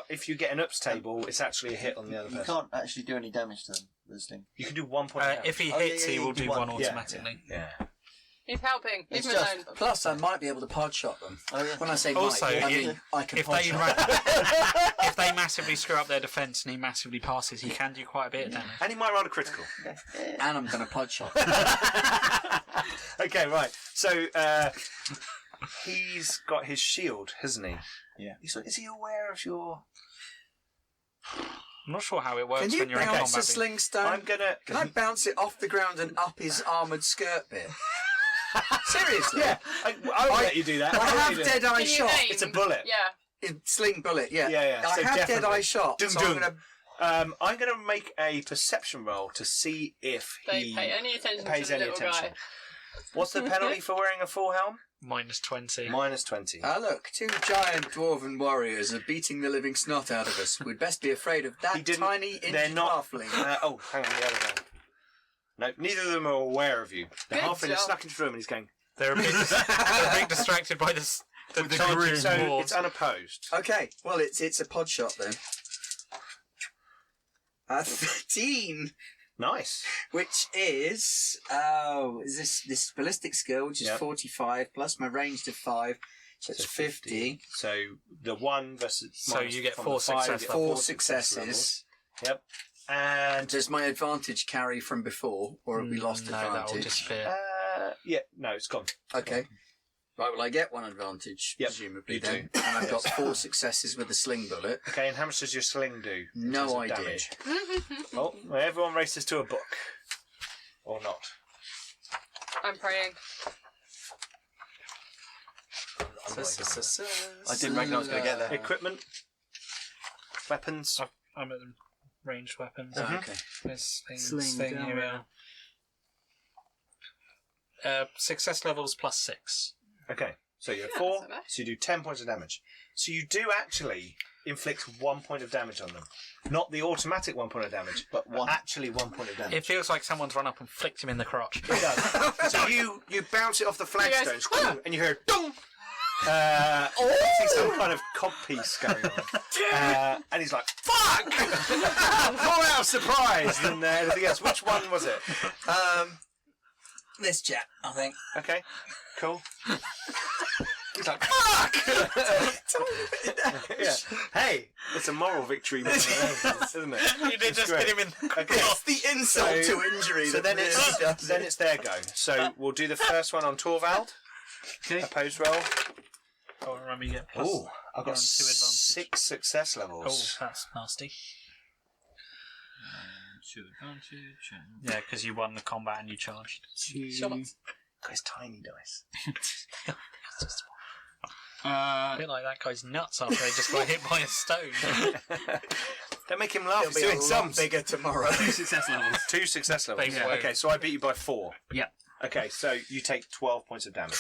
if you get an ups table, it's actually a hit on the other You person. can't actually do any damage to them, this thing. You can do 1 point of damage. If he Oh, yeah, hits, yeah, he you will do do one. one Yeah, automatically. Yeah. He's helping. Leave It's him just- alone. Plus, I might be able to pod shot them. Oh, yeah. When I say Also, might, I you- mean I can If pod they, shot. if they massively screw up their defence and he massively passes, he can do quite a bit of damage. And he might roll a critical. And I'm going to pod shot. Okay, right. So, he's got his shield, hasn't he? Yeah. Is he aware of your... I'm not sure how it works Can you when you're in bounce combat. a sling stone? I'm gonna... Can I bounce it off the ground and up his armoured skirt bit? Seriously? Yeah, I'll let you do that. I I'll let have you do dead that. eye Can you shot. aim? It's a bullet. Yeah. Sling bullet, yeah. Yeah. I So have definitely. dead eye shot. Dum so dum. I'm going to make a perception roll to see if Don't he pay any attention pays to the any little attention. guy. What's the penalty for wearing a full helm? -20. -20. Look, 2 giant dwarven warriors are beating the living snot out of us. We'd best be afraid of that tiny They're injured not. halfling. Oh, hang on, the other guy. No, neither of them are aware of you. The Good halfling is job. stuck into the room and he's going. They're a bit distracted by the charging So dwarves. it's unopposed. Okay, well, it's a pod shot then. 13, Nice. which is this ballistic skill, which is Yep. 45 plus my range to 5, so it's 50. So the 1 versus. So minus you get from 4 the 5, you successes. get 4 success levels. successes. Yep. And Does my advantage carry from before, or have we lost No, that will advantage? disappear. yeah, no, it's gone. Okay. Right, well, I get 1 advantage, Yep, presumably, you then. do. And I've got 4 successes with the sling bullet. Okay, and how much does your sling do? in No terms of idea. damage? Oh, well, everyone races to a book. Or not. I'm praying. I didn't reckon I was going to get there. Equipment. Weapons. I'm at the ranged weapons. Mhm. Okay. There's Sling thing down here. we are. Success levels +6. Okay, so you have Yeah, 4, that's not bad. so you do 10 points of damage. So you do actually inflict 1 point of damage on them. Not the automatic 1 point of damage, but actually 1 point of damage. It feels like someone's run up and flicked him in the crotch. It does. So you bounce it off the flagstones, and you hear dong! See some kind of cod piece going on. And he's like, fuck! More out of surprise than anything else. Which one was it? This chap, I think. Okay, cool. He's like, fuck! Yeah. Hey, it's a moral victory, more than anything, isn't it? You did It's just great. hit him in the Okay. It's the insult So- to injury. So that then it's their go. So we'll do the first one on Torvald. Okay. Opposed roll. Oh, remember you get plus. Oh, I've got You're on 2 advantage. 6 success Oh, levels. that's nasty. 2 advantage. Yeah, because you won the combat and you charged. 2. Guy's tiny dice. A bit like that guy's nuts after he just got hit by a stone. Don't make him laugh. It'll He's be a doing lot sums. bigger tomorrow. 2 success levels. 2 success levels. They won't. Okay, so I beat you by 4. Yep. Okay, so you take 12 points of damage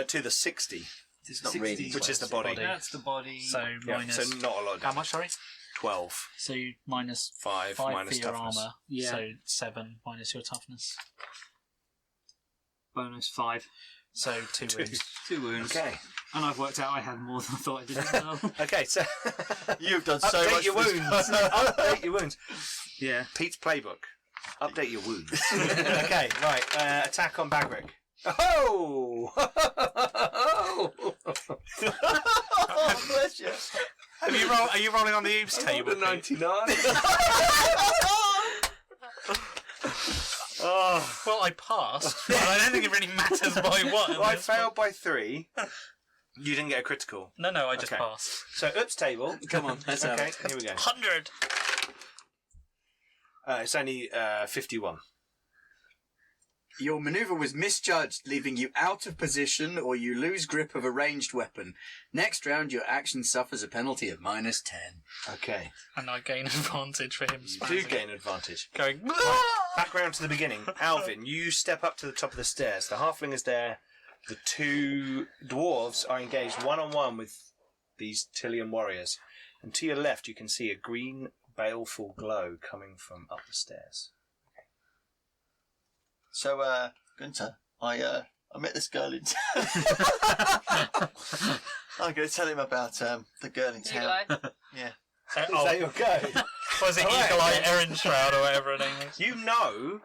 to the 60, It's not 60, really. which is the body. That's the body. So Yeah, minus. so not a lot. Of How damage. much, sorry? 12. So you minus 5 5 minus for your toughness. armour. Yeah. So 7 minus your toughness. bonus 5. So 2 wounds. 2 wounds. Okay. And I've worked out I had more than I thought I did as well. Okay, so You've done so update much your for this wounds. Update your wounds. Yeah. Pete's playbook. Update your wounds. Okay, right. Attack on Bagric. Oh! Oh, bless you. Are you rolling on the oops table? The 99. Oh, Well, I passed, but I don't think it really matters by what. well, I failed by 3. You didn't get a critical. No, I just Okay. passed. So, oops table. Come on, let's have Okay, it. here we go. 100! It's only 51. Your maneuver was misjudged, leaving you out of position, or you lose grip of a ranged weapon. Next round, your action suffers a penalty of -10. Okay. And I gain advantage for him You spamming do it. gain advantage. Going, Background to the beginning. Alvin, you step up to the top of the stairs. The halfling is there. The 2 dwarves are engaged one-on-one with these Tillian warriors. And to your left, you can see a green, baleful glow coming from up the stairs. So, Gunter, I met this girl in town. I'm going to tell him about the girl in town. Eli. Yeah. Is that your go? was it Alright. Eagle Eye Erin Shroud or whatever her name is? You know,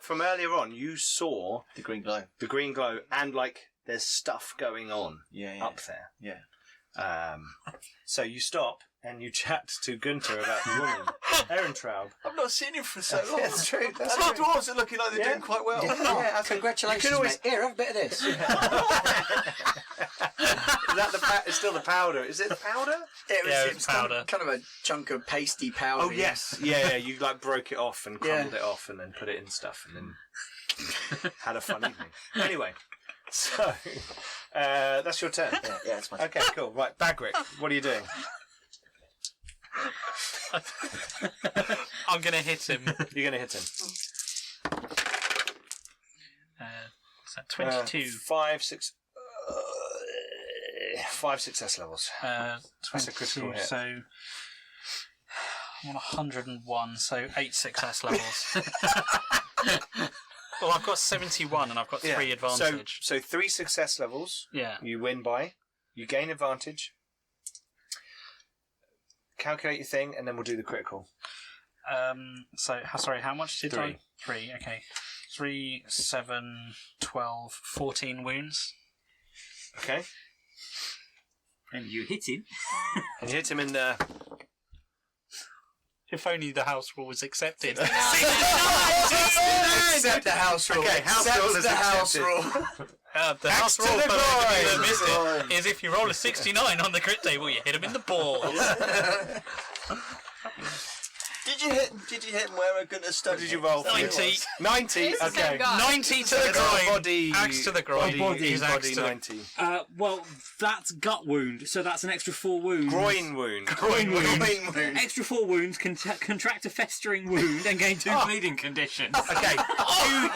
from earlier on, you saw The green glow. the green glow and, like, there's stuff going on Yeah. up there. Yeah. So you stop and you chat to Gunter about the woman, Erin Traub. I've not seen him for so long. That's true. That's And our true. dwarves are looking like they're Yeah. doing quite well. Oh, congratulations, You can always- mate. Here, have a bit of this. Is that it's still the powder? Is it the powder? Yeah, It it's was powder. kind of a chunk of pasty powder. Oh yes, yeah. You like broke it off and Yeah. crumbled it off and then put it in stuff and then had a fun evening. Anyway, so That's your turn. Yeah, it's my turn. Okay, cool. Right, Bagric, what are you doing? I'm going to hit him. You're going to hit him. What's that? 22. 5 success levels. That's a critical hit. So I'm on 101, so 8 success levels. Well, I've got 71 and I've got 3 advantage. So 3 success levels. Yeah. You win by. You gain advantage. Calculate your thing, and then we'll do the critical. Sorry, how much did 3. I? 3, okay. 3, 7, 12, 14 wounds. Okay. And you hit him. And you hit him in the... If only the house rule was accepted. Accept the house rule. Okay, house rule is accepted. The house rule for those of you that missed it is if you roll a 69 on the crit table, you hit him in the balls. Did you hit him where a gunner stone? What did you roll? 90. 90. It's the Okay. same guy. 90 to the groin. Body. Axe to the groin. Body Is axe to the 90. Well, that's gut wound, so that's an extra 4 wounds. Groin wound. Groin wound. Groin wound. Extra 4 wounds, contract a festering wound, and gain 2 bleeding conditions. Okay,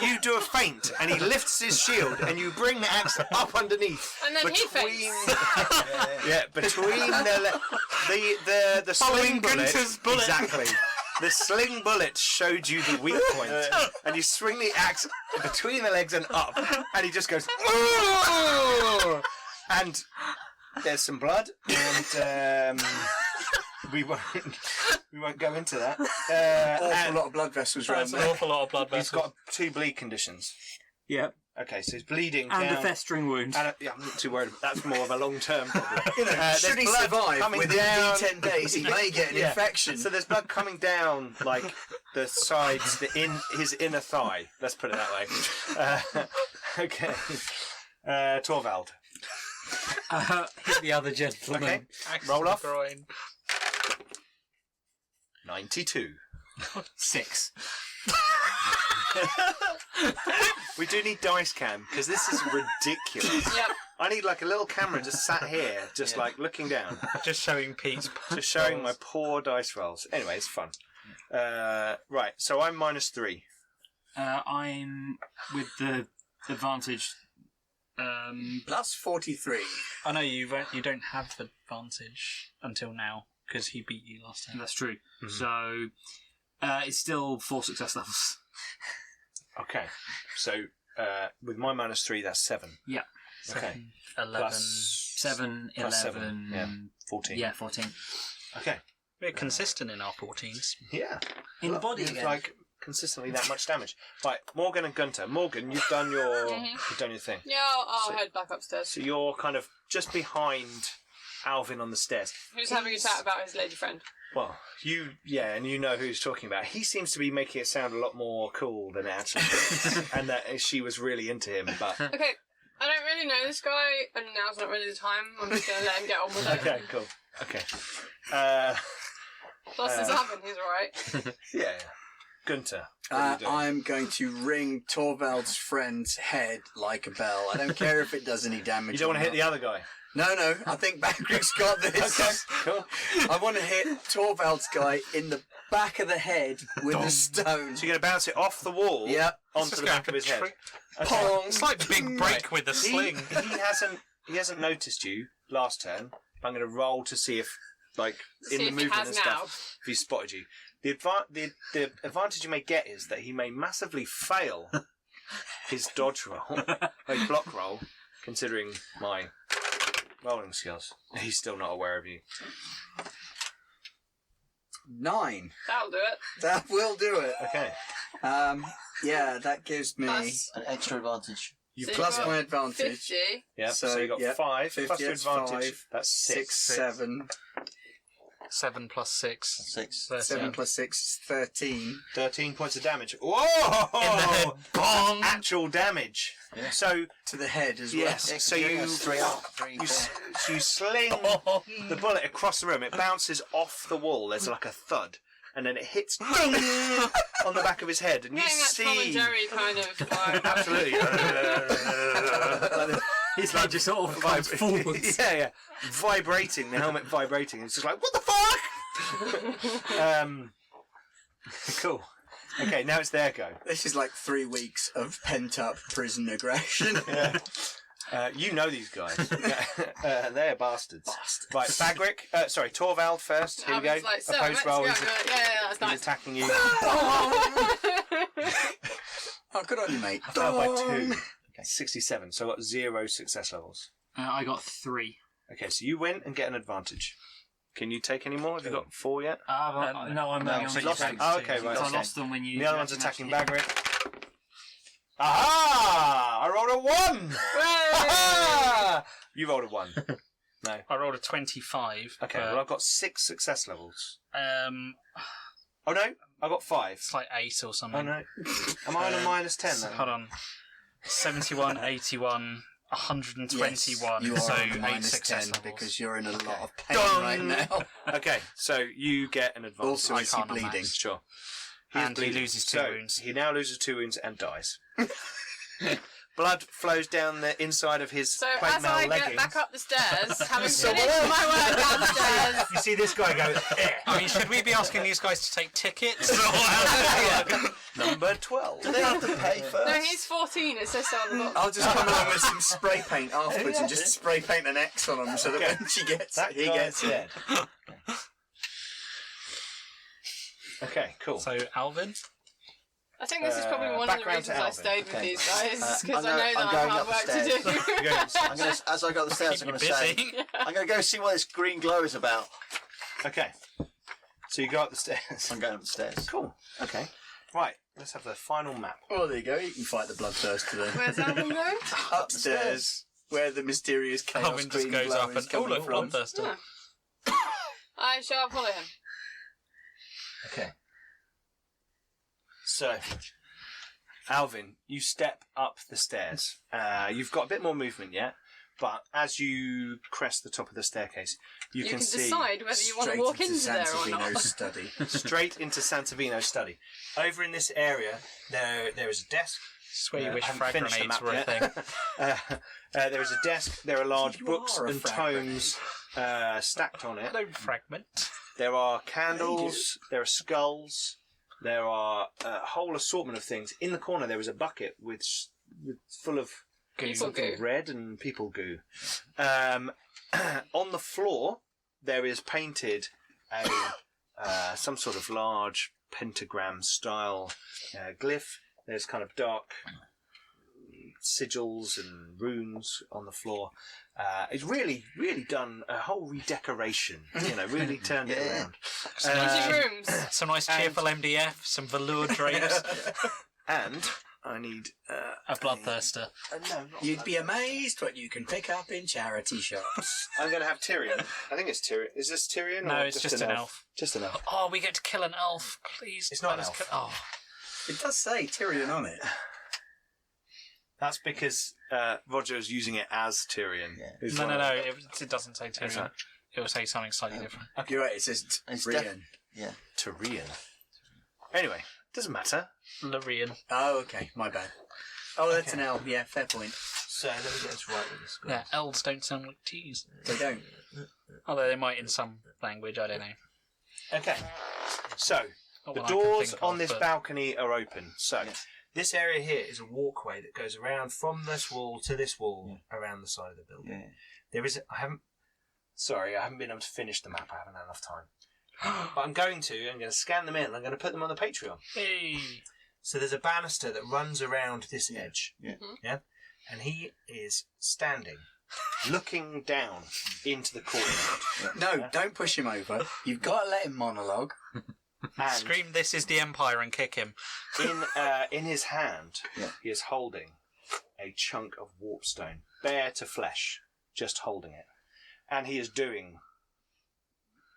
you do a feint, and he lifts his shield, and you bring the axe up underneath. And then he faints. Yeah, between the sling bullet. Gunther's bullet. Exactly. The sling bullet showed you the weak point, and you swing the axe between the legs and up, and he just goes, "Ooh!" And there's some blood, and we won't go into that. Awful lot of blood vessels around That's an there. awful lot of blood He's vessels. got 2 bleed conditions. Yep. Okay, so he's bleeding And down. a festering wound. And I'm not too worried. That's more of a long-term problem. Should he there's blood survive coming within down. 10 days, he may get an Yeah. infection. So there's blood coming down like the sides, his inner thigh. Let's put it that way. Okay. Torvald. Hit the other gentleman. Okay. Axe Roll to the off. groin. 92. 6. We do need dice cam because this is ridiculous. Yep. I need like a little camera just sat here, just like looking down, Just showing Pete's. just showing my poor dice rolls. Anyway, it's fun. Right, so I'm -3. I'm with the advantage. Plus 43. I know you don't have advantage until now because he beat you last time. That's true. So it's still 4 success levels. Okay, so with my -3, that's 7. Yeah. Okay. 11. Plus 7, plus 11. 7, yeah. 14. Yeah, 14. Okay. We're consistent in our 14s. Yeah. In the body It's again. like consistently that much damage. Right, Morgan and Gunter. Morgan, you've done your thing. Yeah, I'll head back upstairs. So you're kind of just behind Alvin on the stairs. Who's having a chat about his lady friend? Well, and you know who he's talking about. He seems to be making it sound a lot more cool than it actually is, and that she was really into him. But Okay, I don't really know this guy, and now's not really the time. I'm just going to let him get on with it. okay, cool. Okay. Plus, there's Alvin, he's alright. Yeah. Gunter. What are you doing? I'm going to ring Torvald's friend's head like a bell. I don't care if it does any damage. You don't want to hit the other guy. No, I think Bagric's got this. Okay, cool. I want to hit Torvald's guy in the back of the head with a stone. So you're going to bounce it off the wall Yeah. onto the back of his head. Okay. Pong. It's like Big Break with a sling. He hasn't noticed you last turn. I'm going to roll to see if, like, See in the if he movement has and now. stuff, if he spotted you. The advantage you may get is that he may massively fail his dodge roll, his block roll, considering my rolling skills. He's still not aware of you. 9. That'll do it. That will do it. Okay. Yeah, that gives me Plus, An extra advantage. You So plus you've my got advantage. 50. Yeah, so, So, you got yeah, 5 50, plus your that's advantage. 5, That's 6, 7. 7 plus 6. 6. 13. 7 plus 6 is 13. 13 points of damage. Whoa! In the head. Bong! Actual damage. Yeah. So, To the head as yes, well. so you sling the bullet across the room. It bounces off the wall. There's like a thud. And then it hits on the back of his head. And you Getting that Tom and see... Jerry kind of vibe. Absolutely. His head just sort of comes forwards. yeah. Vibrating, the helmet vibrating. It's just like, what the fuck? Cool. Okay, now it's their go. This is like 3 weeks of pent-up prison aggression. Yeah. You know these guys. They're bastards. Right, Bagric. Sorry, Torvald first. Here we go. Like, so, Opposed roll. He's that's nice. attacking you. Oh, good on you, mate. I failed by 2. Okay, 67. So I got 0 success levels. I got 3. Okay, so you win and get an advantage. Can you take any more? Have you got 4 yet? No, I'm only on lost them. Oh, okay, right. So I Okay. lost them when you. The other one's attacking Bagric. Aha! I rolled a 1! Aha! You rolled a 1. No. I rolled a 25. Okay, but, well I've got 6 success levels. it's Oh no, I got 5. like 8 or something. Oh no. Am I on a minus 10 then? Hold on. 71, 81, 121. Yes, you are so on 8 minus success 10 levels. because you're in a lot of pain Dong. right now. Okay, so you get an advantage. Also, I is he can't bleeding? amass. Sure. And he loses 2 So, wounds. He now loses 2 wounds and dies. Blood flows down the inside of his So plate as mail I leggings. get back up the stairs, having So finished what? my work downstairs, You see this guy go, I mean, should we be asking these guys to take tickets? number 12. Do they have to pay first? no, he's 14. It says so on the box. I'll just come along with some spray paint afterwards and just spray paint an X on him so that Okay. when she gets That it, he guy's gets it. dead. Okay, cool. So, Alvin? I think this is probably one of the background to reasons I Alvin. stayed with Okay. these guys because I'm I know going that I have up the work to stairs. do. You're going upstairs. I'm gonna, as I go up the stairs, Keep I'm you going to say, busy. I'm going to go see what this green glow is about. Okay. So you go up the stairs. I'm going up the stairs. Cool. Okay. Right. Let's have the final map. Oh, there you go. You can fight the bloodthirster then. Where's Alvin going? Upstairs, where the mysterious chaos Alvin just green goes glow up is and, oh coming look, from. Bloodthirster. I shall follow him. Okay. So, Alvin, you step up the stairs. You've got a bit more movement yet, but as you crest the top of the staircase, you can see decide whether you want to Straight walk into into there or Sansavino's not. study. straight into Sansavino's study. Over in this area, there is a desk. Swear you I wish haven't frag finished the grenades map were a yet. thing. There is a desk. There are large You books are a and frag tomes stacked on it. Hello, fragment. There are candles. There are skulls. There are a whole assortment of things. In the corner, there is a bucket with full of People something goo. red and people goo. On the floor, there is painted some sort of large pentagram style glyph. There's kind of dark sigils and runes on the floor. It's really, really done a whole redecoration. Really turned it around. Changing rooms. Some nice cheerful MDF, some velour drapes, And I need a bloodthirster. no, not You'd be amazed what you can pick up in charity shops. I'm going to have Tyrion. I think it's Tyrion. Is this Tyrion? No, or it's just an elf. Just an elf. Oh, we get to kill an elf, please. It's not let an us elf. Oh, It does say Tyrion on it. That's because Roger is using it as Tyrion. Yeah. who's no, one no, of no. them. It doesn't say Is Tyrion. it? It will say something slightly different. You're right, it says It's Tyrion. Yeah. Tyrion. Anyway, doesn't matter. Lorien. Oh, okay, my bad. Oh, that's Okay. an L, yeah, fair point. So let me get this right with this. Yeah, elves don't sound like T's. They don't. Although they might in some language, I don't know. Okay. So Not the one I can doors think on of, this but- balcony are open. So this area here is a walkway that goes around from this wall to this wall around the side of the building. Yeah. There is. I haven't been able to finish the map. I haven't had enough time. But I'm going to scan them in. I'm going to put them on the Patreon. Hey. So there's a banister that runs around this edge. Yeah. Yeah. And he is standing, looking down into the courtyard. No, don't push him over. You've got to let him monologue. And Scream, "This is the Empire," and kick him. in his hand, he is holding a chunk of warpstone, bare to flesh, just holding it. And he is doing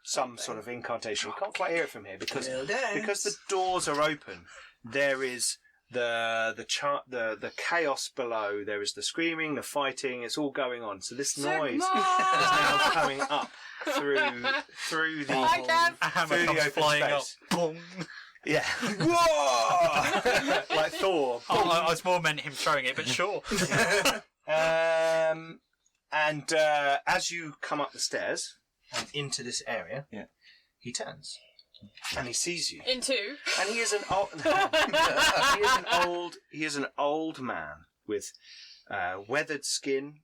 some sort of incantation. You can't quite hear it from here because the doors are open. There is the chaos below. There is the screaming, the fighting. It's all going on. So this noise is now coming up through the Hi, Kev. A hammer through the comes open flying space. up. Boom. Yeah. Whoa! Like Thor. Oh, I was more meant him throwing it, but sure. And as you come up the stairs and into this area, he turns and he sees you. Into. And he is an old. He is an old man with weathered skin.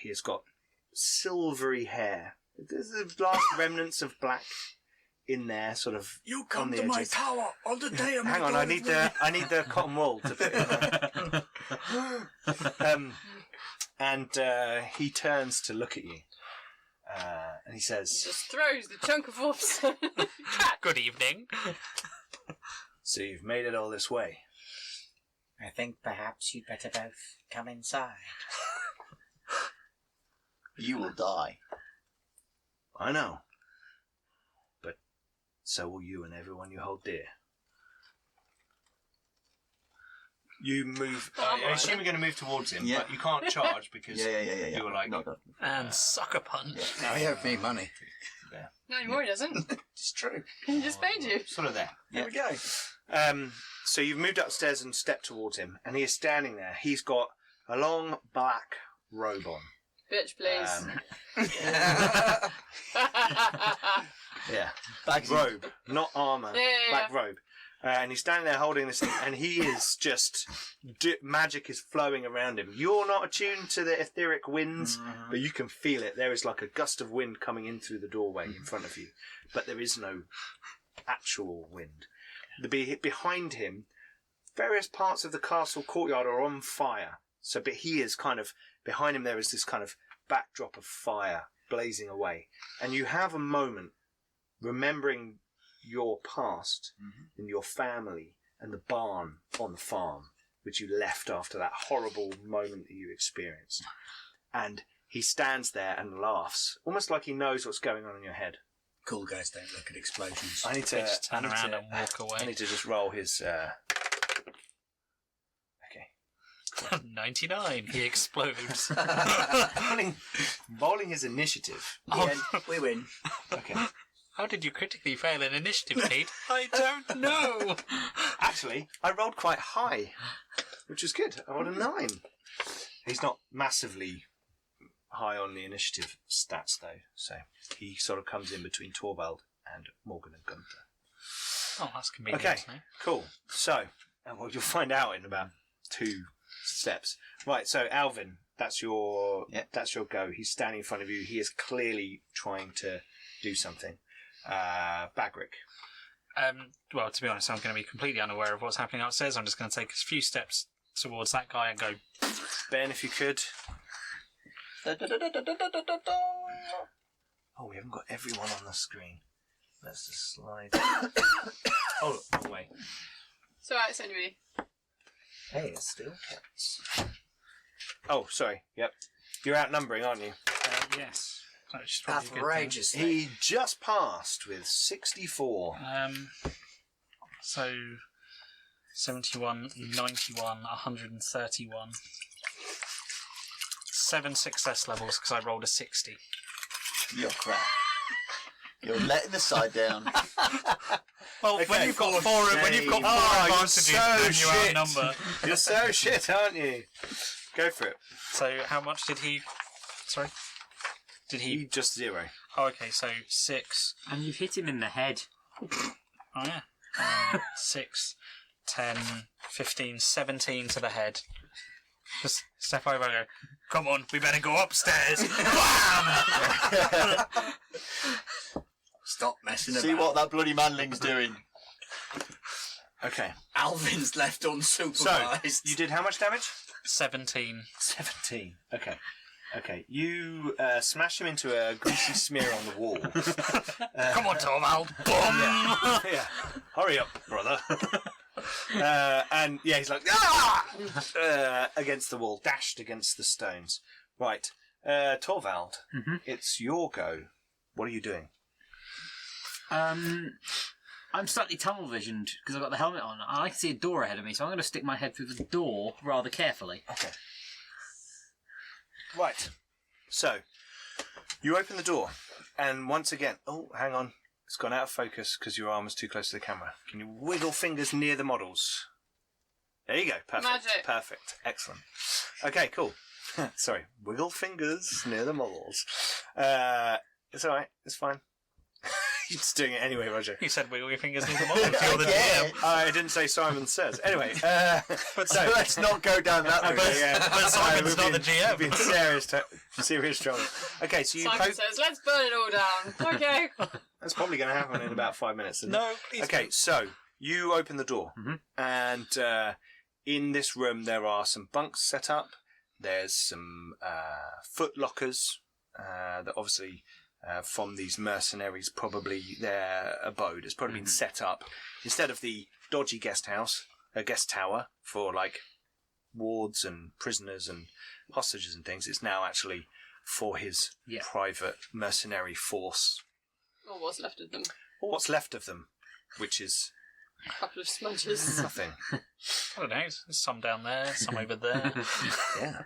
He has got silvery hair. There's the last remnants of black in there, sort of. You come on the to my edges. tower on the day of my Hang on, I need the cotton wool to put in. And he turns to look at you, and he says, Just throws the chunk of wolves. Good evening. "So you've made it all this way." I think perhaps you'd better both come inside. You will die. I know, but so will you and everyone you hold dear. You move. I assume you're going to move towards him, but you can't charge because you were like, No. And sucker punch. Now he owed me money. No anymore, he doesn't. It's true. He just paid you. sort of there. There we go. So you've moved upstairs and stepped towards him, and he is standing there. He's got a long black robe on. Bitch, please. Yeah, robe, not armour. Black robe. And he's standing there holding this thing, and he is just magic is flowing around him. You're not attuned to the etheric winds, but you can feel it. There is like a gust of wind coming in through the doorway in front of you, but there is no actual wind. Behind him, various parts of the castle courtyard are on fire. So, but he is kind of behind him. There is this kind of backdrop of fire blazing away, and you have a moment remembering your past and your family and the barn on the farm, which you left after that horrible moment that you experienced. And he stands there and laughs, almost like he knows what's going on in your head. Cool guys don't look at explosions. I need to Just turn around and walk away. I need to just roll his. Okay. 99. He explodes. Bowling his initiative. We win. Okay. How did you critically fail an initiative, Pete? I don't know. Actually, I rolled quite high, which is good. I rolled a 9. He's not massively high on the initiative stats, though, so he sort of comes in between Torvald and Morgan and Gunther. Oh, that's convenient. Okay, cool. So, well, you'll find out in about 2 steps. Right, so Alvin, that's your go. He's standing in front of you. He is clearly trying to do something. Bagric. Well, to be honest, I'm going to be completely unaware of what's happening upstairs. I'm just going to take a few steps towards that guy and go. Ben, if you could. Oh, we haven't got everyone on the screen. Let's just slide. Oh, wrong way. It's alright, it's only me. Hey, it still counts. Oh, sorry. Yep. You're outnumbering, aren't you? Yes. Which is probably a good thing. Outrageous. He just passed with 64. So 71, 91, 131. 7 success levels because I rolled a 60. You're crap. You're letting the side down. Well, Okay. when you've got four advantages, then you outnumber. You're so shit, aren't you? Go for it. So how much did he? Sorry, did he? Just 0. Oh, okay. So 6. And you've hit him in the head. Oh yeah. 6, 10, 15, 17 to the head. Just step over and go, come on, we better go upstairs. Bam! Stop messing about. See what that bloody manling's doing. Okay. Alvin's left So, unsupervised. you did how much damage? 17. 17. Okay. Okay. You smash him into a greasy smear on the wall. Come on, Torvald. Boom! Yeah. Hurry up, brother. And yeah, he's like, ah! Against the wall, dashed against the stones. Right. Torvald, it's your go. What are you doing? I'm slightly tunnel visioned because I've got the helmet on. I can see a door ahead of me, so I'm going to stick my head through the door rather carefully. Okay. Right. So, you open the door, and once again, oh, hang on. It's gone out of focus because your arm is too close to the camera. Can you wiggle fingers near the models? There you go. Perfect. Magic. Perfect. Excellent. Okay, cool. Sorry, wiggle fingers near the moles. It's all right. It's fine. You're just doing it anyway, Roger. You said wiggle your fingers near the moles. You're the DM. I didn't say Simon Says. Anyway, but so let's not go down that route. But Simon's not the GM. We've been serious trouble. Okay, so you Simon says, let's burn it all down. Okay. That's probably going to happen in about 5 minutes. Isn't No, it? please. Okay, so you open the door, and in this room there are some bunks set up. There's some foot lockers that obviously from these mercenaries, probably their abode has probably been set up instead of the dodgy guest tower for like wards and prisoners and hostages and things. It's now actually for his private mercenary force. Or what's left of them. Or what's left of them, which is A couple of smudges. nothing. I don't know. There's some down there, some over there. Yeah.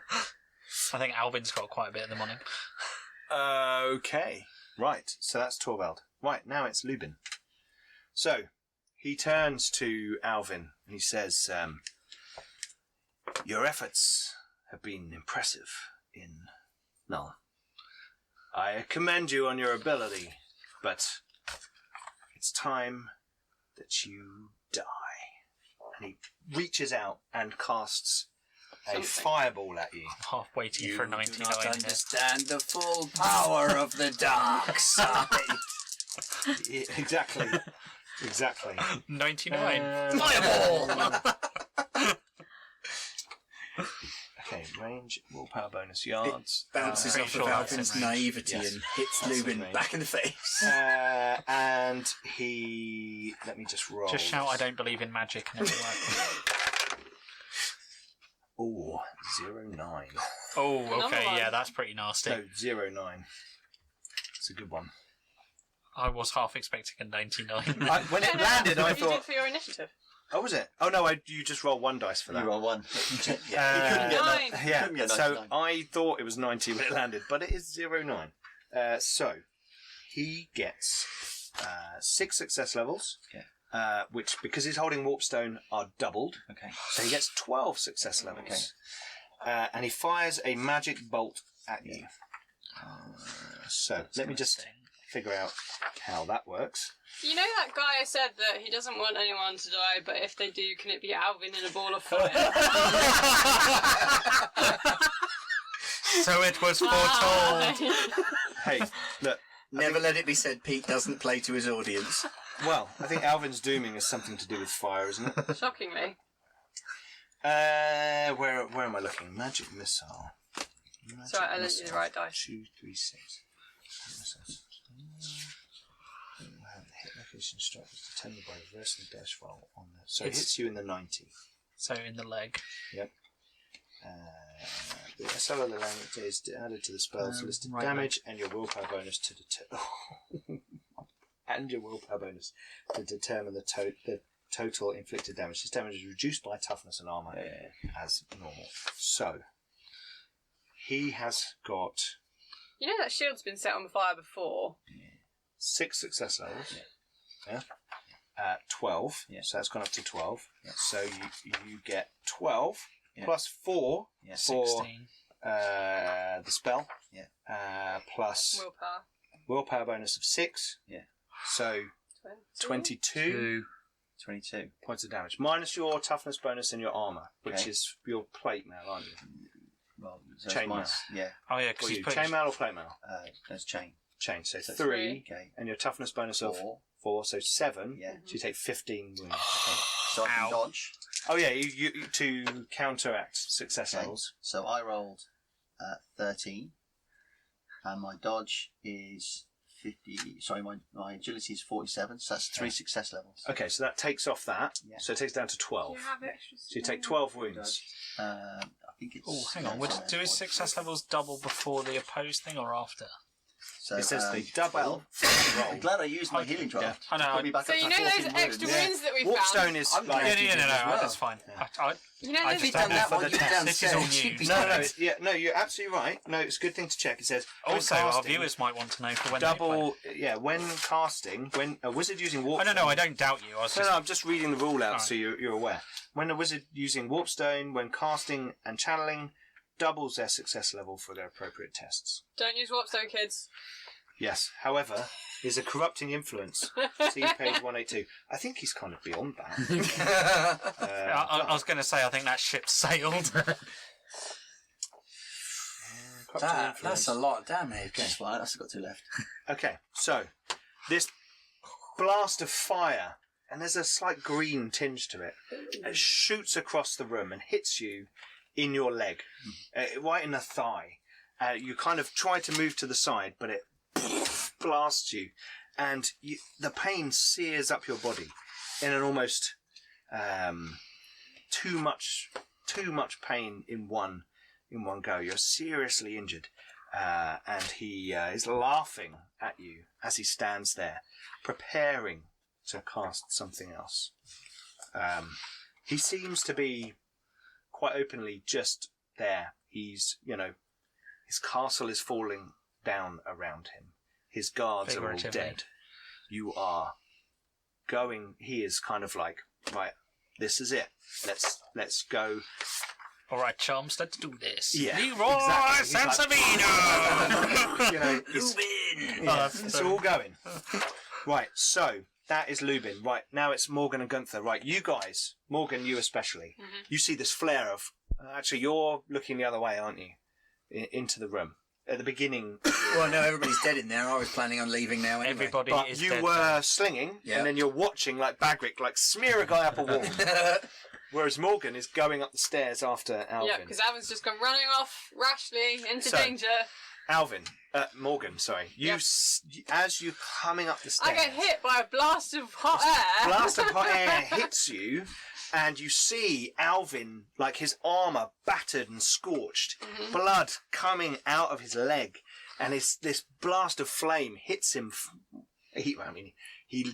I think Alvin's got quite a bit in the morning. Okay. Right. So that's Torvald. Right. Now it's Lubin. So he turns to Alvin and he says, your efforts have been impressive in Null. I commend you on your ability, but it's time that you die. And he reaches out and casts a fireball at you. I'm half waiting for a 99. You do not understand the full power of the dark side. Yeah, exactly. Exactly. 99. Fireball! Okay, range, willpower bonus, yards. Bounces pretty off sure of that's Alvin's in range. naivety Yes. and hits That's in Lubin range. back in the face. And he... Let me just roll. Just shout, I don't believe in magic, and it'll work. Ooh, 09. Oh, Another okay, one. yeah, that's pretty nasty. No, 09. It's a good one. I was half expecting a 99. When it landed, I What did you do thought... for your initiative? Oh, was it? Oh, no, you just roll one dice for that. You roll one. Yeah. Nine. Yeah, Couldn't get so 99. I thought it was 90 when it landed, but it is 09. So he gets 6 success levels, which, because he's holding Warpstone, are doubled. Okay. So he gets 12 success levels. And he fires a magic bolt at you. So let me just figure out how that works. You know that guy said that he doesn't want anyone to die, but if they do, can it be Alvin in a ball of fire? So it was foretold. Hey, look. Never let it be said Pete doesn't play to his audience. Well, I think Alvin's dooming has something to do with fire, isn't it? Shockingly. Where am I looking? Magic missile. Sorry, I lent you the right dice. 2, 3, 6. Hit location structures determined by reversing the dice roll on the. So it hits you in the 90. So in the leg. Yep. The SL of the language is added to the spell's listed right damage and your willpower bonus to and your willpower bonus to determine the total inflicted damage. This damage is reduced by toughness and armor as normal. So he has got You know that shield's been set on fire before? 6 success levels. Yeah. 12. Yeah. So that's gone up to 12. Yeah. So you get 12 Yeah. plus 4 Yeah. for 16. the spell. Yeah. Plus willpower bonus of 6. Yeah. So 22 22. points of damage. Minus your toughness bonus and your armor, which Okay. is your plate mail, aren't you? Well, Chainmail. Yeah. Oh, yeah, because What are he's you, put chainmail or plate mail? That's chain. Chain. So So 3, Okay. and your toughness bonus of 4. 4, so 7. Yeah. So you take 15 wounds. So I can Ow. dodge. Oh yeah, you to counteract success Okay. levels. So I rolled 13, and my dodge is 50. Sorry, my agility is 47. So that's 3 success levels. Okay, so that takes off that. Yeah. So it takes down to 12. Do you have extra So you take 12 wounds. I think it's. Oh, hang on. Do his success levels double before the opposed thing or after? So, It says they double. 12. roll. I'm glad I used my healing draft. I know. Put me back So up you to know those 14 extra wounds. wounds that we Warpstone found? is I'm like. glad Yeah, no, as well. that's fine. Yeah. You know I those just done don't know that for while the you were test. This is all downstairs. new. You'd be No, you're absolutely right. No, it's a good thing to check. It says when Also, our casting, viewers might want to know for when they double. Yeah, when casting, when a wizard using play. warpstone. Oh, no, I don't doubt you. I was No, just... I'm just reading the rule out Alright. so you're aware. When a wizard using warpstone, when casting and channeling, doubles their success level for their appropriate tests. Don't use Warpstone, kids. Yes, however, is a corrupting influence. See page 182. I think he's kind of beyond that. I was going to say, I think that ship sailed. That's a lot of damage. That's fine. I've still got 2 left. Okay, so this blast of fire, and there's a slight green tinge to it, it shoots across the room and hits you in your leg, right in the thigh. You kind of try to move to the side, but it blasts you, and the pain sears up your body in an almost too much pain in one go. You're seriously injured, and he is laughing at you as he stands there, preparing to cast something else. He seems to be quite openly just there. He's, his castle is falling down around him. His guards are all dead. You are going. He is kind of like, right, this is it. Let's go. All right, chums, let's do this. Yeah, Leroy exactly. Sansavino! Lubin! It's all going. Right, so that is Lubin. Right, now it's Morgan and Gunther. Right, you guys, Morgan, you especially, you see this flare of... actually, you're looking the other way, aren't you? Into the room. At the beginning... Well, no, everybody's dead in there. I was planning on leaving now anyway. Everybody but is you dead. were slinging, and then you're watching like Bagric, like smear a guy up a wall. Whereas Morgan is going up the stairs after Alvin. Yeah, because Alvin's just gone running off rashly into danger. Morgan, sorry. As you're coming up the stairs... I get hit by a blast of hot air. Blast of hot air hits you, and you see Alvin, like his armour battered and scorched, blood coming out of his leg, and this blast of flame hits him. He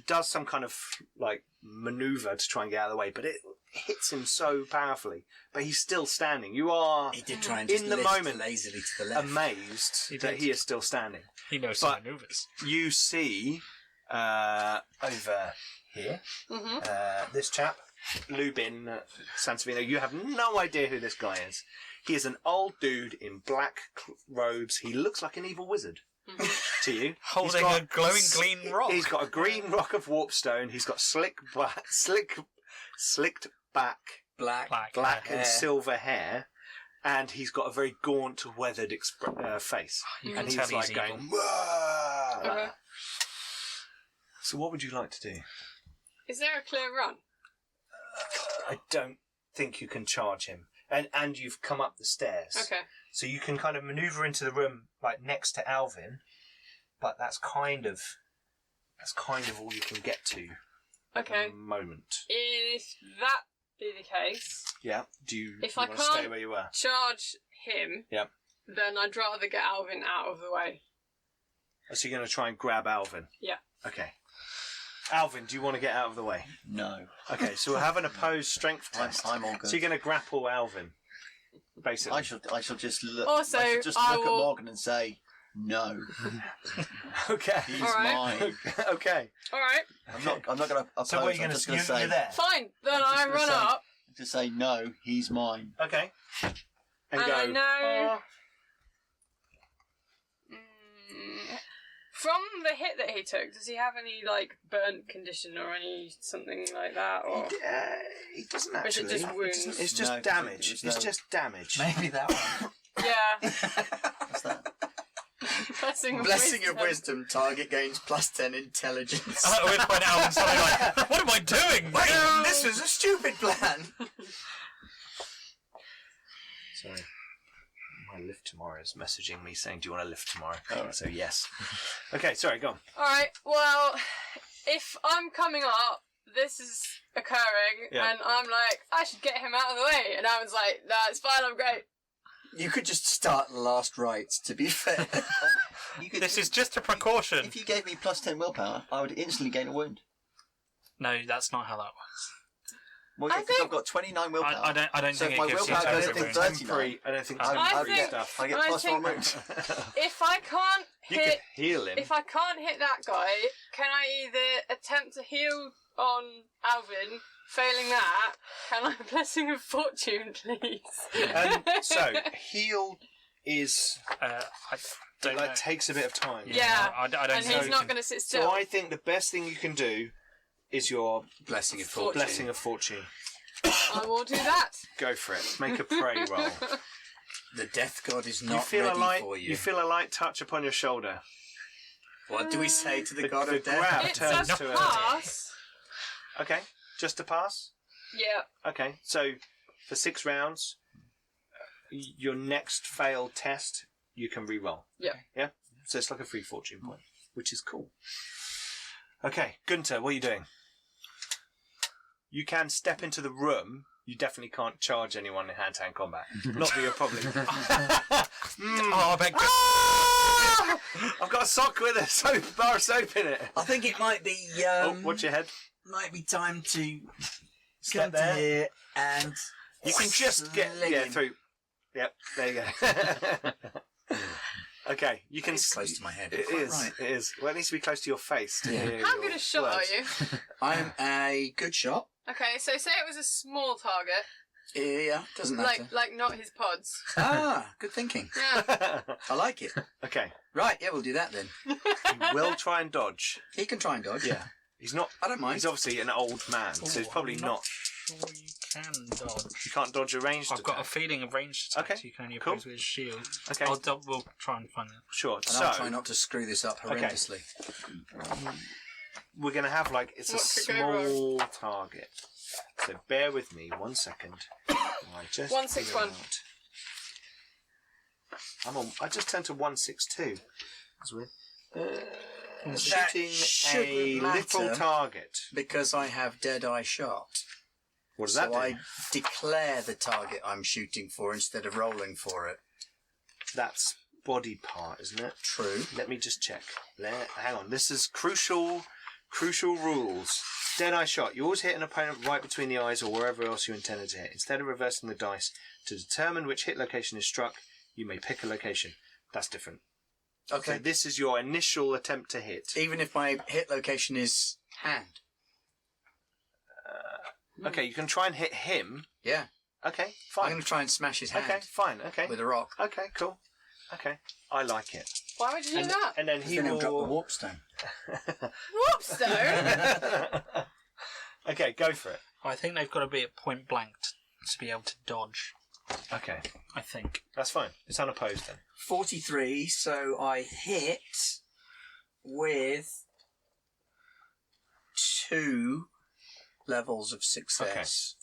does some kind of like manoeuvre to try and get out of the way, but it hits him so powerfully. But he's still standing. You are he did try and just in the lift moment lazily to the left. amazed that he is still standing. He knows some maneuvers. You see over here this chap, Lubin Sansavino. You have no idea who this guy is. He is an old dude in black robes. He looks like an evil wizard to you. Holding a glowing green rock. He's got a green rock of warpstone. He's got slicked back, black and silver hair, and he's got a very gaunt, weathered face. And he's like going. Whoa! Like that. So, what would you like to do? Is there a clear run? I don't think you can charge him, and you've come up the stairs. Okay. So you can kind of manoeuvre into the room like next to Alvin, but that's kind of all you can get to. Okay. At the moment. If that be the case, Yeah. Do you if want I to stay can't where you were? charge him, Yep. then I'd rather get Alvin out of the way. So you're going to try and grab Alvin? Yeah. Okay. Alvin, do you want to get out of the way? No. Okay, so we'll have an opposed strength test. I'm all good. So you're going to grapple Alvin, basically. I shall just look. Also, I shall just I look will- at Morgan and say no. Okay. He's All right. mine. Okay. Alright. I'm not going to oppose. So what are you I'm going just to going do? to say. You're there. Fine. Then I'm just I gonna run say- up Just say no. He's mine. Okay. And and go. I know "Oh." from the hit that he took, does he have any like burnt condition or any something like that? Or He doesn't Or is it actually. just wounds? It's just No, damage. there's It's no- just damage. Maybe that one. yeah, What's that? blessing of wisdom. Target gains +10 intelligence. I always point out and something like, what am I doing? Wait, this was a stupid plan. Sorry. My lift tomorrow is messaging me saying, do you want to lift tomorrow? Oh. So yes. Okay, sorry, go on. Alright, well, if I'm coming up, this is occurring, Yeah. and I'm like, I should get him out of the way, and Aaron's like, nah, it's fine, I'm great. You could just start the last rites, to be fair. You could, This is just a precaution. If you gave me +10 willpower, I would instantly gain a wound. No, that's not how that works. Well, I yeah, because think- I've got 29 willpower. I don't So think if it my gives you willpower goes temporary to wounds. 39, I don't think I temporary think- stuff. I get I +1 think- wounds. If I can't You could hit, heal him. if I can't hit that guy, can I either attempt to heal on Alvin Failing that, can I have a blessing of fortune, please? So heal is I don't know. takes a bit of time. Yeah. I don't And know. he's not going to sit still. So I think the best thing you can do is your Blessing of fortune. blessing of fortune. I will do that. Go for it. Make a pray roll. The death god is You not feel ready a light. for you. You feel a light touch upon your shoulder. What do we say to the god the of death? grab It's turns a to pass. Okay, just a pass. Yeah. Okay, so for 6 rounds, your next failed test you can re-roll. Yeah. Yeah. So it's like a free fortune point, which is cool. Okay, Gunter, what are you doing? You can step into the room. You definitely can't charge anyone in hand-to-hand combat. Not that you're probably... Oh, I bet. I've got a sock with a bar of soap in it. I think it might be watch your head. might be time to Step come there. to here and You can just get sling him. through. Yep, there you go. Okay, you can... It's close to my head. It Quite is. right. It is. Well, it needs to be close to your face. To hear How your good a shot words. are you? I'm a good shot. Okay, so say it was a small target, Yeah, doesn't matter. like not his pods. Ah, good thinking. Yeah. I like it. Okay, Right, yeah, we'll do that then. he will try and dodge. He can try and dodge. Yeah, he's not. I don't mind. He's obviously an old man, so he's probably I'm not. sure you can dodge. You can't dodge a ranged I've got a attack. feeling of ranged attacks Okay, you can only cool. oppose with his shield. Okay, We'll try and find that. sure. And I'll So try not to screw this up horrendously. we're gonna have it's a What could go small target. So bear with me 1 second. I just 161. figure out- I just turned to 162. That's weird. That Shooting a shouldn't little matter. target. Because I have Deadeye shot. What does So that do? I declare the target I'm shooting for instead of rolling for it. That's body part, isn't it? True. Let me just check. Hang on. This is crucial rules. Deadeye shot. You always hit an opponent right between the eyes or wherever else you intended to hit. Instead of reversing the dice to determine which hit location is struck, you may pick a location. That's different. Okay. So this is your initial attempt to hit. Even if my hit location is hand. Okay, you can try and hit him. Yeah. Okay, I'm fine. going to try and smash his hand Okay, fine. Okay. with a rock. Okay, cool. Okay, I like it. Why would you do that? And then he Then he'll will drop the warp stone. Whoopstone. Okay, go for it. I think they've got to be at point blank to be able to dodge. Okay, I think. that's fine. It's unopposed then. 43, so I hit with 2 levels of success.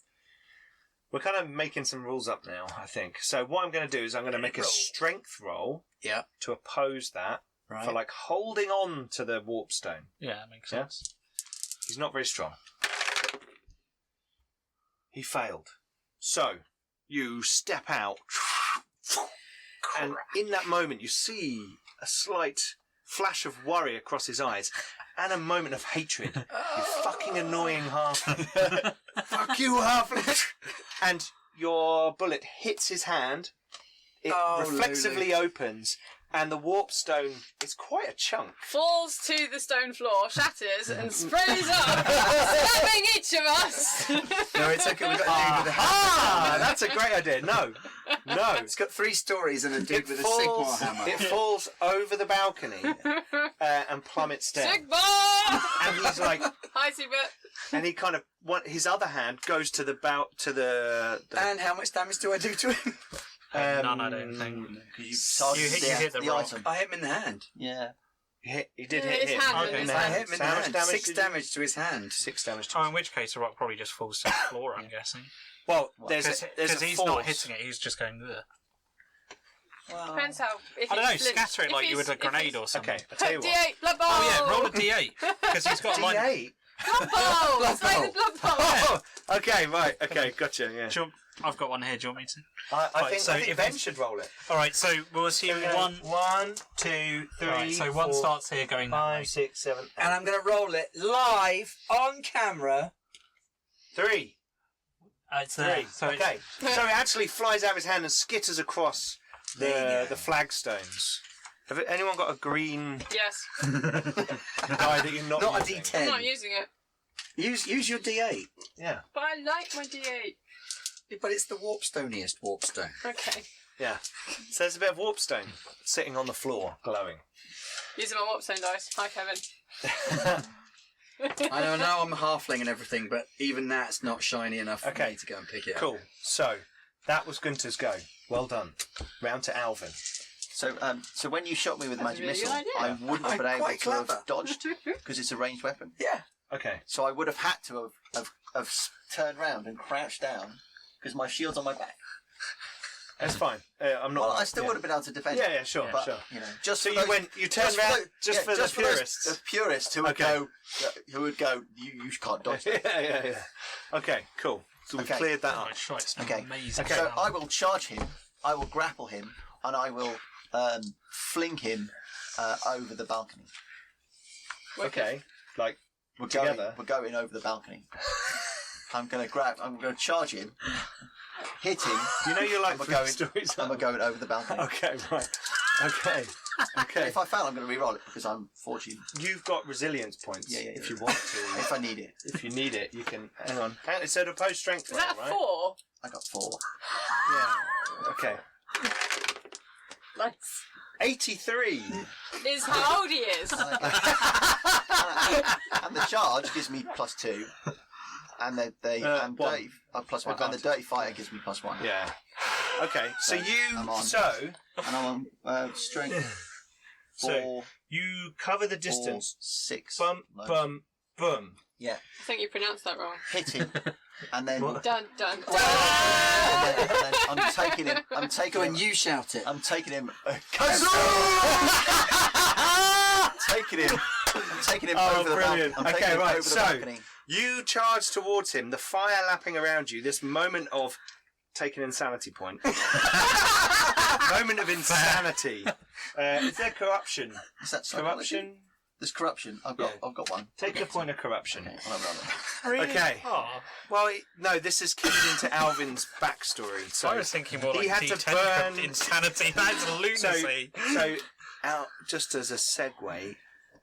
We're kind of making some rules up now, I think. So what I'm going to do is I'm going to make a Roll. strength roll Yeah, to oppose that right. for holding on to the warp stone. Yeah, that makes Yeah. sense. He's not very strong. He failed. So you step out, and in that moment you see a slight flash of worry across his eyes and a moment of hatred. You fucking annoying half. Fuck you, halfling. And your bullet hits his hand. It Oh, reflexively opens, and the warp stone is quite a chunk. Falls to the stone floor, shatters, and sprays up, stabbing each of us. No, it's okay. We've got a dude with a Ah, hammer. that's a great idea. No. It's got 3 stories and a dude with a Sigmar hammer. It falls over the balcony and plummets down. Sigmar! And he's like, Hi, Seabert. and he kind of, his other hand goes to the And how much damage do I do to him? None, I don't think. You targeted you hit the the rock. item. I hit him in the hand. Yeah. He did Yeah, hit his him. hand Okay. in his I hand. hit him in So the how much hand. damage 6 did you- damage to his hand. 6 damage to Oh, in which case the rock probably just falls to the floor, I'm guessing. Well, there's Because a he's force. not hitting it, he's just going, ugh. Well, Depends how. If I don't know, it's flint. scatter it If like you he's- would a if grenade he's- or something. Okay, I tell you Put what. D8 blood bowl. Oh yeah, roll a d8. Because he's got line... D8. Blood bowl. It's like the blood bowl. Oh, okay, right, okay, gotcha, yeah. Do you want- I've got one here, do you want me to? I Right, think, so I think if Ben it's- should roll it. Alright, so we'll assume one... 1, 2, 3, Right, so one 4, starts here going that way. 5, 6, 7, 8. And I'm going to roll it live on camera. 3. It's there. 3. So Okay. So it actually flies out of his hand and skitters across There you go. the flagstones. Have anyone got a green Yes. die that you're not Not a using? I'm D10. not using it. Use your D8. Yeah. But I like my D8. Yeah, but it's the warpstoniest warpstone. Okay. Yeah. So there's a bit of warpstone sitting on the floor, glowing. Using my warpstone dice. Hi, Kevin. I know I'm a halfling and everything, but even that's not shiny enough for Okay. me to go and pick it up. Cool. So that was Gunter's go. Well done. Round to Alvin. So, so when you shot me with the That's magic a really missile, good idea. I wouldn't have been able Quite to have clever. dodged because it's a ranged weapon. Yeah. Okay. So I would have had to have turned round and crouched down because my shield's on my back. That's fine. I'm not. Well, I still would have been able to defend. Yeah, yeah, sure, But sure. you know, just So for you those- went. You turned just for round those- just yeah, for just the those- purists. the purists who would Okay. go. You can't dodge Yeah, that. yeah. Okay, cool. So we've Okay. cleared that Oh, up. it's sure, it's Okay. amazing. Okay. So I will charge him. I will grapple him, and I will fling him over the balcony. Okay. Like We're Together? going over the balcony. I'm going to charge him, hit him, you know, you like I'm three going- stories. and we're going over the balcony. Okay, right. Okay. Okay. If I fail, I'm going to re-roll it because I'm fortunate. You've got resilience points. Yeah, yeah, If yeah. you want to. If I need it, If you need it, you can. Hang on. It's an opposed strength Is roll, that a right? 4? I got 4. Yeah. Okay. Nice. 83. Is how old he is. And the charge gives me +2, and and one. dirty +1, and the dirty fire gives me +1. Yeah. Okay. So I'm on. And I'm on strength So 4, you cover the 4, distance. 6. Bum, No. bum, bum. Yeah, I think you pronounced that wrong. hit him, and then. What? Dun dun dun. And then I'm taking him. Go and you shout it. I'm taking him. taking him Oh, over the brilliant. balcony. I'm taking Okay, him right, over the so- balcony. You charge towards him, the fire lapping around you, this moment of take an insanity point. Moment of insanity. Is there corruption? Is that psychology? Corruption? There's corruption. I've got one. Take a point of corruption. Okay, I'll have that. Okay. Oh, Well, no, this is keyed into Alvin's backstory. So I was thinking more he like had to D10 burn- insanity. That's lunacy. So just as a segue,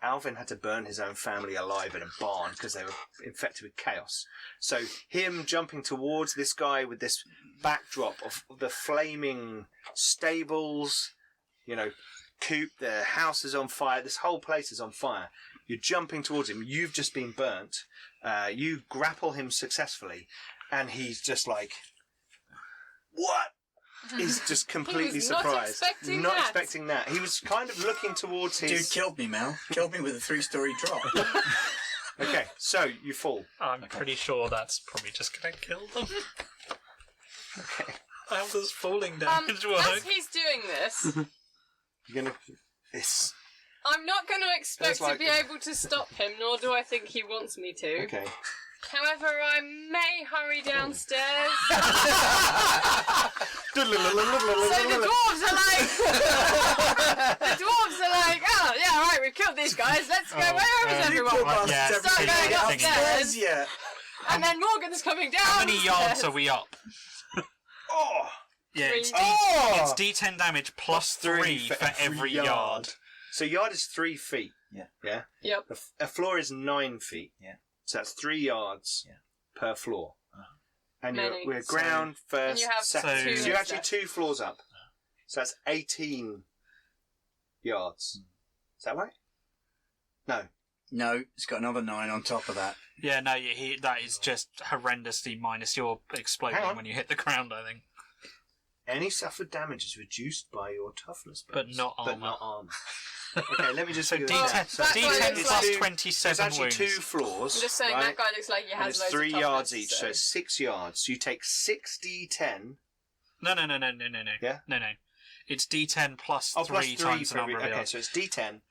Alvin had to burn his own family alive in a barn because they were infected with chaos. So him jumping towards this guy with this backdrop of the flaming stables, you know, coop, the house is on fire, this whole place is on fire. You're jumping towards him, you've just been burnt. You grapple him successfully, and he's just like, what? He's just completely He was not surprised. expecting Not that. expecting that. He was kind of looking towards his. Dude killed me, Mel. Killed me with a 3-story drop. Okay, so you fall. I'm pretty sure that's probably just going to kill them. Okay. How does falling As damage work? he's doing this, You're gonna. This. I'm not going to expect It's like- to be able to stop him, nor do I think he wants me to. Okay. However, I may hurry downstairs. So the dwarves are like, oh yeah, right, we've killed these guys. Let's go. Where is everyone? Yeah, Start it's going really upstairs. Yeah. And then Morgan's coming down. How many yards are we up? Oh! Yeah, it's, 3D. Oh! it's D10 damage plus 3 for every yard. So yard is 3 feet. Yeah. Yeah? Yep. A floor is 9 feet. Yeah. So that's 3 yards per floor. And Many. we're ground first, And you have second. two So you're actually steps. 2 floors up. So that's 18 yards. Is that right? No. No, it's got another 9 on top of that. Yeah, no, that is just horrendously minus your Hang exploding on. when you hit the ground, I think. Any suffered damage is reduced by your toughness But bonus, not But armour. not armor. Okay, let me just So figure D10, this out. That's why D10 it's plus like- It's 27 actually wounds. 2 floors. I'm just saying right? that guy looks like he And has it's loads 3 of yards toughness, each, so it's 6 yards. So you take 6 D10. No. Yeah? No. It's D10 plus Oh, 3 plus 3 times the for every. number of Okay, yards. so it's D10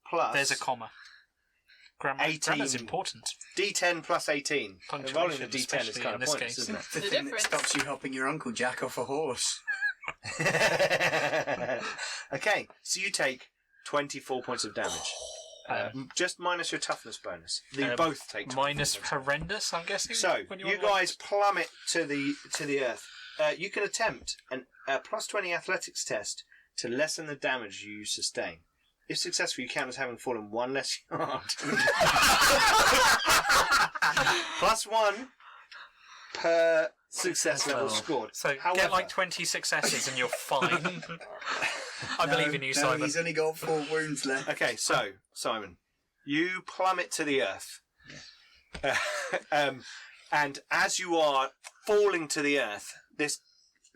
plus. There's a comma. Grammar 18. is important. D10 plus 18. Punctuation, Rolling the D10 is especially kind in of this pointless, case. isn't The The thing difference. that stops you helping your Uncle Jack off a horse. it? Okay, so you take 24 points of damage. Just minus your toughness bonus. You both take 24 Minus points. horrendous, I'm guessing. So when you you're guys plummet to the earth. You can attempt a plus 20 athletics test to lessen the damage you sustain. If successful, you count as having fallen 1 less yard. +1 per success level scored. So However, get like 20 successes and you're fine. I believe in you, no, Simon. He's only got 4 wounds left. Okay, so Simon, you plummet to the earth, and as you are falling to the earth, this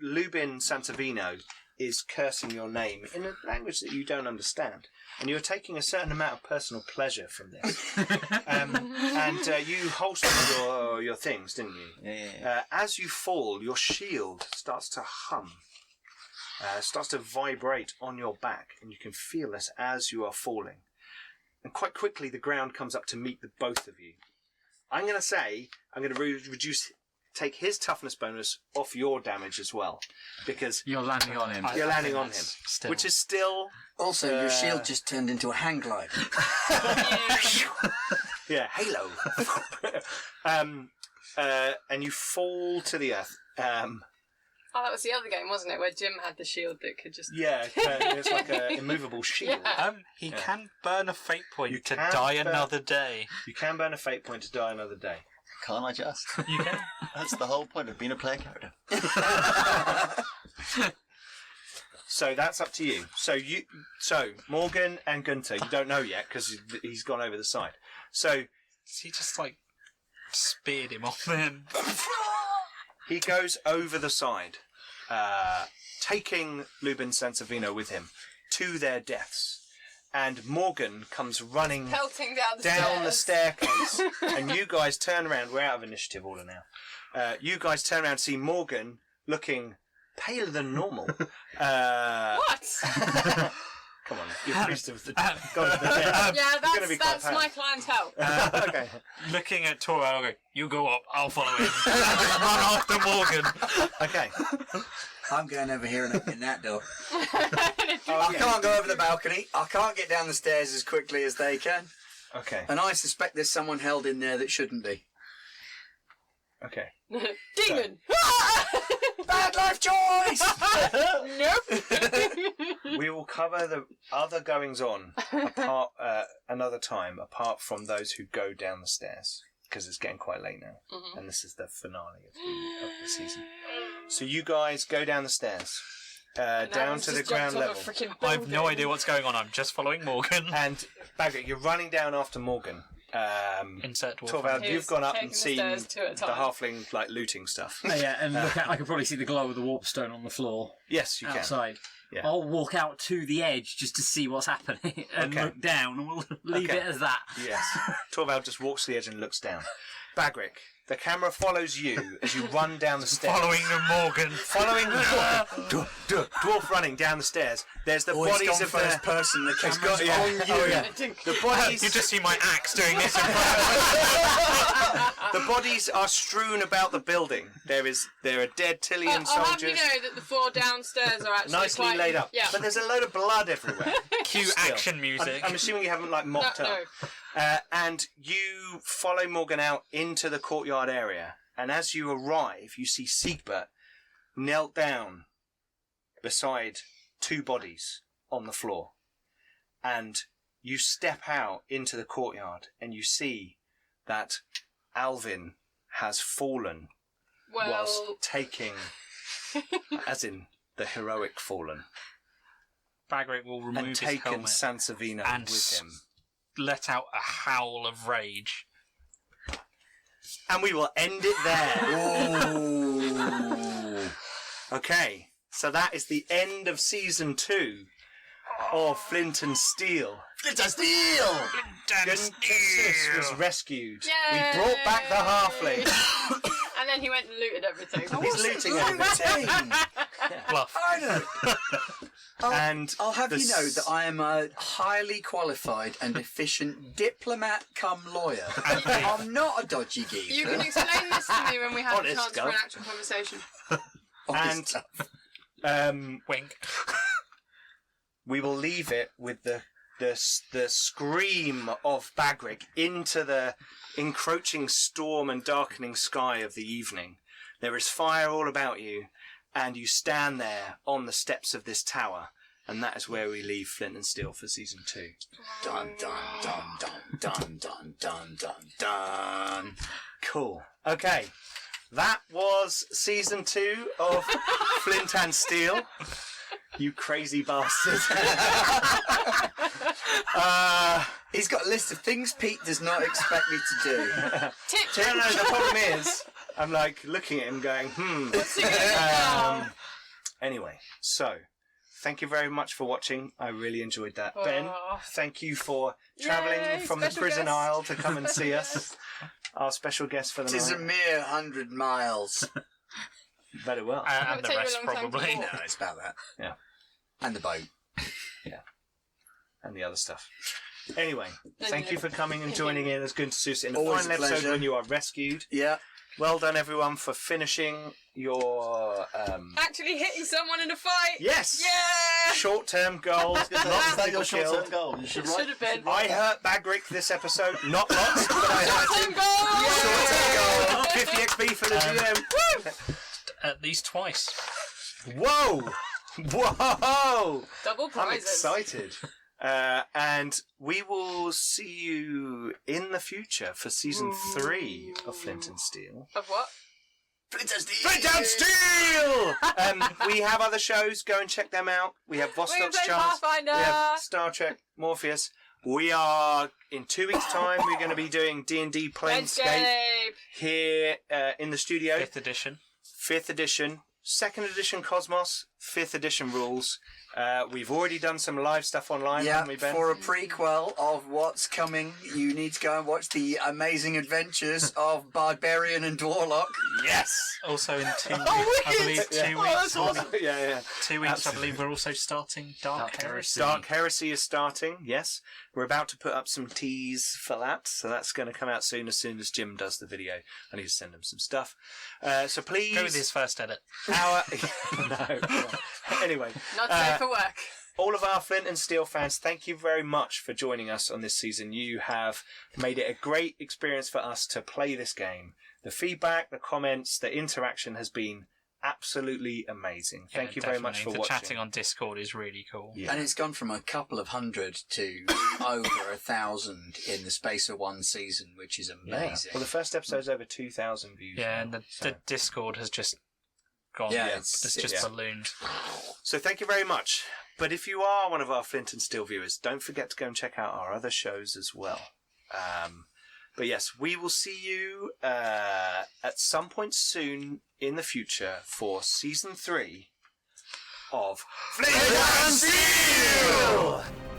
Lubin Sansavino is cursing your name in a language that you don't understand, and you're taking a certain amount of personal pleasure from this. And you holstered your things, didn't you? Yeah. As you fall, your shield starts to hum. Starts to vibrate on your back, and you can feel this as you are falling. And quite quickly, the ground comes up to meet the both of you. I'm going to say, I'm going to take his toughness bonus off your damage as well, because You're landing on him. you're landing on him, Still. which is still Also, your shield just turned into a hang glide. yeah, halo. And you fall to the earth. Oh, that was the other game, wasn't it? Where Jim had the shield that could just... Yeah, it's like an immovable shield. Yeah. He can burn a fate point You to can die burn- another day. You can burn a fate point to die another day. Can't I just? You can. That's the whole point of being a player character. So that's up to you. So Morgan and Gunter, you don't know yet because he's gone over the side. So He just like speared him off then. he goes over the side, taking Lubin Sansavino with him to their deaths. And Morgan comes running pelting down the staircase, and you guys turn around. We're out of initiative order now. You guys turn around and see Morgan looking paler than normal. What? Come on, you're priest of the god of the dead. Yeah, You're gonna be quite that's pale. my clientele. Okay. Looking at Tor, I'll go, you go up, I'll follow him. Run after Morgan. Okay. I'm going over here and opening that door. Oh, I can't go over the balcony. I can't get down the stairs as quickly as they can. Okay. And I suspect there's someone held in there that shouldn't be. Okay. Demon! Bad life choice! Nope. We will cover the other goings on another time, apart from those who go down the stairs, because it's getting quite late now, and this is the finale of the season. So you guys go down the stairs, down to the ground level. I have no idea what's going on, I'm just following Morgan. And Bagric, you're running down after Morgan. Insert dwarf. Torvald, He's you've gone up taking and the seen stairs two at a the time. halfling like looting stuff. Oh, yeah, and look at, I can probably see the glow of the warpstone on the floor Yes, you can. outside. Yeah. I'll walk out to the edge just to see what's happening and Okay. look down, and we'll leave Okay. it as that. Yes. Torvald just walks to the edge and looks down. Bagric, the camera follows you as you run down the stairs. Following the Morgan. Following the dwarf running down the stairs. There's the Always bodies gone of first the... person. The It's camera's got, yeah. on you. Oh, yeah. The bodies... You just see my axe doing this in front of The bodies are strewn about the building. There are dead Tillian I'll have you soldiers, know that the 4 downstairs are actually nicely quite... laid up. Yeah. But there's a load of blood everywhere. Cue Still. action music. I'm assuming you haven't like mopped No. up. And you follow Morgan out into the courtyard area. And as you arrive, you see Siegbert knelt down beside 2 bodies on the floor. And you step out into the courtyard and you see that Alvin has fallen whilst Well, taking, as in the heroic fallen, Bagric will remove and his taken helmet Sansavino and with him. let out a howl of rage. And we will end it there. Ooh. Okay, so that is the end of season 2 of Flint and Steel. Flint and Steel! Guntis was rescued. Yay! We brought back the halfling. and then he went and looted everything. He's looting everything. Bluff. I know. And I'll have the you know that I am a highly qualified and efficient diplomat come lawyer. I'm not a dodgy geezer. You can explain this to me when we have Honest, a chance for Gov. an actual conversation. Honest. Wink. we will leave it with the scream of Bagric into the encroaching storm and darkening sky of the evening. There is fire all about you, and you stand there on the steps of this tower, and that is where we leave Flint and Steel for season 2. Dun dun dun dun dun dun dun dun dun. Cool. Okay, that was season 2 of Flint and Steel. You crazy bastard. He's got a list of things Pete does not expect me to do. No, the problem is, I'm like looking at him going, What's he gonna do now? Anyway, so thank you very much for watching. I really enjoyed that. Ben, thank you for travelling Yay, from the special prison guest. aisle to come and see us. Our special guest for the It is a night. mere 100 miles. Very well. It And would the take you a rest long time to probably. walk. No, it's about that. Yeah. And the boat. And the other stuff. Anyway, And thank you for coming and joining in as Gunter Seuss in the Always final a episode pleasure. when you are rescued. Yeah. Well done, everyone, for finishing your Actually hitting someone in a fight. yes, Yeah. short-term goal. Is Lots that of your people short-term killed. goal? You should It write. should have been. I hurt Bagrick this episode. Not lots, but I hurt him. Short-term goal. Short-term goal. 50 XP for the GM. Woo! At least twice. Whoa! Whoa! Double I'm prizes. excited. And we will see you in the future for season 3 of Flint and Steel. Of what? Flint and Steel! Flint and Steel! We have other shows. Go and check them out. We have We're gonna Vostok's play Chance. Pathfinder. We have Star Trek, Morpheus. We are, in 2 weeks' time, we're going to be doing D&D Planescape Landscape. here in the studio. 5th edition. 5th edition. 2nd edition Cosmos. 5th edition rules. We've already done some live stuff online, Yeah, haven't we, Ben? for a prequel of what's coming, you need to go and watch the amazing adventures of Barbarian and Dwarlock. Yes! Also in 2 weeks, Oh, I believe, Yeah. 2 Oh, weeks. that's awesome. Yeah. 2 weeks, Absolutely. I believe, we're also starting Dark Heresy. Dark Heresy is starting, yes. We're about to put up some teas for that, so that's going to come out soon as Jim does the video. I need to send him some stuff. So please... Go with his first edit. No. Anyway. Not safe for work. All of our Flint and Steel fans, thank you very much for joining us on this season. You have made it a great experience for us to play this game. The feedback, the comments, the interaction has been absolutely amazing. Thank you very much for the watching. chatting on Discord is really cool. Yeah. And it's gone from a couple of hundred to over 1,000 in the space of one season, which is amazing. Well, the first episode's over 2,000 views. Yeah, now, and the so. Discord has just gone. Yeah, it's just yeah. ballooned. So thank you very much. But if you are one of our Flint and Steel viewers, don't forget to go and check out our other shows as well. But yes, we will see you at some point soon in the future for season 3 of Flint and Steel!